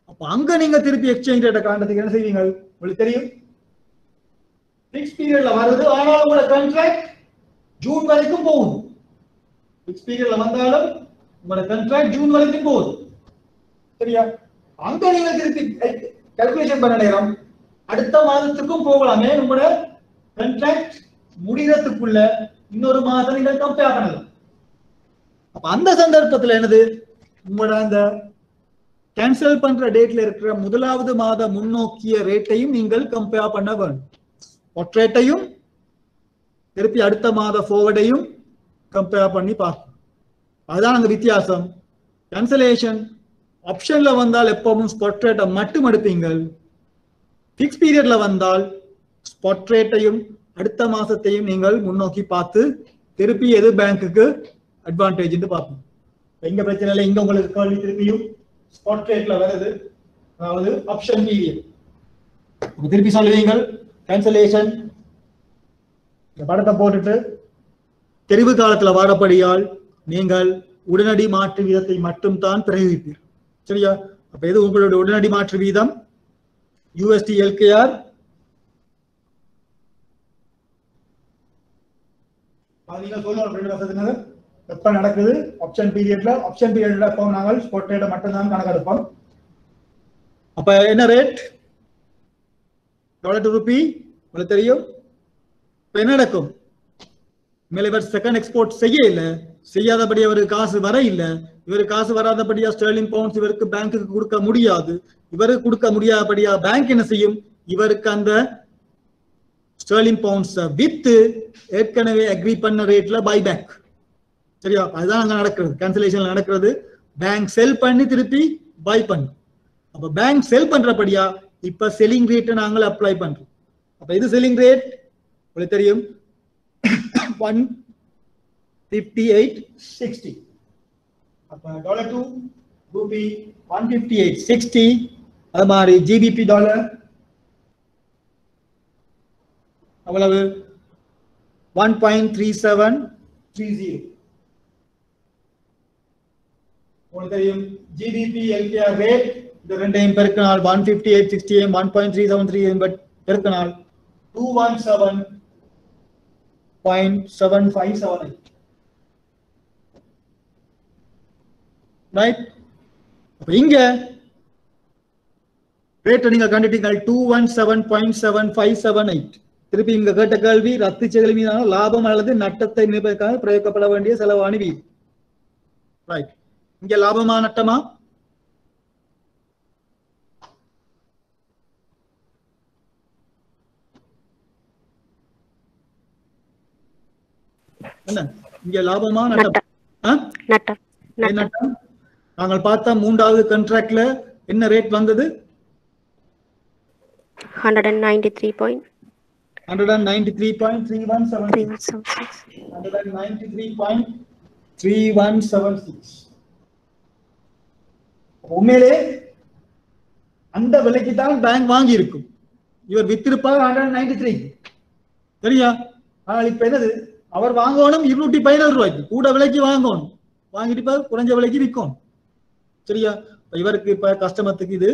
S1: அப்ப அங்க நீங்க திருப்பி எக்ஸ்சேஞ்ச் ரேட்டை காண்றதுக்கு என்ன செய்வீங்க? உங்களுக்கு தெரியும். ஃபிக்ஸ் பீரியட்ல வருது, ஆனாலும் உங்களோட கான்ட்ராக்ட் ஜூன் வரைக்கும் போகும். ஃபிக்ஸ் பீரியட்ல வந்தாலும் உங்களோட கான்ட்ராக்ட் ஜூன் வரைக்கும் போகுது. சரியா? அங்க நீங்க திருப்பி கால்குலேஷன் பண்ண நேரம் அடுத்த மாதத்துக்கும் போகலாமே. உங்களோட கான்ட்ராக்ட் முடிகிறதுக்குள்ள இன்னொரு மாதம் நீங்கள் கம்பேர் பண்ணலாம். அப்ப அந்த சந்தர்ப்பத்தில் என்னது? உங்களோட அந்த கேன்சல் பண்ற டேட்ல இருக்கிற முதலாவது மாத முன்னோக்கிய ரேட்டையும் நீங்கள் கம்பேர் பண்ண வேண்டும். ரேட்டையும் திருப்பி அடுத்த மாத ஃபார்வர்டையும் கம்பேர் பண்ணி பார்க்கணும். அதுதான் அந்த வித்தியாசம். கேன்சலேஷன் ஆப்ஷன்ல வந்தால் எப்பவும் ஸ்பாட் ரேட்டை மட்டும் எடுப்பீங்கள். ஃபிக்ஸ் பீரியட்ல வந்தால் ஸ்பாட் ரேட்டையும் அடுத்த மாசத்தையும் நீங்கள் முன்னோக்கி பார்த்து திருப்பி எது பேங்க்குக்கு அட்வான்டேஜ் பார்ப்போம். எங்க பிரச்சனை இல்லை. இங்க உங்களுக்கு கேள்வி திருப்பியும் ஸ்பாட் ரேட்ல வருது, அதாவது ஆப்ஷன் பீரியட். திருப்பி சொல்லுவீங்கள் கேன்சலேஷன் இந்த படத்தை போட்டுட்டு தெரிவு காலத்துல வாரப்படியால் நீங்கள் உடனடி மாற்று வீதத்தை மட்டும் தான் பிரயோகிப்பீர்கள். சரியா? அப்ப எது உங்களுடைய உடனடி மாற்று வீதம்? USD LKR எப்ப நடக்குது? ஆப்ஷன் பீரியட்ல. ஆப்ஷன் பீரியட்ல எப்போ நாங்கள் ஸ்பாட் ரேட்டை மட்டும் தான் கணக்கெடுப்போம். அப்ப என்ன ரேட்? டாலர் டு ரூபி உங்களுக்கு தெரியும். இப்ப என்ன நடக்கும்? மேல இவர் செகண்ட் எக்ஸ்போர்ட் செய்ய இல்லை, செய்யாதபடி அவருக்கு காசு வர இல்லை. இவருக்கு காசு வராதபடியா ஸ்டெர்லிங் பவுண்ட்ஸ் இவருக்கு பேங்க்குக்கு கொடுக்க முடியாது. இவருக்கு கொடுக்க முடியாதபடியா பேங்க் என்ன செய்யும்? இவருக்கு அந்த ஸ்டெர்லிங் பவுண்ட்ஸ் வித்து ஏற்கனவே அக்ரி பண்ண ரேட்ல பை பேக். சரியா? அதுதான் அங்க நடக்கிறது. கேன்சலேஷன் நடக்கிறது. பேங்க் செல் பண்ணி திருப்பி பை பண்ணும். அப்ப பேங்க் செல் பண்றபடியா இப்ப செல்லிங் ரேட் நாங்கள் அப்ளை பண்றோம். அப்ப இது செல்லிங் ரேட் உங்களுக்கு தெரியும் 158.60. அப்ப டாலர் டு ரூபி 158.60. அது மாதிரி ஜிபிபி டாலர் அவ்வளவு 1.3730. உங்களுக்கு தெரியும் ஜிபிபி எல்கேஆர் ரேட். இந்த ரெண்டையும் பெருக்கினால் 158.60 1.373 பெருக்கினால் 217.7578. Right? அப்ப இங்க ரேட் நீங்க கண்டுட்டீங்க 217.7578. திருப்பி இங்க கேட்ட கேள்வி ரத்து செயல் மீதான லாபம் அல்லது நட்டத்தை நிர்ணயிப்பதற்காக பிரயோகிக்கப்பட வேண்டிய செலவாணி வீதம். ரைட். இங்க லாபமா நட்டமா? என்ன இங்க லாபமா நட்டம்?
S4: நட்டம்.
S1: நட்டம். நாங்கள் பார்த்த மூன்றாவது கான்ட்ராக்ட்ல என்ன ரேட் வந்தது?
S4: 193.3176.
S1: 193.3176. உண்மையிலே அந்த விலைக்கு தான் பேங்க் வாங்கி இருக்கும். இவர் வித்திருப்பார் 193. சரியா? ஆனால் இப்ப என்னது அவர் வாங்கணும் 217 ரூபாய்க்கு கூட விலைக்கு வாங்கணும். வாங்கிட்டு குறைஞ்ச விலைக்கு விற்கும். சரியா? இவருக்கு இப்ப கஸ்டமருக்கு இது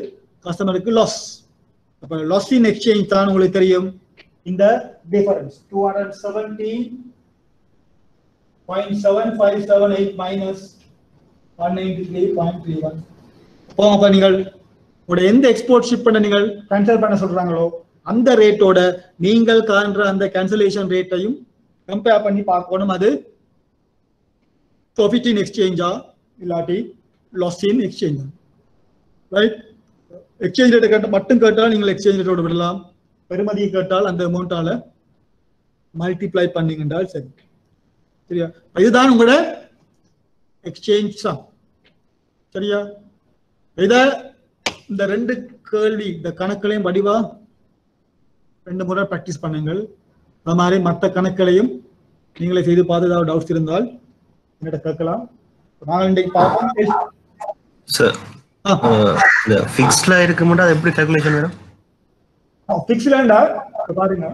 S1: கஸ்டமருக்கு லாஸ். அப்ப லாஸ் இன் எக்ஸ்சேஞ்ச் தான் உங்களுக்கு தெரியும் இந்த டிஃபரன்ஸ் 217.7578 மைனஸ் 193.31. அப்ப நீங்கள் உங்களுடைய எந்த எக்ஸ்போர்ட் ஷிப் பண்ண நீங்கள் கேன்சல் பண்ண சொல்றாங்களோ அந்த ரேட்டோட நீங்கள் காண்ற அந்த கேன்சலேஷன் ரேட்டையும் கம்பேர் பண்ணி பார்க்கணும். அது ப்ராஃபிட் இன் எக்ஸ்சேஞ்சா இல்லாட்டி லாஸ் இன் எக்ஸ்சேஞ்சா. ரைட்? எக்ஸ்சேஞ்ச் ரேட்டை கேட்ட மட்டும் கேட்டால் நீங்கள் எக்ஸ்சேஞ்ச் ரேட்டோட விடலாம். பெருமதியை கேட்டால் அந்த அமௌண்டால மல்டிப்ளை பண்ணீங்கன்றால் சரி. சரியா? இதுதான் உங்களோட எக்ஸ்சேஞ்ச் சம். சரியா? இத இந்த ரெண்டு கேள்வி இந்த கணக்குகளையும் வடிவா 2 முறை பிராக்டிஸ் பண்ணுங்கள். அது மாதிரி மற்ற கணக்குகளையும் நீங்களே செய்து பார்த்து ஏதாவது டவுட்ஸ் இருந்தால் என்கிட்ட கேட்கலாம். நாங்கள் இன்றைக்கு பார்ப்போம்.
S3: சார் இந்த ஃபிக்ஸ்ட்ல இருக்க மட்டும் அது எப்படி கால்குலேஷன் வரும்?
S1: ஃபிக்ஸ்லண்டா பாருங்க.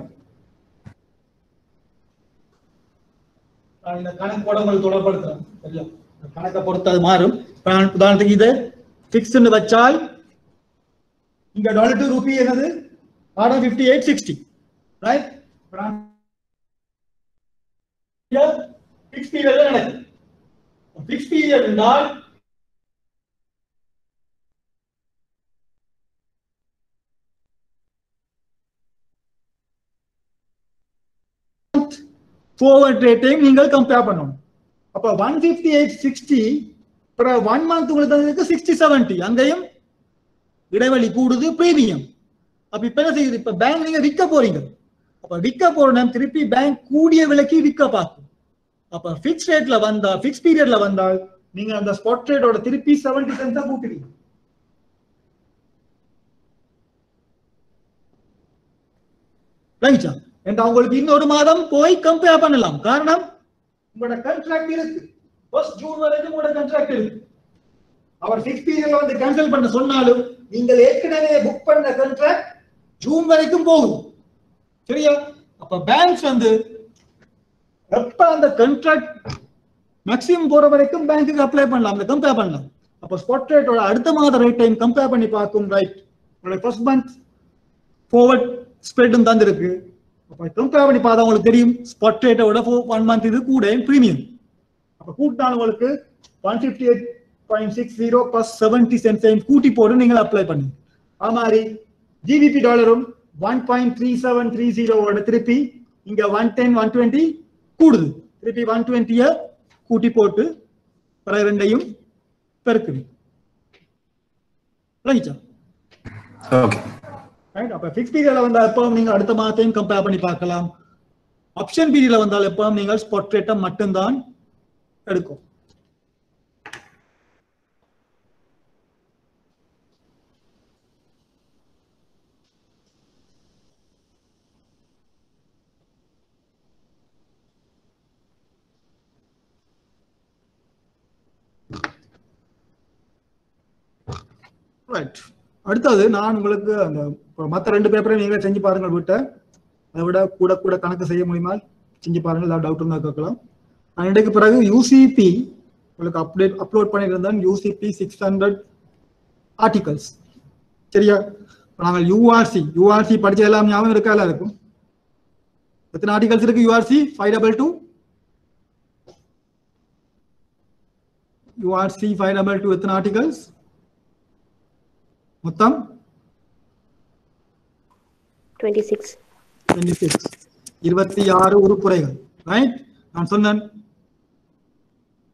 S1: இந்த கணக்கோட உங்களுக்கு தொடர்படுத்துறேன். சரியா? கணக்கை பொறுத்து அது மாறும். உதாரணத்துக்கு இது ஃபிக்ஸ்ட்னு வச்சால் இங்க $2 ரூபி என்னது 58.60. ரைட்? ஃபிக்ஸ் பீரியட்ல நடக்குது. ஃபிக்ஸ் பீரியட் என்றால் forward ரேட்டையும் நீங்கள் கம்பேர் பண்ணணும். அப்ப 158.60 for 1 month உங்களுக்கு 60.70 அங்கேயும் இடைவெளி கூடுது பிரீமியம். அப்ப இப்ப என்ன செய்யுது? இப்ப பேங்க் நீங்க விற்க போறீங்க. அப்ப விற்க போற நேரம் திருப்பி பேங்க் கூடிய விலைக்கு விற்க பார்க்கும். அப்ப ஃபிக்ஸ் ரேட்ல வந்தா ஃபிக்ஸ் பீரியட்ல வந்தால் நீங்க அந்த ஸ்பாட் ரேட்டோட திருப்பி 70 சென்ட்ஸா கூட்டுவீங்க. ரைட்டா? and உங்களுக்கு இன்னொரு மாதம் போய் கம்பேர் பண்ணலாம். காரணம் உங்களோட கான்ட்ராக்ட் இருக்கு. 1 ஜூன் வரைக்கும் உங்களோட கான்ட்ராக்ட் இருக்கு. அவர் ஃபிக்ஸ் பீரியட்ல வந்து கேன்சல் பண்ண சொன்னாலும் நீங்கள் ஏற்கனவே புக் பண்ண கான்ட்ராக்ட் ஜூன் வரைக்கும் போகும். சரியா? அப்ப பேங்க்ஸ் வந்து எப்ப அந்த கான்ட்ராக்ட் மேக்ஸிமம் போற வரைக்கும் பேங்க்குக்கு அப்ளை பண்ணலாம், அந்த கம்பேர் பண்ணலாம். அப்ப ஸ்பாட் ரேட்டோட அடுத்த மாத ரேட் டைம் கம்பேர் பண்ணி பார்க்கும். ரைட்? உங்களுடைய ஃபர்ஸ்ட் மந்த் ஃபார்வர்ட் ஸ்ப்ரெட்டும் தான் இருக்கு. அப்ப கம்பேர் பண்ணி பார்த்தா உங்களுக்கு தெரியும் ஸ்பாட் ரேட்டோட 1 மந்த் இது கூட பிரீமியம். அப்ப கூட்டினாலும் உங்களுக்கு 158.60 plus 70 cents கூட்டி போட்டு நீங்கள் அப்ளை பண்ணுங்க. அது மாதிரி ஜிபிபி டாலரும் 1.3730 திருப்பி இங்க 110 120 கூடுது. திருப்பி 120 கூட்டி போட்டு ரெண்டையும் பெருக்குது.
S3: ஓகே.
S1: ரைட்? அப்ப ஃபிக்ஸ் பீரியட்ல வந்தா எப்பவும் நீங்க அடுத்த மாதத்தையும் கம்பேர் பண்ணி பார்க்கலாம். ஆப்ஷன் பீரியட்ல வந்தால் எப்பவும் நீங்கள் ஸ்பாட் ரேட்டை மட்டும்தான் எடுக்கும். ரைட்? அடுத்தது நான் உங்களுக்கு அந்த மற்ற 2 பேப்பரை நீங்களே செஞ்சு பாருங்கள். வீட்டை அதை விட கூட கூட கணக்கு செய்ய முடியுமா செஞ்சு பாருங்கள். ஏதாவது டவுட் இருந்தால் கேட்கலாம். நான் இன்றைக்கு பிறகு யூசிபி உங்களுக்கு அப்லோட் பண்ணியிருந்தேன். UCP 600 articles. சரியா? நாங்கள் யூஆர்சி படிச்ச எல்லாம் ஞாபகம் இருக்கா? இருக்கும். எத்தனை ஆர்டிகல்ஸ் இருக்கு யூஆர்சி 522 யூஆர்சி 522 எத்தனை ஆர்டிகல்ஸ் மொத்தம்
S4: 26
S1: 26 உறுப்புரைகள் ரைட் நான் சொன்னேன்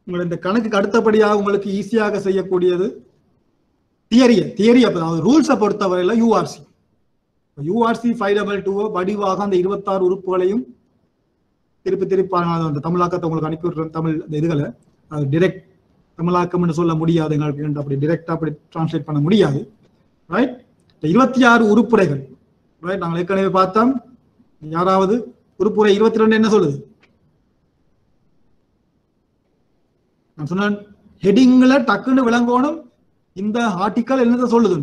S1: உங்களை இந்த கணக்குக்கு அடுத்தபடியாக உங்களுக்கு ஈஸியாக செய்யக்கூடியது தியரி அதாவது ரூல்ஸை பொறுத்தவரையில யூஆர்சி 522 வடிவாக அந்த 26 உறுப்புகளையும் திருப்பி அந்த தமிழாக்கத்தை உங்களுக்கு அனுப்பி விடுறேன். தமிழ் இந்த இதுகளை டிரெக்ட் தமிழாக்கம்னு சொல்ல முடியாது, எங்களுக்கு அப்படி டிரெக்டா அப்படி டிரான்ஸ்லேட் பண்ண முடியாது. ரைட் 26 உறுப்புரைகள் ரைட் நாங்கள் ஏற்கனவே பார்த்தோம். யாராவது உறுப்புரை 22 என்ன சொல்லுது? நான் சொன்னேன் ஹெடிங்ல டக்குன்னு விளங்கணும். இந்த ஆர்டிக்கல் என்னதை சொல்லுது?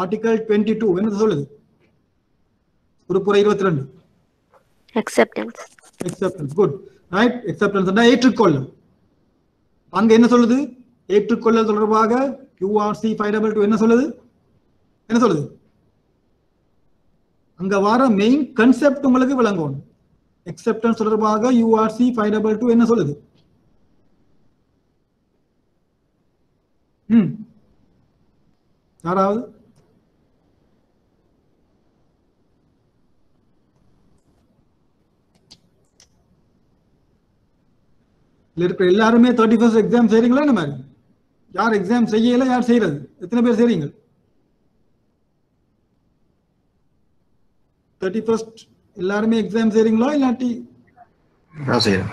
S1: ஆர்டிக்கல் 22 என்னதை சொல்லுது? உறுப்புரை 22 acceptance good right acceptance னா ஏற்றுக்கொள்ளல். அங்க என்ன சொல்லுது? ஏற்றுக்கொள்ளல் தொடர்பாக QRC 522 என்ன சொல்லுது? அங்க வர மெயின் கான்செப்ட் உங்களுக்கு விளங்கணும். acceptance தொடர்பாக URC 522 என்ன சொல்லுது? யாராவது இருக்கிற எல்லாருமே 31st எக்ஸாம் செய்றீங்களா? என்ன மாதிரி யார் எக்ஸாம் செய்யல? யார் செய்யறது? எத்தனை பேர் செய்றீங்க? 31st எல்லாருமே எக்ஸாம் செய்றீங்களா? இல்லாட்டி
S3: நான் செய்றேன்.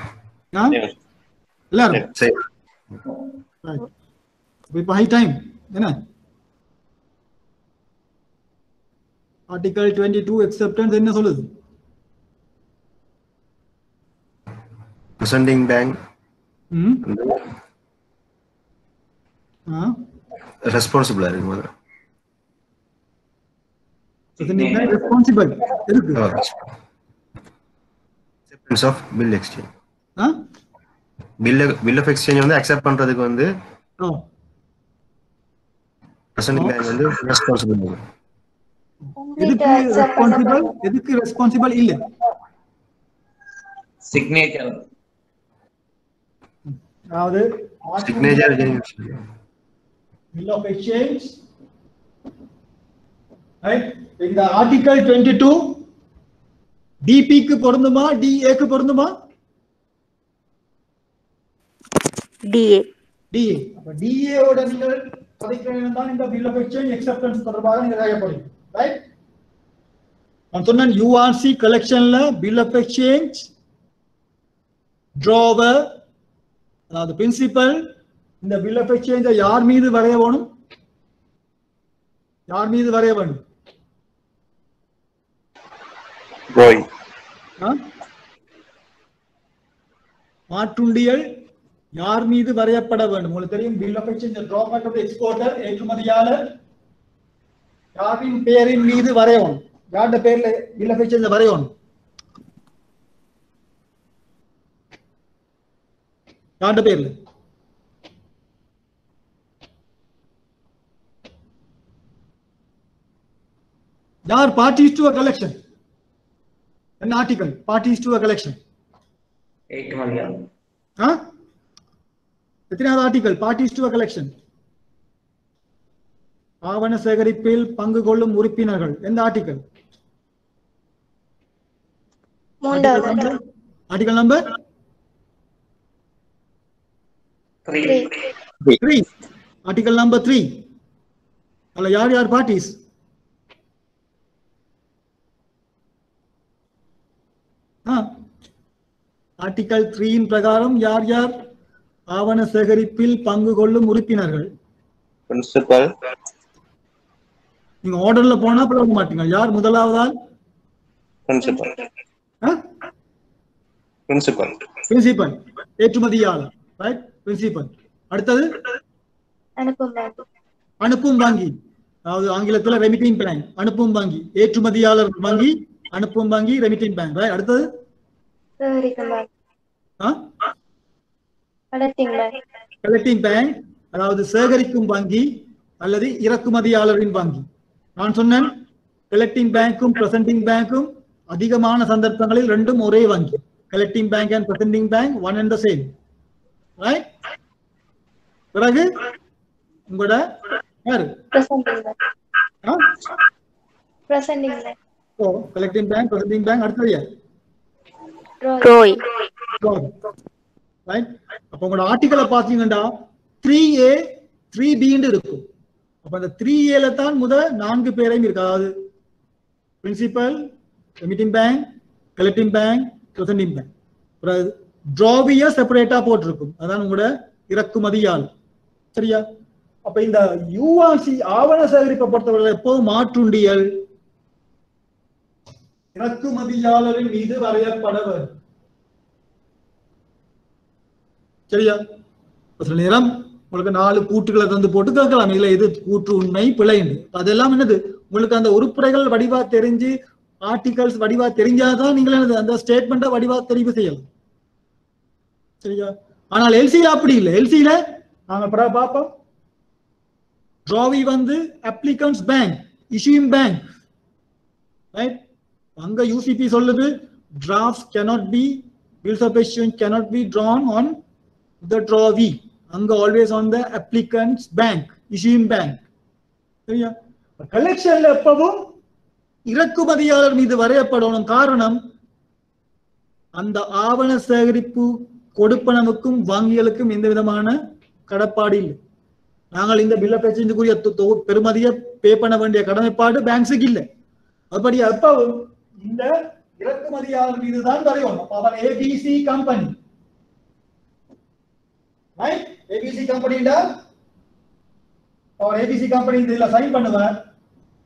S1: எல்லாரும் இப்போ ஹை டைம் என்ன? ஆர்டிகல் 22 acceptance என்ன சொல்லுது?
S3: presenting bank ரெஸ்பான்சிபிள் இருக்கு.
S1: presenting bank responsible இருக்கு.
S3: acceptance of bill exchange bill of exchange வந்து அக்செப்ட் பண்றதுக்கு வந்து presenting bank வந்து ரெஸ்பான்சிபிள். எதுக்கு ரெஸ்பான்சிபிள் இல்ல?
S2: சிக்னேச்சர்
S1: அதாவது
S3: signature
S1: bill of exchange right. இந்த ஆர்டிகல் 22 டிபி க்கு பொருந்துமா டிஏ க்கு பொருந்துமா?
S4: DA
S1: அப்ப டிஏ ஓட நீங்கள் பதிக்கணும் தான் இந்த bill of exchange acceptance தொடர்பாக நீங்க செய்ய போறீங்க ரைட். நான் சொன்னேன் யூஆர்சி கலெக்ஷன்ல bill of exchange டிராவர் அதாவது பிரின்சிபல் இந்த bill of exchange யார் மீது வரைய வேணும்? யார் மீது வரைய வேண்டும்?
S2: ரோய்
S1: மாற்றுண்டியல் யார் மீது வரையப்பட வேண்டும்? உங்களுக்கு தெரியும் bill of exchange drawback of the exporter ஏற்றுமதியாளர் யாரின் பெயரின் மீது வரையணும்? யாருடைய பேர்ல bill of exchange வரையணும்? யாருடைய பேர்ல? யார் parties to a collection? An article parties to a collection. எத்தனாவது article? parties to a collection. ஆவண சேகரிப்பில் பங்கு கொள்ளும் உறுப்பினர்கள் எந்த article? Article number 3. Article number 3. அதுல யார் பார்ட்டிஸ்? ஆர்டிகல் 3 இன் பிரகாரம் யார் ஆவண சேகரிப்பில் பங்கு கொள்ளும் உறுப்பினர்கள்?
S2: பிரின்சிபல்.
S1: நீங்க ஆர்டர்ல போனா போக மாட்டீங்க. யார் முதலாவதால்? பிரின்சிபல் ஏற்றுமதியாளர் ரைட். பிரின்சிபல். அடுத்தது அனுப்பும் வங்கி, அதாவது ஆங்கிலத்துல ரெமிட்டிங் பேங்க். அனுப்பும் வங்கி ஏற்றுமதியாளர் வங்கி, அனுப்பும் வங்கி ரெமிட்டிங் பேங்க் ரைட். அடுத்தது கலெக்டிங் பேங்க், அதாவது சேகரிக்கும் வங்கி அல்லது இறக்குமதியாளரின் வங்கி. நான் சொன்னேன் கலெக்டிங் பேங்க்கும் பிரசன்டிங் பேங்க்கும் அதிகமான சந்தர்ப்பங்களில் ரெண்டும் ஒரே வங்கி. Collecting bank and presenting bank one and the same. Right? பிறகு உங்களோட யாரு? ஓ, கலெக்டிங் பேங்க், பிரசன்டிங் பேங்க், அடுத்தது யார்?
S4: ரோய்.
S1: ரைட்? அப்ப உங்களோட ஆர்டிகலை பாத்தீங்கன்னா 3A 3B இருக்கும். அப்ப அந்த 3A தான் முதல் 4 பேரையும் இருக்கு. அதாவது principal, emitting bank, collecting bank, presenting bank. டிராவிய செப்பரேட்டா போட்டிருக்கும். அதான் உங்களோட இறக்குமதியால். சரியா? அப்ப இந்த யூஆர்சி ஆவண சேகரிப்பை பொறுத்தவரை எப்போதும் மாற்றுண்டியல் இறக்குமதியாளரின் மீது வரையப்பட வேண்டும். சரியா? சில நேரம் உங்களுக்கு 4 கூட்டுகளை தந்து போட்டு கேட்கலாம், இல்ல இது கூற்று உண்மை பிழை. அதெல்லாம் என்னது, உங்களுக்கு அந்த உறுப்புரைகள் வடிவா தெரிஞ்சு ஆர்டிகல்ஸ் வடிவா தெரிஞ்சாதான் நீங்கள் அந்த ஸ்டேட்மெண்ட்டை வடிவா தெரிவு செய்யலாம். சரியா? ஆனால் எல்சியில அப்படி இல்லை. எல்சியில நாங்க பார்ப்போம். டிராவி வந்து applicants bank, issuing bank. Right? அங்க யூசிபி சொல்லுது drafts cannot be, bills of issuance cannot be drawn on the drawee. அங்க always on the applicant's bank, issuing bank. சரியா? கலெக்ஷன்ல எப்பவும் இறக்குமதியாளர் மீது வரையப்படணும். காரணம், அந்த ஆவண சேகரிப்பு கொடுப்பனவுக்கும் வங்கிகளுக்கும் எந்த விதமான கடப்பாடு இல்லை. நாங்கள் இந்த பில்ல பிரச்சனைக்குரிய பெருமதியை பே பண்ண வேண்டிய கடமைப்பாடு பேங்க்ஸுக்கு இல்லை. அப்படி எப்பவும் இந்த இறக்குமதியாளர் மீதுதான் வரையணும். அவன் ஏபிசி கம்பெனி, ஏபிசி கம்பெனிடா அவர் ஏபிசி கம்பெனி இதுல சைன் பண்ணுவார்.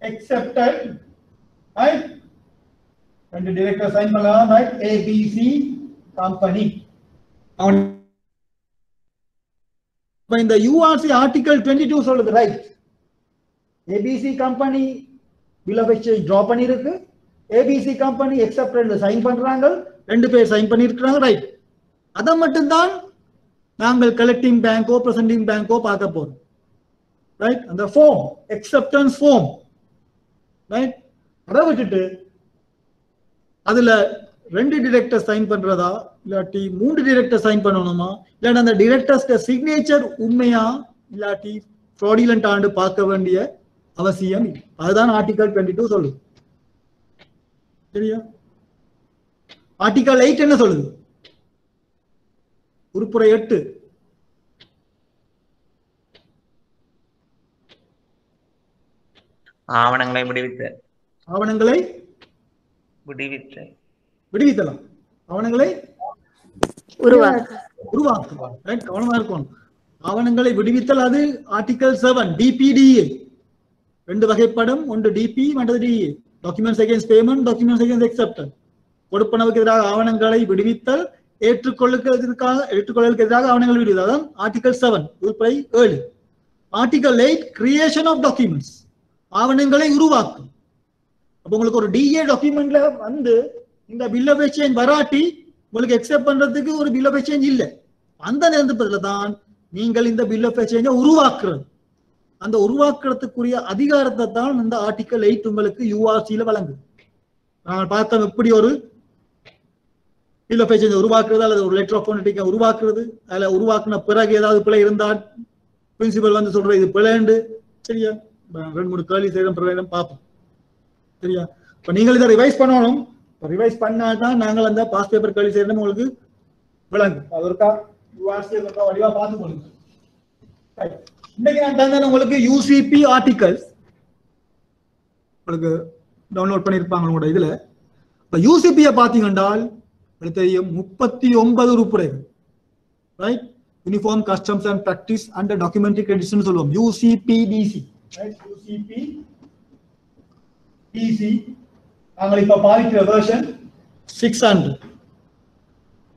S1: accepted, right? ரெண்டு டைரக்டர் சைன் பண்ணலாம், ரைட்? ABC company. இந்த யூஆர்சி ஆர்டிகல் 22 சொல்லுது, right? ABC company bill of exchange draw பண்ணிருக்கு, ஏபிசி கம்பெனி accepted சைன் பண்றாங்க, 2 பேர் சைன் பண்ணிருக்காங்க, ரைட்? அதை மட்டும்தான் நாங்கள் கலெக்டிங் பேங்கோ பிரசன்டிங் பேங்கோ பார்க்க போறோம். ரைட்? அந்த ஃபார்ம், அக்செப்டன்ஸ் ஃபார்ம், ரைட்? அதை விட்டுட்டு அதுல 2 டிரெக்டர் சைன் பண்றதா இல்லாட்டி 3 டிரெக்டர் சைன் பண்ணணுமா, இல்லாட்டி அந்த டிரெக்டர்ஸ் சிக்னேச்சர் உண்மையா இல்லாட்டி ஃப்ராடிலண்ட் ஆண்டு பார்க்க வேண்டிய அவசியம் இல்லை. அதுதான் ஆர்டிகல் 22 சொல்லுது. சரியா? ஆர்டிகல் 8 என்ன சொல்லுது? உறுப்புரை 8
S2: ஆவணங்களை விடுவித்தல்.
S1: ஆவணங்களை விடுவித்தலாம், ஆவணங்களை உருவாக்குவார். ரைட்? கவனமா இருக்கணும். ஆவணங்களை விடுவித்தல் அது ஆர்டிகல் 7 டிபிடிஏ. 2 வகைப்படும், ஒன்று டிபி மற்றது DA. Documents against payment, documents against acceptance. கொடுப்பனவுக்கு எதிராக ஆவணங்களை விடுவித்தல், ஏற்றுக்கொள்ளுக்கு எதிராக ஆவணங்களை விடுவித்தல். அதான் ஆர்டிகல் 7 உறுப்புரை 7. ஆர்டிகல் 8 கிரியேஷன் ஆஃப் டாக்குமெண்ட்ஸ், ஆவணங்களை உருவாக்கும். அப்ப உங்களுக்கு ஒரு டிஏ டாக்குமெண்ட்ல வந்து இந்த பில் ஆஃப் எக்ஸ்சேஞ்ச் வராட்டி உங்களுக்கு அக்செப்ட் பண்றதுக்கு ஒரு பில் ஆஃப் எக்ஸ்சேஞ்ச் இல்லை. அந்த நேரத்துல தான் நீங்கள் இந்த பில் ஆஃப் எக்ஸ்சேஞ்சை உருவாக்குறது. அந்த உருவாக்குறதுக்குரிய அதிகாரத்தை தான் இந்த ஆர்டிகல் 8 உங்களுக்கு யூஆர்சியில வழங்குது. நாங்கள் பார்த்தோம் எப்படி ஒரு பில் ஆஃப் எக்ஸ்சேஞ்ச் உருவாக்குறது அல்லது ஒரு லெட்டர் ஆஃப் அண்டர்டேக்கிங் உருவாக்குறது. அதுல உருவாக்குன பிறகு ஏதாவது பிழை இருந்தால் பிரின்சிபல் வந்து சொல்ற இது பிழைண்டு. சரியா? 2-3 கேள்வி செய்யணும் பிரகாரம் பார்ப்போம். சரியா? இப்ப நீங்கள் இதை ரிவைஸ் பண்ணணும். ரிவைஸ் பண்ணாதான் நாங்கள் அந்த பாஸ் பேப்பர் கேள்வி செய்யணும் உங்களுக்கு விளங்கும். அதற்கா யூஆர்சி வடிவா பார்த்து கொடுங்க. இன்னைக்கு நான் தந்தேன் உங்களுக்கு யூசிபி ஆர்டிகல்ஸ் உங்களுக்கு டவுன்லோட் பண்ணியிருப்பாங்க உங்களோட இதுல. இப்ப யூசிபியை பார்த்தீங்கன்னா தெரியும் 39 உறுப்புரைகள். Right? Uniform customs and practice and documentary credits சொல்லுவோம், யூசிபிடிசி. யூசிபிடிசி நாங்கள் இப்ப பாவிக்கிற வெர்ஷன் 600.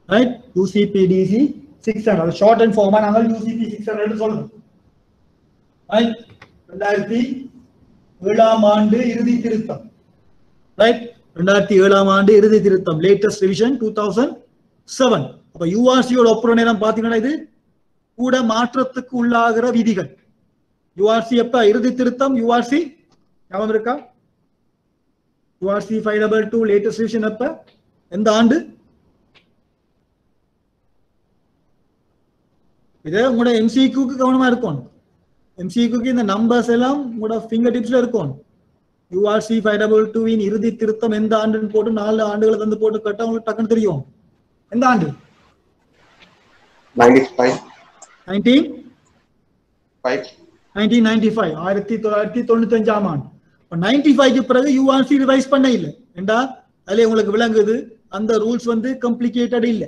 S1: ரைட்? யூசிபிடிசி 600. அது ஷார்ட் அண்ட் ஃபார்மா நாங்கள் யூசிபி 600 சொல்றோம். ரைட்? 2007 ஆண்டு இறுதி திருத்தம். ரைட்? 2007 ஆண்டு இறுதி திருத்தம், லேட்டஸ்ட் ரிவிஷன் 2007. அப்ப யூஆர்சியோட ஒப்புற நேரம் பாத்தீங்கன்னா இது கூட மாற்றத்துக்கு உள்ளாகிற விதிகள். யூஆர்சி எப்ப இறுதி திருத்தம்? யூஆர்சி ஞாபகம் இருக்கா? URC 522 latest revision அப்ப எந்த ஆண்டு? இது உங்களோட MCQ-க்கு கவனமா இருக்கும். MCQ-க்கு இந்த நம்பர்ஸ் எல்லாம் உங்களோட ஃபிங்கர் டிப்ஸ்ல இருக்கும். URC 522 இன் இறுதி திருத்தம் எந்த ஆண்டுன்னு போட்டு 4 ஆண்டுகளை தந்து போட்டு கேட்டா உங்களுக்கு டக்குன்னு தெரியும். எந்த ஆண்டு?
S2: 95
S1: 1995 1995 ஆண்டு. 95க்கு பிறகு URC ரிவைஸ் பண்ண இல்லை ஏண்டா அதுல உங்களுக்கு விளங்குது அந்த ரூல்ஸ் வந்து காம்ப்ளிகேட்டட் இல்லை.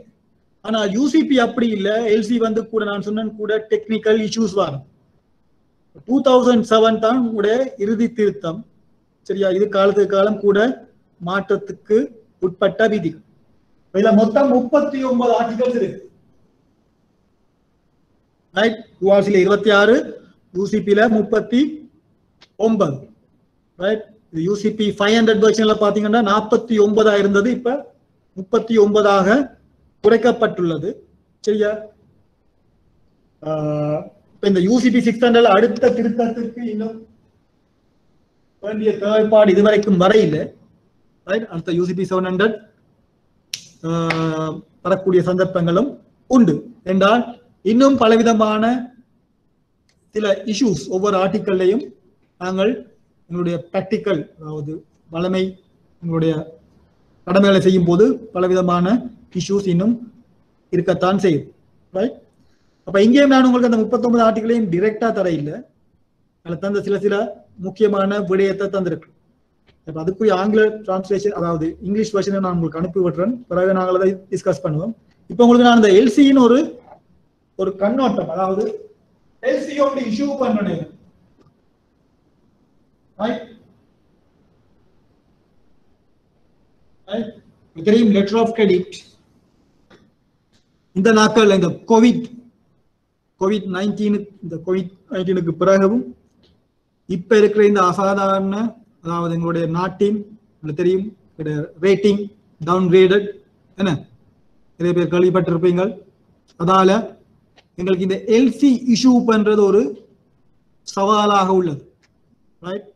S1: ஆனா UCP அப்படி இல்லை. LC வந்து கூட நான் சொன்னேன் கூட டெக்னிக்கல் இஷ்யூஸ் வரும். 2007 தான் கூட இறுதி திருத்தம். சரியா? இது காலத்துக்கு காலம் கூட மாற்றத்துக்கு உட்பட்ட விதி. இதுல மொத்தம் 39 ஆர்டிகல்ஸ் இருக்கு. ரைட்? URC ல 26, UCP ல 39. ரைட்? UCP 500 வெர்ஷன்ல பாத்தீங்கன்னா 49 இருந்தது, இப்ப 39 குறைக்கப்பட்டுள்ளது. சரியா? இந்த UCP 600 அடுத்த திருத்தத்துக்கு இன்னும் வேண்டிய தேவைப்பாடு இதுவரைக்கும் வரையில்லை. ரைட்? அடுத்த UCP 700 வரக்கூடிய சந்தர்ப்பங்களும் உண்டு என்றால் இன்னும் பலவிதமான சில இஷ்யூஸ் ஒவ்வொரு ஆர்டிக்கல்லையும் நாங்கள் எங்களுடைய பிராக்டிக்கல் அதாவது வளமை எங்களுடைய கடமைகளை செய்யும் போது பலவிதமான இஷ்யூஸ் இன்னும் இருக்கத்தான் செய்யும். ரைட்? அப்ப இங்கேயும் நான் உங்களுக்கு அந்த 39 ஆர்டிக்கலையும் டிரெக்டா தர இல்லை, அதில் தந்த சில முக்கியமான விடயத்தை தந்திருக்கு. இப்போ அதுக்குரிய ஆங்கில டிரான்ஸ்லேஷன் அதாவது இங்கிலீஷ் வெர்ஷனை நான் உங்களுக்கு அனுப்பி விட்டுறேன், பிறகு நாங்கள் அதை டிஸ்கஸ் பண்ணுவோம். இப்போ உங்களுக்கு நான் அந்த எல்சியின் ஒரு கண்ணோட்டம் அதாவது எல்சியோட இஷ்யூ பண்ணேன். தெரியும் லெட்டர் ஆஃப் கிரெடிட் இந்த நாட்கள் இந்த கோவிட்-19க்கு பிறகும் இப்ப இருக்கிற இந்த அசாதாரண அதாவது எங்களுடைய நாட்டின் தெரியும் ரேட்டிங் டவுன் கிரேடட் என்ன நிறைய பேர் கேள்விப்பட்டிருப்பீங்க. அதால எங்களுக்கு இந்த எல்சி இஷ்யூ பண்றது ஒரு சவாலாக உள்ளது. ரைட்?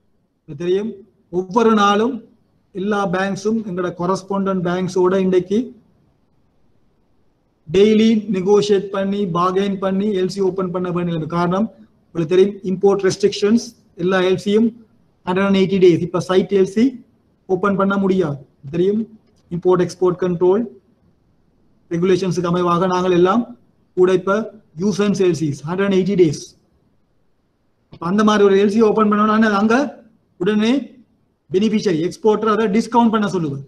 S1: தெரியும் ஒவ்வொரு நாளும் எல்லா பேங்க்ஸும் எங்களோட கொரஸ்பாண்டன்ட் பேங்க்ஸோட இன்றைக்கு டெய்லி நெகோசியேட் பண்ணி பார்கெயின் பண்ணி எல்சி ஓபன் பண்ண வேண்டிய காரணம் உங்களுக்கு தெரியும் இம்போர்ட் ரெஸ்ட்ரிக்ஷன்ஸ் எல்லா எல்சியும் 180 டேஸ். இப்ப சைட் எல்சி ஓபன் பண்ண முடியாது தெரியும். இம்போர்ட் எக்ஸ்போர்ட் கண்ட்ரோல் ரெகுலேஷன்ஸுக்கு அமைவாக நாங்கள் எல்லாம் கூட இப்ப யூசன்ஸ் எல்சிஸ் 180 டேஸ். அந்த மாதிரி ஒரு எல்சி ஓபன் பண்ணோம்னா அங்க உடனே பெனிஃபிஷரி எக்ஸ்போர்ட்டர் அதை டிஸ்கவுண்ட் பண்ண சொல்லுவார்.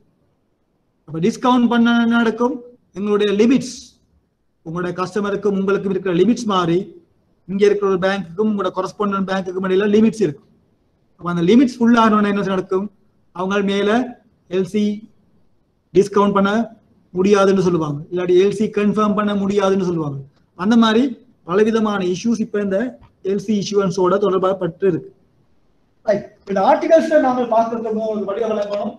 S1: அப்ப டிஸ்கவுண்ட் பண்ண நடக்கும் எங்களுடைய லிமிட்ஸ் உங்களுடைய கஸ்டமருக்கும் உங்களுக்கும் இருக்கிற லிமிட்ஸ் மாறி இங்க இருக்கிற ஒரு பேங்க்குக்கும் உங்களோட கொரஸ்பாண்டன்ட் பேங்க்குக்கும் இடையில லிமிட்ஸ் இருக்கும். அப்ப அந்த லிமிட்ஸ் ஃபுல் ஆனோட என்ன நடக்கும் அவங்க மேல எல்சி டிஸ்கவுண்ட் பண்ண முடியாதுன்னு சொல்லுவாங்க, இல்லாட்டி எல்சி கன்ஃபார்ம் பண்ண முடியாதுன்னு சொல்லுவாங்க. அந்த மாதிரி பலவிதமான இஷ்யூஸ் இப்ப இந்த எல்சி இஷ்யூன்ஸோட தொடர்பட்டு இருக்கு. இந்த ஆர்டிகல்ஸ்ல நாங்கள் பார்க்கறதுக்கு ஒரு வடிவ விளக்கணும்.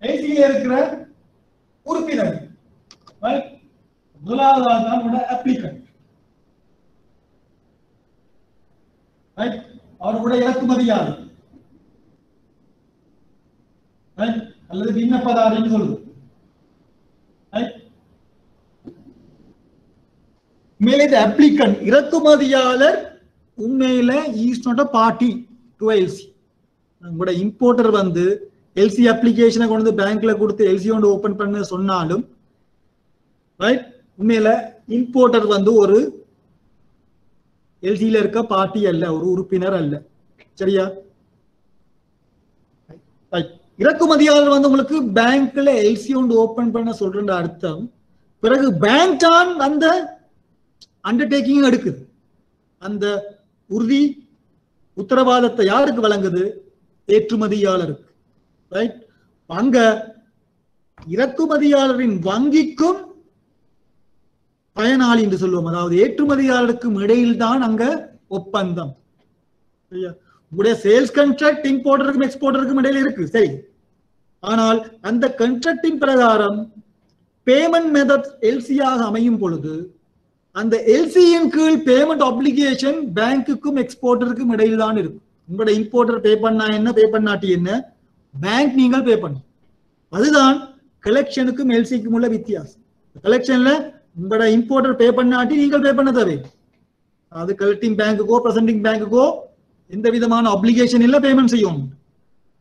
S1: எல்சியில இருக்கிற உறுப்பினர் முதலாவது அப்ளிகன்ட் அவருடைய இறக்குமதியாளர் அல்லது விண்ணப்பதாரின்னு சொல்லுது. மேலே இந்த அப்ளிகன்ட் இறக்குமதியாளர் உண்மையில is not a party to LC. நம்மளோட இம்போர்ட்டர் வந்து எல்சி அப்ளிகேஷனை கொண்டு பேங்க்ல கொடுத்து எல்சி ஒன்று ஓபன் பண்ண சொன்னாலும் ரைட் உண்மையில இம்போர்ட்டர் வந்து ஒரு எல்சியில இருக்க பார்ட்டி அல்ல, ஒரு உறுப்பினர் அல்ல. சரியா? இறக்குமதியாளர் வந்து உங்களுக்கு பேங்க்ல எல்சி ஒன்று ஓபன் பண்ண சொல்ற அர்த்தம் பிறகு பேங்க் தான் அந்த அண்டர்டேக்கிங் எடுக்குது. அந்த உறுதி உத்தரவாதத்தை யாருக்கு வழங்குது? ஏற்றுமதியாளருக்கு. ரைட்? அங்க இறக்குமதியாளரின் வங்கிக்கும் பயனாளி என்று சொல்லுவோம், அதாவது ஏற்றுமதியாளருக்கும் இடையில் தான் அங்க ஒப்பந்தம். சரியா? உங்களுடைய சேல்ஸ் கண்ட்ராக்ட் இம்போர்ட்டருக்கும் எக்ஸ்போர்ட்டருக்கும் இடையில இருக்கு சரி, ஆனால் அந்த கண்ட்ராக்டின் பிரகாரம் பேமெண்ட் மெத்தட் எல்சியாக அமையும் பொழுது அந்த எல்சியின் கீழ் பேமெண்ட் ஆப்ளிகேஷன் பேங்க்குக்கும் எக்ஸ்போர்ட்டருக்கும் இடையில் தான் இருக்கும். உங்களோட இம்போர்ட்டர் பே பண்ணா என்ன, பே பண்ணாட்டி என்ன, பேங்க் நீங்கள் பே பண்ணும். அதுதான் கலெக்ஷனுக்கும் எல்சிக்கும் உள்ள வித்தியாசம். கலெக்ஷன்ல உங்களோட இம்போர்ட்டர் பே பண்ணாட்டி நீங்கள் பே பண்ண தேவை. அது கலெக்டிங் பேங்குக்கோ பிரசன்டிங் பேங்குக்கோ எந்த விதமான அப்ளிகேஷன் இல்ல, பேமெண்ட் செய்யணும்.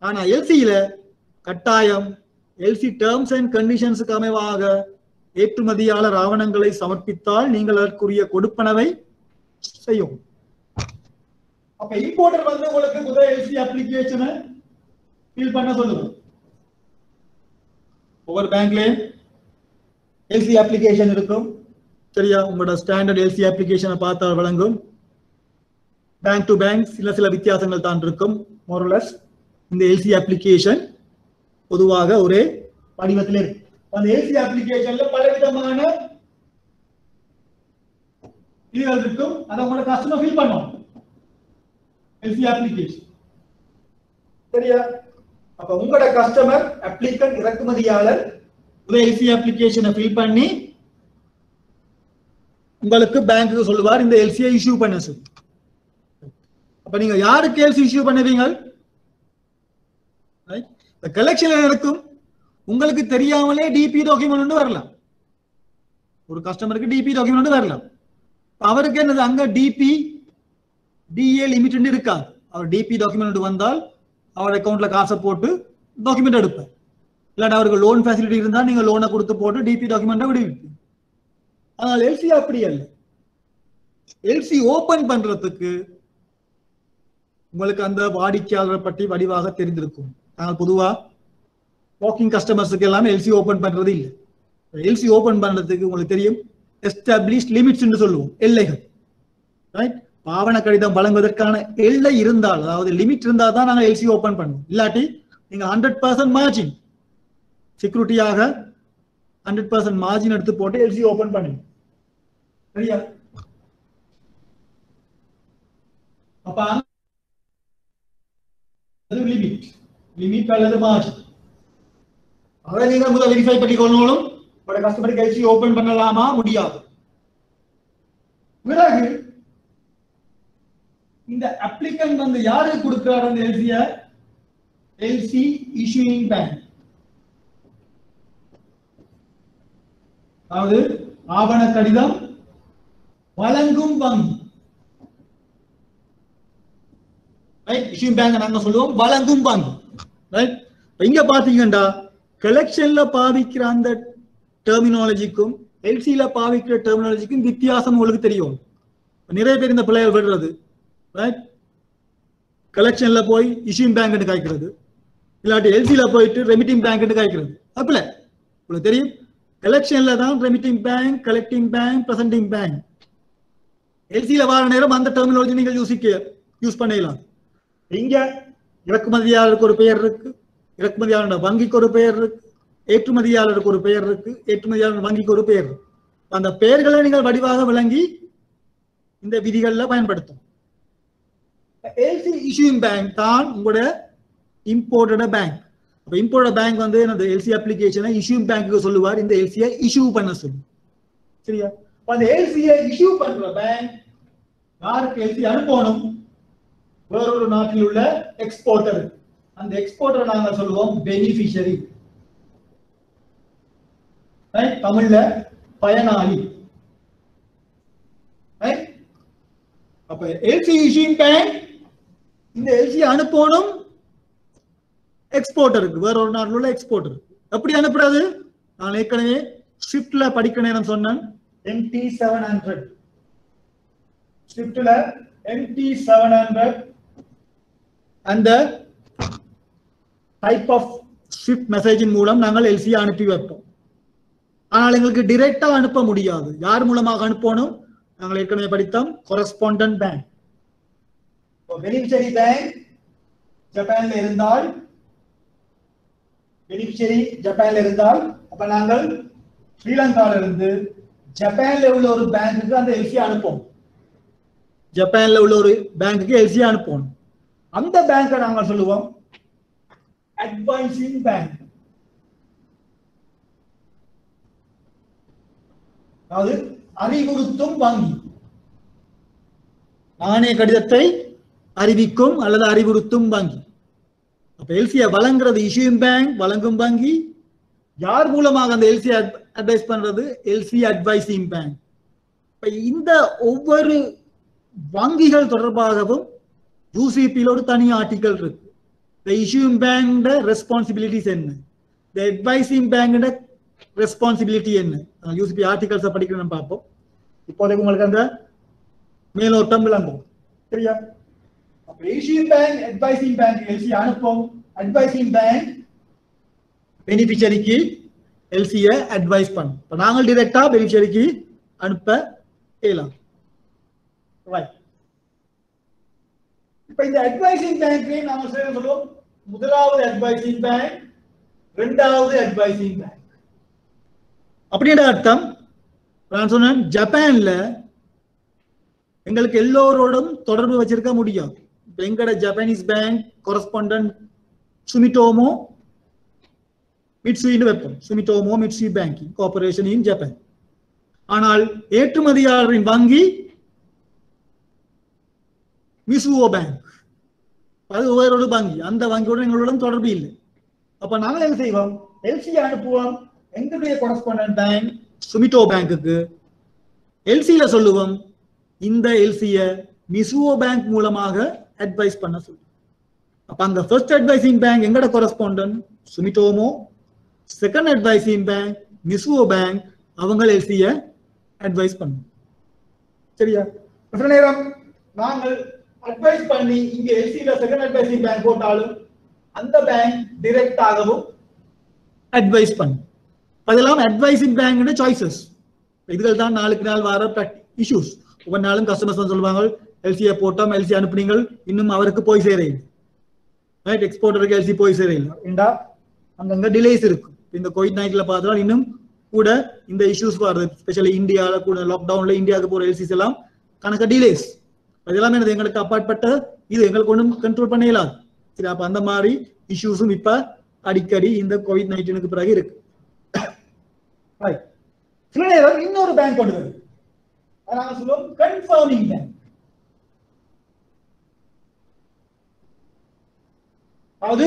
S1: ஆனா எல்சியில கட்டாயம் எல்சி டேர்ம்ஸ் அண்ட் கண்டிஷன்ஸுக்கு அமைவாக ஏற்றுமதியாளர் ஆவணங்களை சமர்ப்பித்தால் நீங்கள் அதற்குரிய கொடுப்பனவை செய்யும். அப்ப இம்போர்ட்டர் வந்து உங்களுக்கு முதல் எல்சி அப்ளிகேஷனை ஃபில் பண்ண சொல்லுவோம். ஒவ்வொரு பேங்க்லயும் எல்சி அப்ளிகேஷன் இருக்கும், சரியா? உங்களோட ஸ்டாண்டர்ட் எல்சி அப்ளிகேஷனை பார்த்தால் வழங்கும். பேங்க் டு பேங்க் சில வித்தியாசங்கள் தான் இருக்கும். மோரலஸ் இந்த எல்சி அப்ளிகேஷன் பொதுவாக ஒரே வடிவத்தில் இருக்கு. அந்த எல்சி அப்ளிகேஷன்ல பலவிதமான இதுகள் இருக்கும். அதை உங்களோட கஸ்டமர் ஃபில் பண்ணும் எல்சி அப்ளிகேஷன், சரியா? அப்ப உங்களோட கஸ்டமர் அப்ளிகன்ட் இறக்குமதியாளர் எல்சி அப்ளிகேஷனை ஃபில் பண்ணி உங்களுக்கு பேங்க்கு சொல்லுவார் இந்த எல்சியை இஷ்யூ பண்ண சொல்லி. அப்ப நீங்க யாருக்கு எல்சி இஷ்யூ பண்ணுவீங்க? கலெக்ஷன் நடக்கும், உங்களுக்கு தெரியாமலே டிபி டாக்குமெண்ட் வரலாம். ஒரு கஸ்டமருக்கு டிபி டாக்குமெண்ட் வரலாம். அவருக்கு என்னது, அங்க டிபி டிஏ லிமிட் இருக்காது. அவர் டிபி டாக்குமெண்ட் வந்தால் அவர் அக்கௌண்ட்ல காசை போட்டு டாக்குமெண்ட் எடுப்பார். இல்லாட்டி அவருக்கு லோன் ஃபெசிலிட்டி இருந்தால் நீங்க லோனை கொடுத்து போட்டு டிபி டாக்குமெண்ட்டை விடுவீங்க. ஆனால் எல்சி அப்படி அல்ல. எல்சி ஓபன் பண்றதுக்கு உங்களுக்கு அந்த வாடிக்கையாளரை பற்றி வடிவாக தெரிந்திருக்கும். நாங்கள் பொதுவா வாக்கிங் கஸ்டமர்ஸுக்கு எல்லாம் எல்சி ஓபன் பண்றது இல்லை. எல்சி ஓபன் பண்றதுக்கு உங்களுக்கு தெரியும், எஸ்டாப்ளிஷ்ட் லிமிட்ஸ் என்று சொல்லுவோம், எல்லைகள். ரைட்? ஆவண கடிதம் வழங்குவதற்கான எல்லை இருந்தால், அதாவது லிமிட் இருந்தால் தான் நாங்கள் எல்சி ஓபன் பண்ணுவோம். இல்லாட்டி நீங்க 100% மார்ஜின் செக்யூரிட்டியாக 100% மார்ஜின் எடுத்து போட்டு எல்சி ஓபன் பண்ணுங்க, சரியா? அப்ப அது லிமிட் அல்லது மார்ஜின். அதை நீங்க முதல்ல வெரிஃபை பண்ணி கொள்ளணும். உங்களோட கஸ்டமருக்கு எல்சி ஓபன் பண்ணலாமா, முடியாது. பிறகு இந்த அப்ளிகன்ட் வந்து யாருக்கு கொடுக்கிறார் அந்த எல்சியை? எல்சி இஷ்யூயிங் பேங்க், அதாவது ஆவண கடிதம் வழங்கும் வங்கி. ரைட்? இஷ்யூயிங் பேங்க் நாங்க சொல்லுவோம் வழங்கும் வங்கி. ரைட்? இங்க பாத்தீங்கன்னா கலெக்ஷன்ல பாவிக்கிற அந்த டெர்மினாலஜிக்கும் எல்சியில பாவிக்கிற டெர்மினாலஜிக்கும் வித்தியாசம் உங்களுக்கு தெரியும். நிறைய பேர் இந்த பிள்ளைகள் விடுறது. ரைட்? கலெக்ஷன்ல போய் இஷ்யூயிங் பேங்க் காய்க்கிறது, இல்லாட்டி எல்சியில போயிட்டு ரெமிட்டிங் பேங்க் காய்க்கிறது. அப்பல உங்களுக்கு தெரியும், கலெக்ஷன்ல தான் remitting bank, collecting bank, presenting bank. எல்சியில வார நேரம் அந்த டெர்மினாலஜி நீங்கள் யூஸ் பண்ணலாம். இங்க இறக்குமதியாளருக்கு ஒரு பெயர் இருக்கு, இறக்குமதியாளர் வங்கிக்கு ஒரு பெயர் இருக்கு, ஏற்றுமதியாளருக்கு ஒரு பெயர் இருக்கு, ஏற்றுமதியாளர் வங்கிக்கு ஒரு பெயர் இருக்கு. அந்த பெயர்களை நீங்கள் வடிவாக விளங்கி இந்த விதிகளில் பயன்படுத்தும். எல்சி இஷ்யூயிங் பேங்க் தான் உங்களோட இம்போர்ட்டட் பேங்க். அப்ப இம்போர்ட்டட் பேங்க் வந்து என்னது, எல்சி அப்ளிகேஷனை இஷ்யூயிங் பேங்க்கு சொல்லுவார், இந்த எல்சியை இஷ்யூ பண்ண சொல்லி, சரியா? அந்த எல்சியை இஷ்யூ பண்ற பேங்க் யாருக்கு எல்சி அனுப்பணும்? வேறொரு நாட்டில் உள்ள எக்ஸ்போர்ட்டர். அந்த எக்ஸ்போர்ட்டர் நாங்க சொல்லுவோம் பெனிஃபிஷரி. தமிழ்ல பயனாளி. அப்ப எல்சி இஷ்யூயிங் பேங்க் இந்த எல்சி அனுப்பணும் எக்ஸ்போர்ட்டருக்கு, வேற ஒரு நாட்டில் உள்ள எக்ஸ்போர்ட்டர். எப்படி அனுப்புறது? நான் ஏற்கனவே ஸ்விஃப்ட்ல படிக்க நேரம் சொன்னேன், MT700. ஸ்விஃப்ட்ல MT700 அந்த டைப் ஆஃப் ஸ்விஃப்ட் மெசேஜின் மூலம் நாங்கள் எல்சியை அனுப்பி வைப்போம். ஆனால் எங்களுக்கு டைரக்டா அனுப்ப முடியாது. யார் மூலமாக அனுப்பணும்? நாங்கள் ஏற்கனவே படித்தோம், கொரஸ்பாண்டன்ட் பேங்க். பெனிஃபிஷரி பேங்க் ஜப்பான்ல இருந்தால், பெனிஃபிஷரி ஜப்பான்ல இருந்தால், அப்ப நாங்கள் ஸ்ரீலங்கால இருந்து ஜப்பான்ல உள்ள ஒரு பேங்குக்கு அந்த எல்சி அனுப்போம். ஜப்பான்ல உள்ள ஒரு பேங்குக்கு எல்சி அனுப்பணும். அந்த பேங்கை நாங்கள் சொல்லுவோம் அட்வைசிங் பேங்க். அதாவது அறிவுறுத்தும் வங்கி. நாணய கடிதத்தை அறிவிக்கும் அல்லது அறிவுறுத்தும் வங்கி. அப்ப எல்சியை வழங்குறது இஷ்யூயிங் பேங்க், வழங்கும் வங்கி. யார் மூலமாக அந்த எல்சி அட்வைஸ் பண்றது? LC advising bank. இப்ப இந்த ஒவ்வொரு வங்கிகள் தொடர்பாகவும் யூசிபியில் ஒரு தனி ஆர்டிகல் இருக்கு. The issuing bank ரெஸ்பான்சிபிலிட்டிஸ் என்ன, the advising bank ரெஸ்பான்சிபிலிட்டி என்ன, யூசிபி ஆர்டிகல்ஸை படிக்கணும் பார்ப்போம். இப்போதைக்கு உங்களுக்கு அந்த மேலோட்டம் விளங்கும். சரியா? அப்ப issuing bank, advising bank LC அனுப்பும். advising bank பெனிஃபிஷரிக்கு எல்சியை அட்வைஸ் பண்ணும். இப்போ நாங்கள் டிரெக்டா பெனிஃபிஷரிக்கு அனுப்ப இயலாம். இப்ப இந்த அட்வைசிங் பேங்க்ல நாம சொல்லுவோம், முதலாவது அட்வைசிங் பேங்க், இரண்டாவது அட்வைசிங் பேங்க். அப்படின்ற அர்த்தம் நான் சொன்னேன், ஜப்பான்ல எங்களுக்கு எல்லோரோடும் தொடர்பு வச்சிருக்க முடியாது. எங்கட ஜப்பானீஸ் பேங்க் கொரஸ்பாண்டன்ட் சுமிட்டோமோ மிட்சுயின்னு வைப்போம். Sumitomo Mitsui banking corporation in Japan. ஆனால் ஏற்றுமதியாளரின் வங்கி மிசுவோ பேங்க், அது வேறொரு வங்கி. அந்த வங்கியோட எங்களுடன் தொடர்பு இல்லை. அப்ப நாங்கள் என்ன செய்வோம்? எல்சி அனுப்புவோம் எங்களுடைய கொரஸ்பாண்டன்ட் பேங்க் சுமிட்டோ பேங்குக்கு. எல்சியில சொல்லுவோம், இந்த எல்சிய மிசுவோ பேங்க் மூலமாக அட்வைஸ் பண்ண சொல்லுவோம். அப்ப அங்க ஃபர்ஸ்ட் அட்வைசிங் பேங்க் எங்கட correspondent Sumitomo, second advising bank Mizuho bank, அவங்க எல்சிய அட்வைஸ் பண்ணும். சரியா? நேரம் நாங்கள் அட்வைஸ் பண்ணி இங்க எல்சில செகண்ட் அட்வைசிங் பேங்க் போட்டாலும் அந்த பேங்க் டைரக்டாகவும் அட்வைஸ் பண்ணும். அதெல்லாம் அட்வைசிங் பேங்க் சாய்ஸஸ். இதுகள் தான் நாளுக்கு நாள் வர இஷ்யூஸ். ஒவ்வொரு நாளும் கஸ்டமர்ஸ் சொல்லுவாங்க, எல்சியை போட்டோம், எல்சி அனுப்புனீங்கள், இன்னும் அவருக்கு போய் சேரையில், ரைட், எக்ஸ்போர்ட்டருக்கு எல்சி போய் சேரையில் ஏண்டா அங்கங்க டிலேஸ் இருக்கு. இந்த கோவிட்-19 பார்த்தா இன்னும் கூட இந்த இஷ்யூஸ் வருது. ஸ்பெஷலி இந்தியாவில கூட லாக்டவுன்ல இந்தியாவுக்கு போற எல்சிஸ் எல்லாம் கணக்க டிலேஸ். அதெல்லாம் என்னது, எங்களுக்கு அப்பாற்பட்ட இது, எங்களுக்கு ஒன்றும் கண்ட்ரோல் பண்ண இயலாது. சரி, அப்ப அந்த மாதிரி இஷ்யூஸும் இப்ப அடிக்கடி இந்த கோவிட்-19 பிறகு இருக்கு. சில நேரம் இன்னொரு பேங்க் கொண்டு வருது, நாங்க சொல்லுவோம் கன்ஃபர்மிங் பேங்க். அது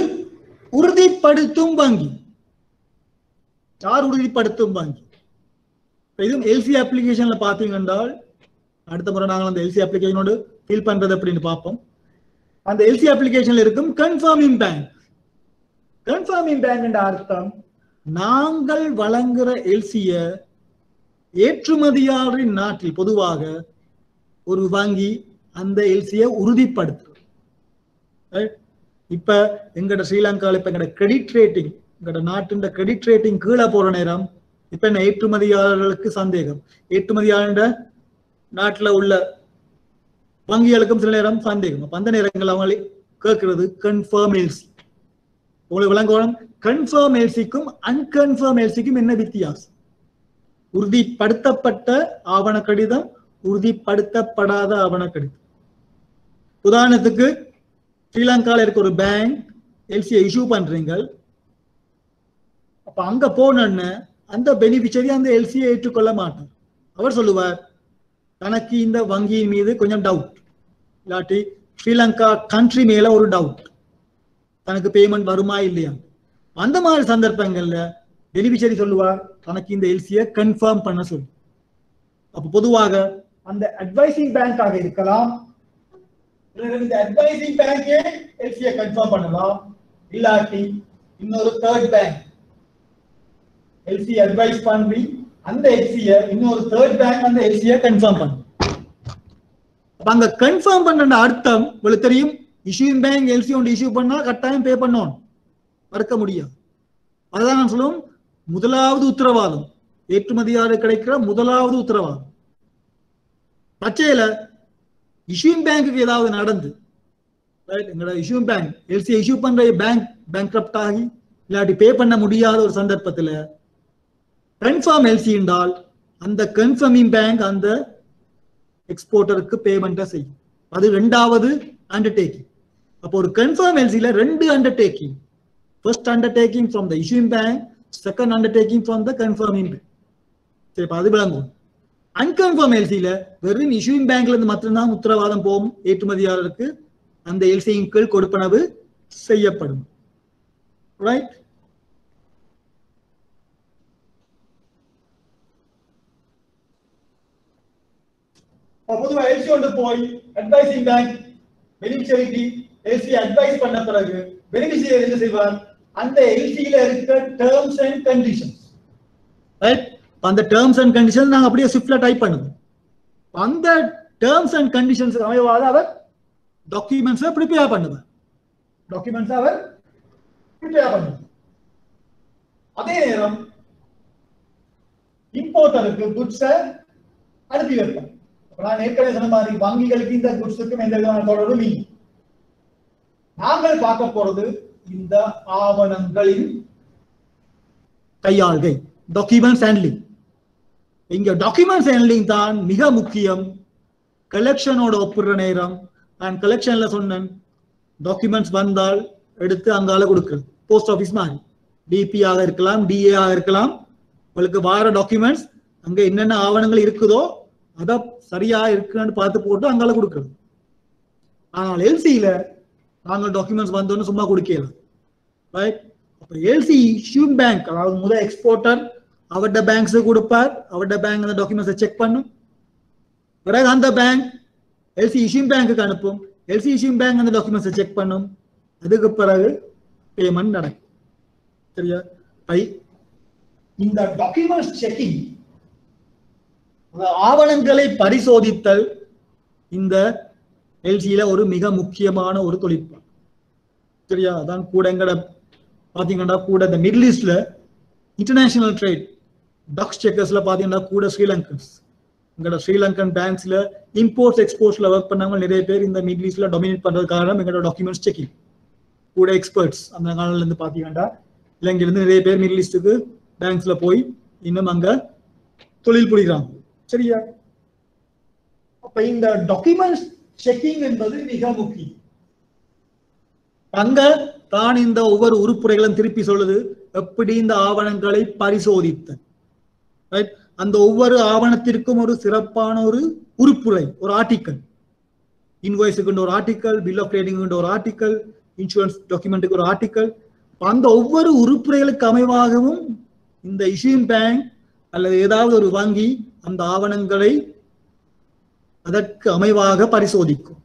S1: உறுதிப்படுத்தும் வங்கி. யார் உறுதிப்படுத்தும் வங்கி? இதுவும் எல்சி அப்ளிகேஷன்ல பாத்தீங்க என்றால், அடுத்த முறை நாங்கள் அந்த எல்சி அப்ளிகேஷனோடு ஃபில் பண்றது அப்படின்னு பார்ப்போம். அந்த எல்சி அப்ளிகேஷன்ல இருக்கும் கன்ஃபர்மிங் பேங்க். கன்ஃபர்மிங் பேங்க் என்ற அர்த்தம், நாங்கள் வழங்குற எல்சிய ஏற்றுமதியாளரின் நாட்டில் பொதுவாக ஒரு வங்கி அந்த எல்சியை உறுதிப்படுத்தும். இப்ப எங்கட ஸ்ரீலங்காவில் இப்ப எங்கட கிரெடிட் ரேட்டிங், எங்கட நாட்டின் கிரெடிட் ரேட்டிங் கீழே போற நேரம் இப்ப என்ன ஏற்றுமதியாளர்களுக்கு சந்தேகம், ஏற்றுமதியாளர் நாட்டில் உள்ள வங்கிகளுக்கும் சில நேரம் சந்தேகம். அப்ப அந்த நேரங்கள் அவங்க கேட்கிறது கன்ஃபர்ம் எல்சி. உங்களுக்கு விளங்கணும், கன்ஃபர்ம் எல்சிக்கும் அன்கன்ஃபர்ம் எல்சிக்கும் என்ன வித்தியாசம்? உறுதிப்படுத்தப்பட்ட ஆவண கடிதம், உறுதிப்படுத்தப்படாத ஆவண கடிதம். உதாரணத்துக்கு ஸ்ரீலங்காவில் இருக்க ஒரு பேங்க் எல்சியை இஷ்யூ பண்றீங்க. அப்ப அங்க போனோன்னு அந்த பெனிஃபிஷரி அந்த எல்சியை ஏற்றுக்கொள்ள மாட்டார். அவர் சொல்லுவார், தனக்கு இந்த வங்கியின் மீது கொஞ்சம் டவுட், இல்லாட்டி ஸ்ரீலங்கா கண்ட்ரி மேல ஒரு டவுட், தனக்கு பேமெண்ட் வருமா இல்லையா. அந்த மாதிரி சந்தர்ப்பங்கள்ல பெனிஃபிஷரி சொல்லுவார், தனக்கு இந்த எல்சியை கன்ஃபார்ம் பண்ண சொல்லு. அப்ப பொதுவாக அந்த அட்வைசிங் பேங்காக இருக்கலாம், இந்த அட்வைசிங் பேங்கே எல்சியை கன்ஃபார்ம் பண்ணலாம், இல்லாட்டி இன்னொரு தேர்ட் பேங்க் எல்சி அட்வைஸ் பண்ணி அந்த எல்சியை இன்னொரு தேர்ட் பேங்க் அந்த எல்சியை கன்ஃபார்ம் பண்ணும். அங்க கன்ஃபார்ம் பண்ற அர்த்தம் உங்களுக்கு தெரியும், இஷ்யூயிங் பேங்க் எல்சி ஒன்று இஷ்யூ பண்ணா கட்டாயம் பே பண்ணணும், மறுக்க முடியாது. அதுதான் நான் சொல்லுவோம் முதலாவது உத்தரவாதம், ஏற்றுமதியாளர் கிடைக்கிற முதலாவது உத்தரவாதம். பச்சையில இஷ்யூயிங் பேங்க்கு ஏதாவது நடந்து, எங்களோட இஷ்யூயிங் பேங்க் எல்சி இஷ்யூ பண்ற பேங்க் பேங்க்ரப்ட் ஆகி இல்லாட்டி பே பண்ண முடியாத ஒரு சந்தர்ப்பத்தில் கன்ஃபார்ம் எல்சி என்றால் அந்த கன்ஃபர்மிங் பேங்க் அந்த எக்ஸ்போர்ட்டருக்கு பேமெண்ட்டை செய்யும். அது ரெண்டாவது அண்டர்டேக்கிங். அப்போ ஒரு கன்ஃபார்ம் எல்சியில ரெண்டு undertaking, first undertaking from the issuing bank, second undertaking from the confirming bank. சரி, அது விளங்கும். அன்கன்ஃபார்ம் எல்சியில வெறும் இஷ்யூயிங் பேங்க்ல இருந்து மட்டும்தான் உத்தரவாதம் போகும், ஏற்றுமதியாளருக்கு அந்த எல்சியின் கீழ் கொடுப்பனவு செய்யப்படும். ரைட்? பொதுவா எல்சி கொண்டு போய் அட்வைசிங் பேங்க் பெனிஃபிஷியரிக்கு எல்சி அட்வைஸ் பண்ண பிறகு பெனிஃபிஷியரி என்ன செய்வார்? அந்த எல்சியில இருக்க டேர்ம்ஸ் அண்ட் கண்டிஷன்ஸ், ரைட்? அந்த டேர்ம்ஸ் அண்ட் கண்டிஷன்ஸ் நாங்க அப்படியே ஸ்விஃப்ட்ல டைப் பண்ணுவோம். அந்த டேர்ம்ஸ் அண்ட் கண்டிஷன்ஸ் அமைவாத அவர் டாக்குமெண்ட்ஸை ப்ரிப்பேர் பண்ணுவார். அதே நேரம் இம்போர்ட்டருக்கு குட்ஸை அனுப்பி வைப்பார். நான் ஏற்கனவே சொன்ன மாதிரி வங்கிகளுக்கு இந்த குட்ஸுக்கும் எந்த விதமான தொடர்பும் இல்லை. நாங்கள் பார்க்க போறது இந்த ஆவணங்களின் கையாள்கை, டாக்குமெண்ட்ஸ் ஹேண்ட்லிங். இங்க டாக்குமெண்ட்ஸ் ஹேண்ட்லிங் தான் மிக முக்கியம். கலெக்ஷனோட ஒப்புற நேரம் நான் கலெக்ஷன்ல சொன்னேன், டாக்குமெண்ட்ஸ் வந்தால் எடுத்து அங்கால கொடுக்குறது. போஸ்ட் ஆஃபீஸ் மாதிரி டிபி ஆக இருக்கலாம், டிஏ ஆக இருக்கலாம். உங்களுக்கு வார டாக்குமெண்ட்ஸ் அங்க என்னென்ன ஆவணங்கள் இருக்குதோ அதை சரியா இருக்குன்னு பார்த்து போட்டு அங்கால கொடுக்குறது. ஆனால் எல்சியில நாங்கள் டாக்குமெண்ட்ஸ் வந்தோன்னு சும்மா கொடுக்கலாம், ரைட்? அப்ப எல்சி இஷ்யூம் பேங்க், அதாவது முதல் எக்ஸ்போர்ட்டர் அவருடைய பேங்க்ஸ் கொடுப்பார், அவருடைய பேங்க் அந்த டாக்குமெண்ட்ஸை செக் பண்ணும். பிறகு அந்த பேங்க் எல்சி இஷ்யூம் பேங்க்கு அனுப்பும், எல்சி இஷ்யூம் பேங்க் அந்த டாக்குமெண்ட்ஸை செக் பண்ணும். அதுக்கு பிறகு பேமெண்ட் நடக்கும். சரியா? இந்த டாக்குமெண்ட்ஸ் செக்கிங், ஆவணங்களை பரிசோதித்தல் இந்த எல்சியில ஒரு மிக முக்கியமான ஒரு தொழில்நுட்பம். சரியா? அதான் கூட எங்கட பாத்தீங்கன்னா கூட இந்த மிடில் ஈஸ்ட்ல இன்டர்நேஷனல் ட்ரேட் டாக்ஸ் செக்கர்ஸ்ல பாத்தீங்கன்னா கூட ஸ்ரீலங்கன்ஸ், எங்களோட ஸ்ரீலங்கன் பேங்க்ஸ்ல இம்போர்ட்ஸ் எக்ஸ்போர்ட்ஸ்ல ஒர்க் பண்ணவங்க நிறைய பேர் இந்த மிடில் ஈஸ்ட்ல டாமினேட் பண்றது காரணம் எங்களோட டாக்குமெண்ட்ஸ் செக்கிங். கூட எக்ஸ்பர்ட்ஸ் அந்த காலத்துல இருந்து பாத்தீங்கன்னா இலங்கையிலிருந்து நிறைய பேர் மிடில் ஈஸ்டுக்கு பேங்க்ஸ்ல போய் இன்னும் அங்க தொழில் புரிகிறாங்க. சரியா? அப்ப இந்த டாக்குமெண்ட்ஸ் செக்கிங் என்பது மிக முக்கியம். அங்க தான் இந்த ஒவ்வொரு உறுப்புரைகளும் திருப்பி சொல்லுது எப்படி இந்த ஆவணங்களை பரிசோதித்த, ரைட்? அந்த ஒவ்வொரு ஆவணத்திற்கும் ஒரு சிறப்பான ஒரு உறுப்புரை, ஒரு ஆர்டிக்கல். இன்வாய்ஸுக்கு ஒரு ஆர்டிக்கல், பில் ஆஃப் ட்ரேடிங் ஒரு ஆர்டிக்கல், இன்சூரன்ஸ் டாக்குமெண்ட்டுக்கு ஒரு ஆர்டிக்கல். அந்த ஒவ்வொரு உறுப்புரைகளுக்கு அமைவாகவும் இந்த இஷ்யூயிங் பேங்க் அல்லது ஏதாவது ஒரு வங்கி அந்த ஆவணங்களை அதற்கு அமைவாக பரிசோதிக்கும்.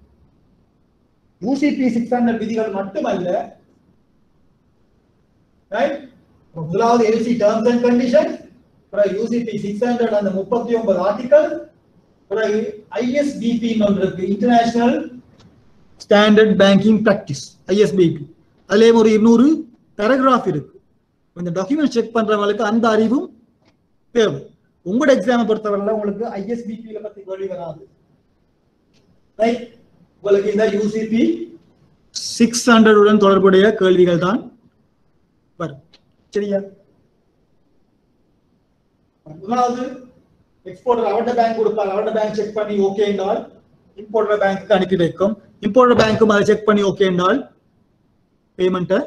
S1: யூசிபி 600 விதிகள் மட்டுமல்ல, முதலாவது எல்சி டர்ம்ஸ் அண்ட் கண்டிஷன், பிறகு யூசிபி 600 அந்த 39 ஆர்டிகல், பிறகு ஐஎஸ்பிபி ஒன்று இருக்கு, இன்டர்நேஷனல் ஸ்டாண்டர்ட் பேங்கிங் பிராக்டிஸ், ஐஎஸ்பிபி. அதுலயும் ஒரு 200 பேராகிராஃப் இருக்கு. இந்த டாக்குமெண்ட் செக் பண்றவங்களுக்கு அந்த அறிவும் தேவை. உங்களோட எக்ஸாமை பொறுத்தவரை உங்களுக்கு ஐஎஸ்பிபி பத்தி கேள்வி வராது, ரைட்? உங்களுக்கு இந்த யூசிபி 600 உடன் தொடர்புடைய கேள்விகள் தான் வரும். சரியா? முதலாவது எக்ஸ்போர்ட்டர் அவருடைய பேங்க் கொடுப்பார், அவருடைய பேங்க் செக் பண்ணி ஓகே என்றால் இம்போர்ட்டர் பேங்க்கு அனுப்பி வைக்கும், இம்போர்ட்டர் பேங்க்கும் அதை செக் பண்ணி ஓகே என்றால் பேமெண்ட்டை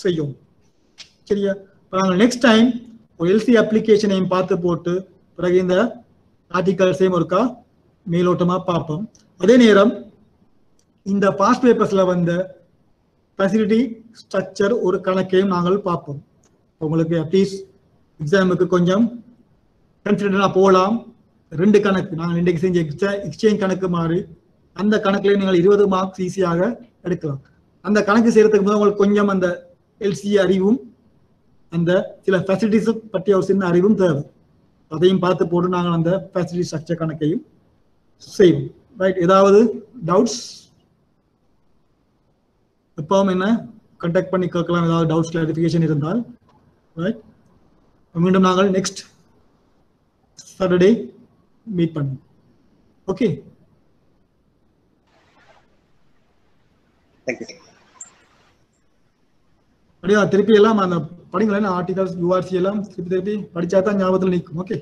S1: செய்யும். சரியா? நாங்கள் நெக்ஸ்ட் டைம் ஒரு எல்சி அப்ளிகேஷனையும் பார்த்து போட்டு பிறகு இந்த ஆர்டிகல்ஸையும் ஒருக்கா மேலோட்டமா பார்ப்போம். அதே நேரம் இந்த பாஸ்ட் பேப்பர்ஸ்ல வந்த ஃபெசிலிட்டி ஸ்ட்ரக்சர் ஒரு கணக்கையும் நாங்கள் பார்ப்போம். உங்களுக்கு அட்லீஸ்ட் எக்ஸாமுக்கு கொஞ்சம் கன்சிடரா போகலாம். 2 கணக்கு நாங்கள் இன்றைக்கு செஞ்ச எக்ஸ்சேஞ்ச் கணக்கு மாதிரி அந்த கணக்குல நீங்கள் 20 மார்க்ஸ் ஈஸியாக எடுக்கலாம். அந்த கணக்கு செய்யறதுக்கு முதல் உங்களுக்கு கொஞ்சம் அந்த எல்சி அறிவும் அந்த சில ஃபெசிலிட்டிஸ் பற்றிய ஒரு சின்ன அறிவும் தேவை. அதையும் பார்த்து போட்டு நாங்கள் அந்த ஃபெசிலிட்டி ஸ்ட்ரக்சர் கணக்கையும் செய்வோம். ரைட்? ஏதாவது டவுட்ஸ் எப்பவும் என்ன கான்டாக்ட் பண்ணி கேட்கலாம், ஏதாவது டவுட்ஸ் கிளாரிஃபிகேஷன் இருந்தால். ரைட்? மீண்டும் நாங்கள் நெக்ஸ்ட் சாட்டர்டே மீட் பண்ணுவோம். ஓகே, அப்படியா? திருப்பி எல்லாம் அந்த படிங்களேன் ஆர்டிகல்ஸ் யூஆர்சி எல்லாம் திருப்பி படிச்சா தான் ஞாபகத்தில் நிற்கும். ஓகே.